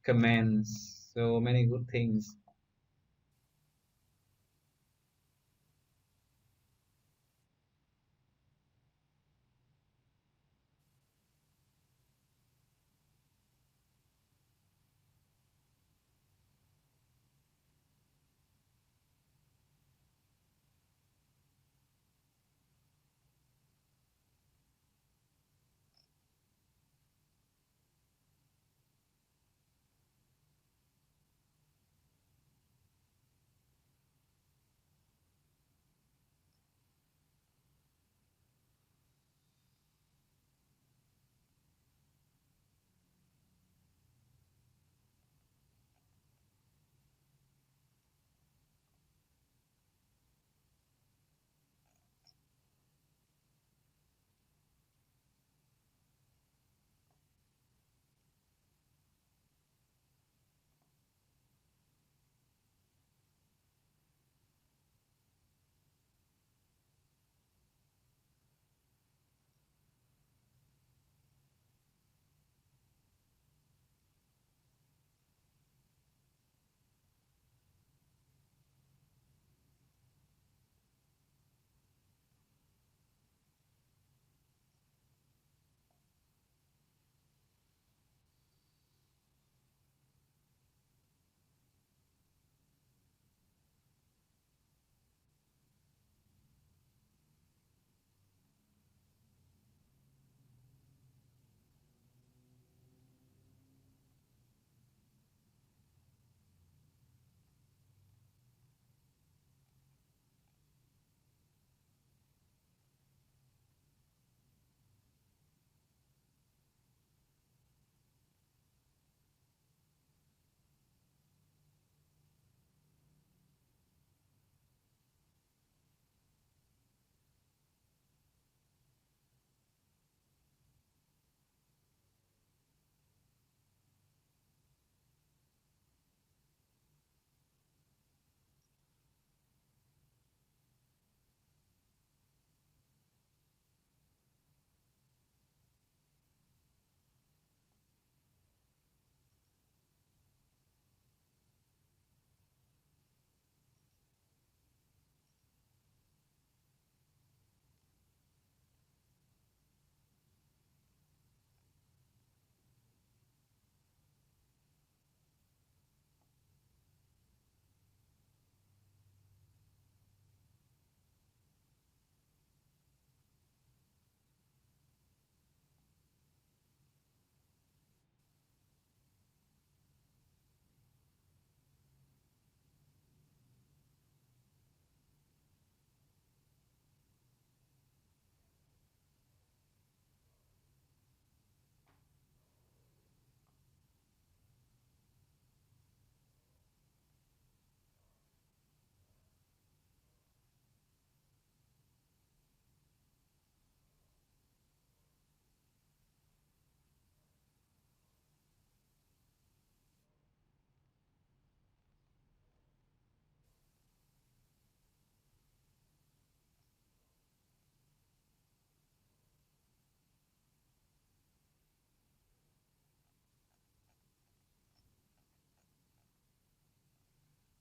comments, so many good things.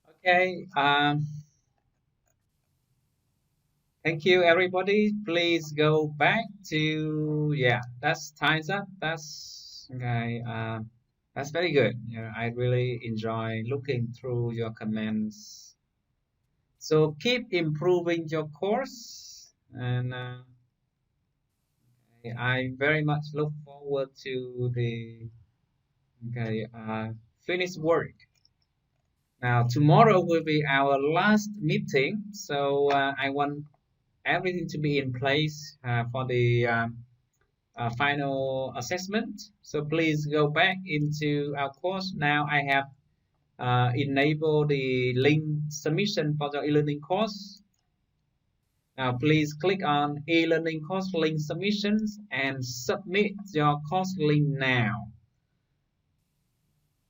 Okay. Thank you, everybody. Please go back to, yeah, that's time's up. That's okay. That's very good. Yeah, I really enjoy looking through your comments. So keep improving your course, and I very much look forward to the finished work. Now tomorrow will be our last meeting, so I want everything to be in place for the final assessment. So please go back into our course. Now I have enabled the link submission for the e-learning course. Now please click on e-learning course link submissions and submit your course link now.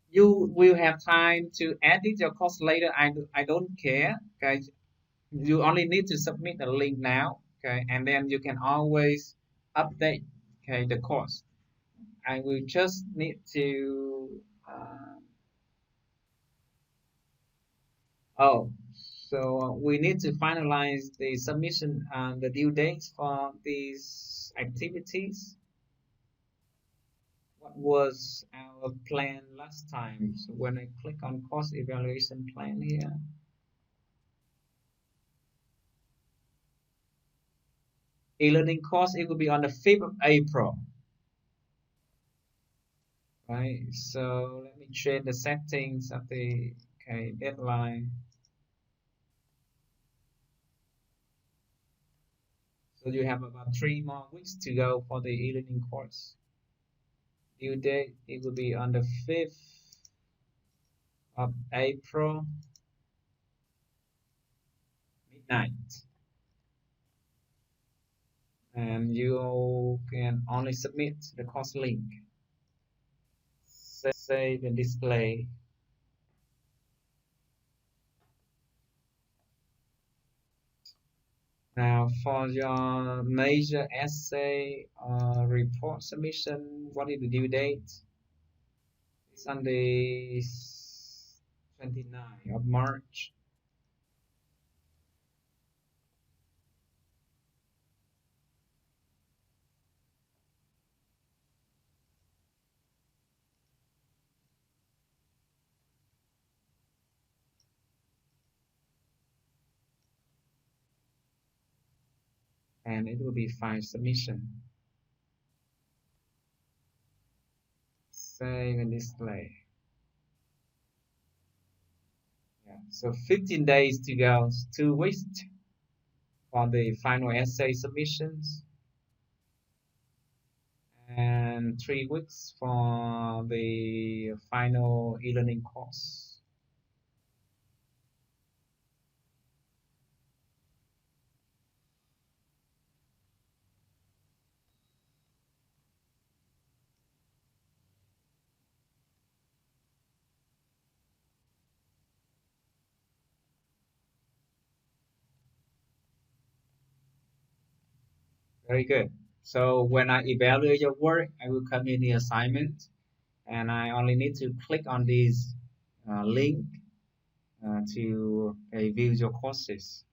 You will have time to edit your course later. I don't care. Okay, you only need to submit the link now. Okay, and then you can always update, okay, the course. I will just need to oh, so we need to finalize the submission and the due dates for these activities. What was our plan last time? So when I click on course evaluation plan here, e-learning course, it will be on the 5th of April. Right, so let me change the settings of the deadline. So you have about 3 more weeks to go for the e-learning course. Due date, it will be on the 5th of April, midnight. And you can only submit the course link. Save and display. Now for your major essay report submission, what is the due date? It's on the 29th of March. And it will be file submission. Save and display. Yeah, so 15 days to go, 2 weeks for the final essay submissions, and 3 weeks for the final e-learning course. Very good. So when I evaluate your work, I will come in the assignment, and I only need to click on this link to view your courses.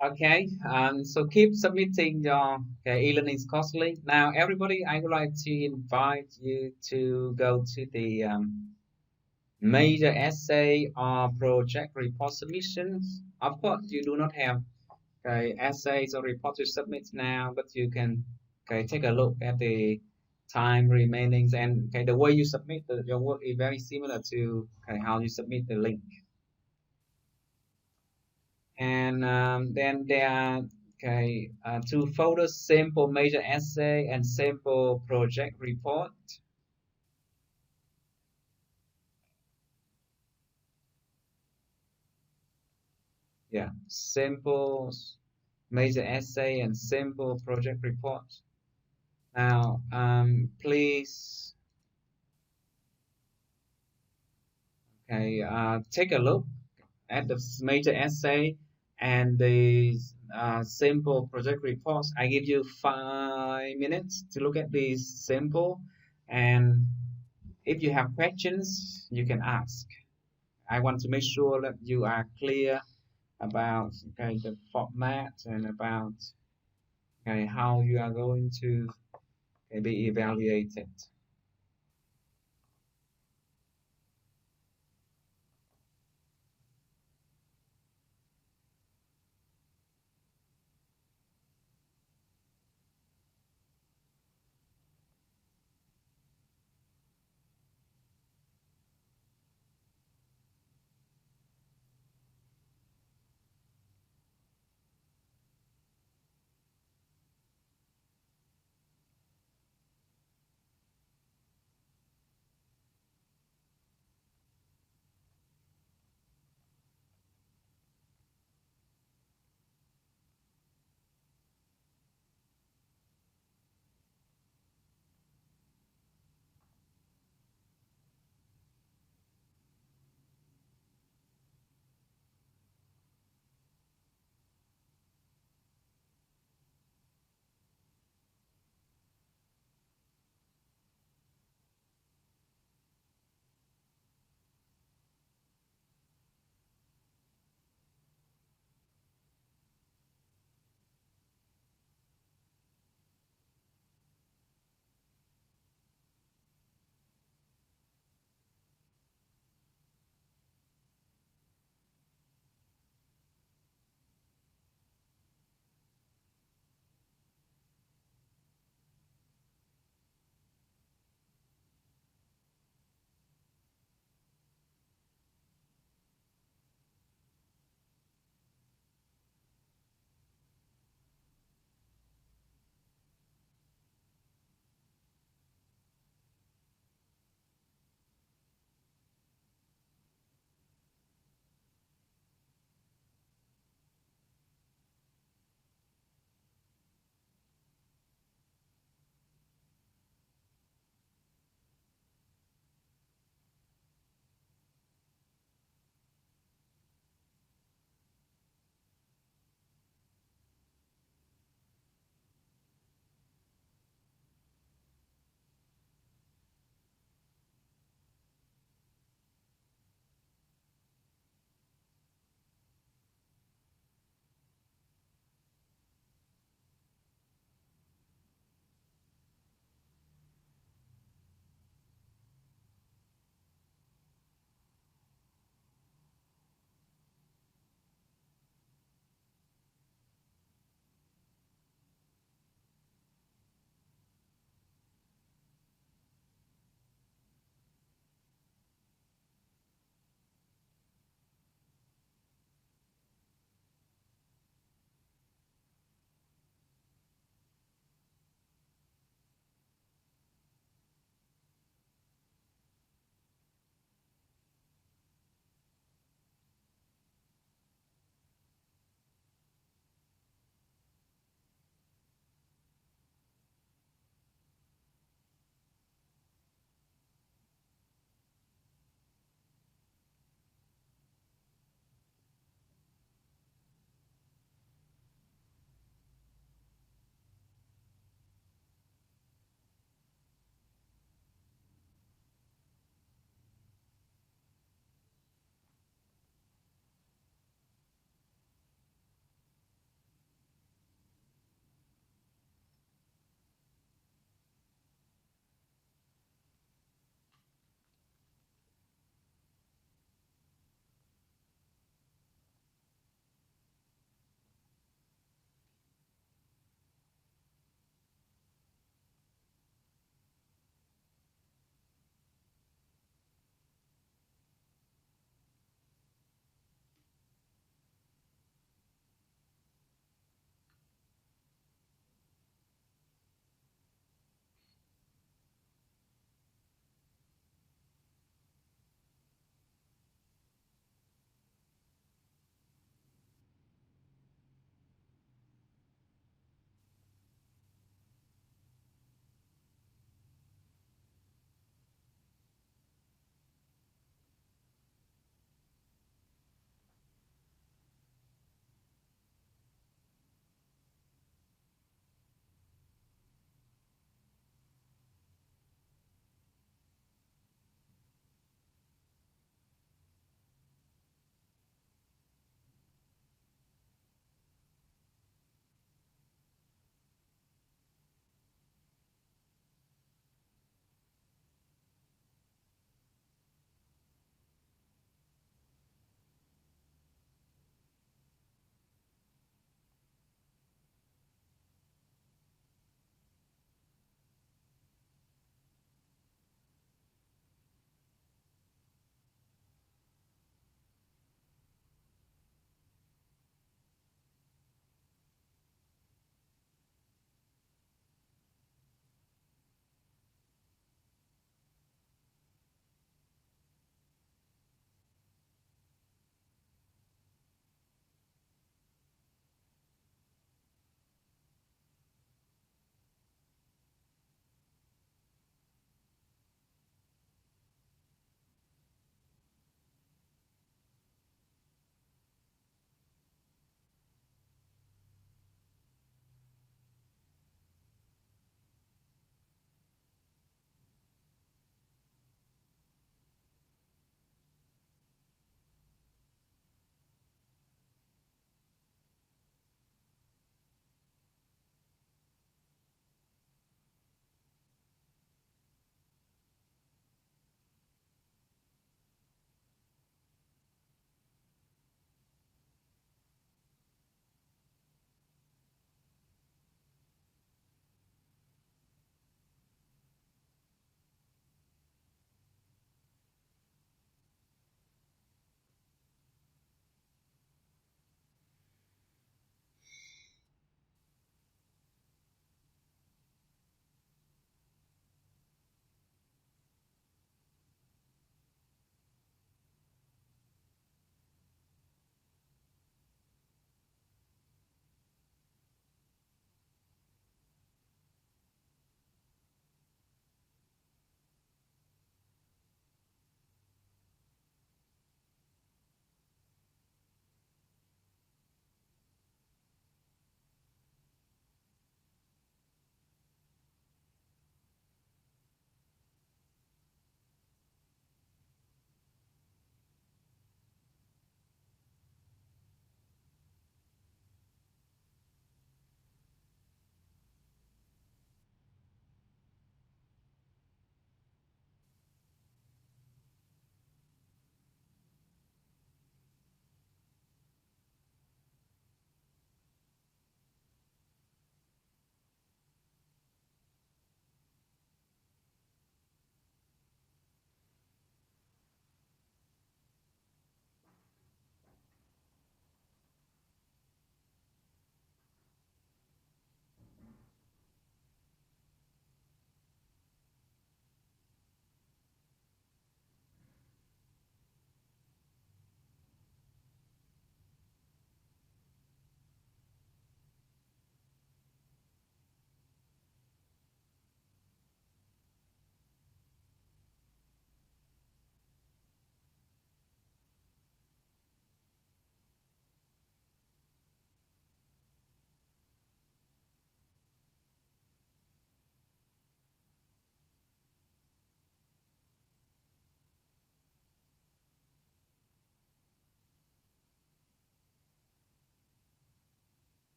Okay, so keep submitting your e-learning course link. Now, everybody, I would like to invite you to go to the major essay or project report submissions. Of course, you do not have essays or report to submit now, but you can take a look at the time remaining, and the way you submit your work is very similar to how you submit the link. And then there are two folders: sample major essay and sample project report. Yeah, sample major essay and sample project report. Now, please take a look at the major essay and the sample project reports. I give you 5 minutes to look at these sample, and if you have questions, you can ask. I want to make sure that you are clear about the format and about how you are going to be evaluated.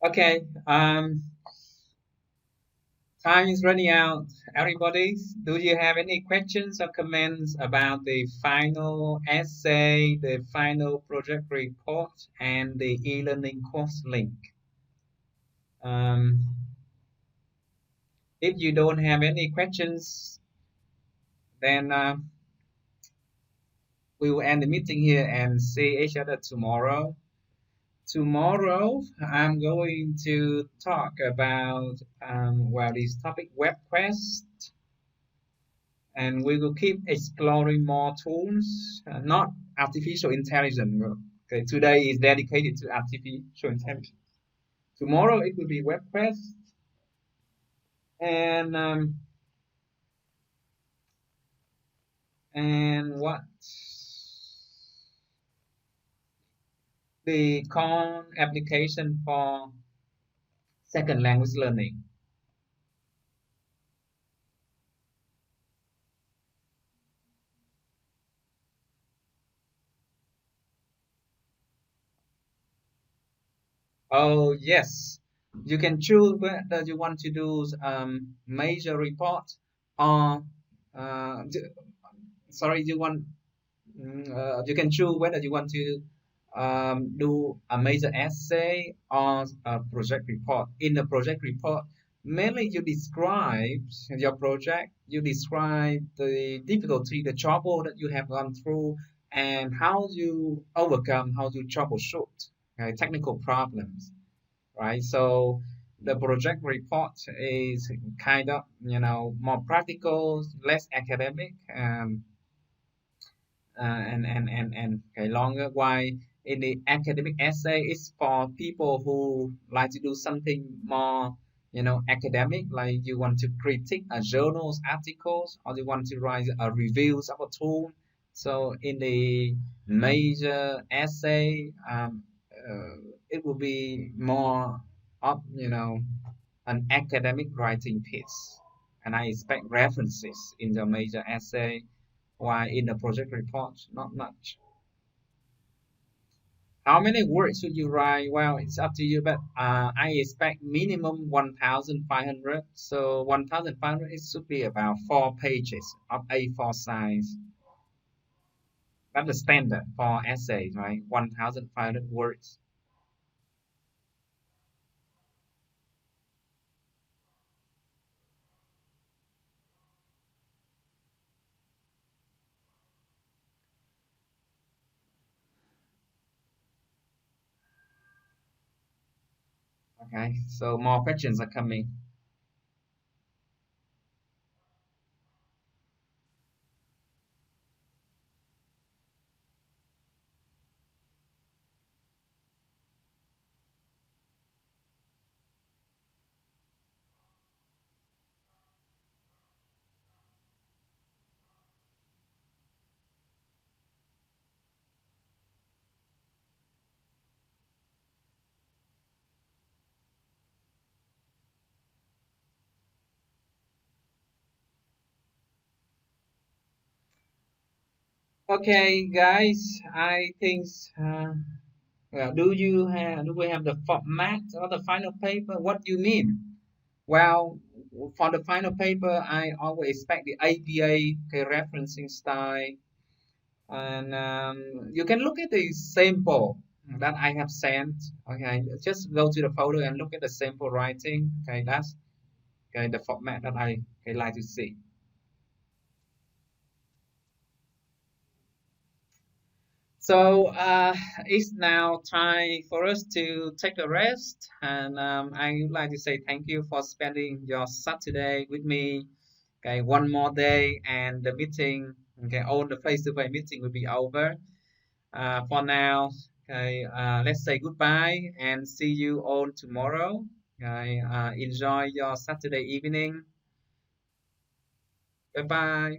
Okay. Time is running out. Everybody, do you have any questions or comments about the final essay, the final project report, and the e-learning course link? Um, if you don't have any questions, then we will end the meeting here and see each other tomorrow. Tomorrow, I'm going to talk about well, this topic web quest, and we will keep exploring more tools, not artificial intelligence. Okay, today is dedicated to artificial intelligence. Tomorrow it will be web quest, and what the core application for second language learning. Oh yes, you can choose whether you want to do major report or sorry, you can choose whether you want to do a major essay or a project report. In the project report, mainly you describe your project, you describe the difficulty, the trouble that you have gone through, and how you overcome, how you troubleshoot technical problems, right? So the project report is kind of, more practical, less academic, and okay, longer. While in the academic essay, it's for people who like to do something more, academic, like you want to critique a journals articles, or you want to write a reviews of a tool. So in the major essay, it will be more of an academic writing piece, and I expect references in the major essay, while in the project report not much. How many words should you write? Well, it's up to you, but I expect minimum 1,500. So 1,500, it should be about 4 pages of A4 size. That's the standard for essays, right? 1,500 words. Okay, so more questions are coming. Okay, guys, I think. Well, do we have the format or the final paper? What do you mean? Well, for the final paper, I always expect the APA referencing style, and you can look at the sample that I have sent. Okay, just go to the photo and look at the sample writing. Okay, that's the format that I like to see. So it's now time for us to take a rest, and I would like to say thank you for spending your Saturday with me. Okay, one more day, and the meeting, okay, all the face-to-face meeting will be over. For now, okay, let's say goodbye and see you all tomorrow. Okay, enjoy your Saturday evening. Bye bye.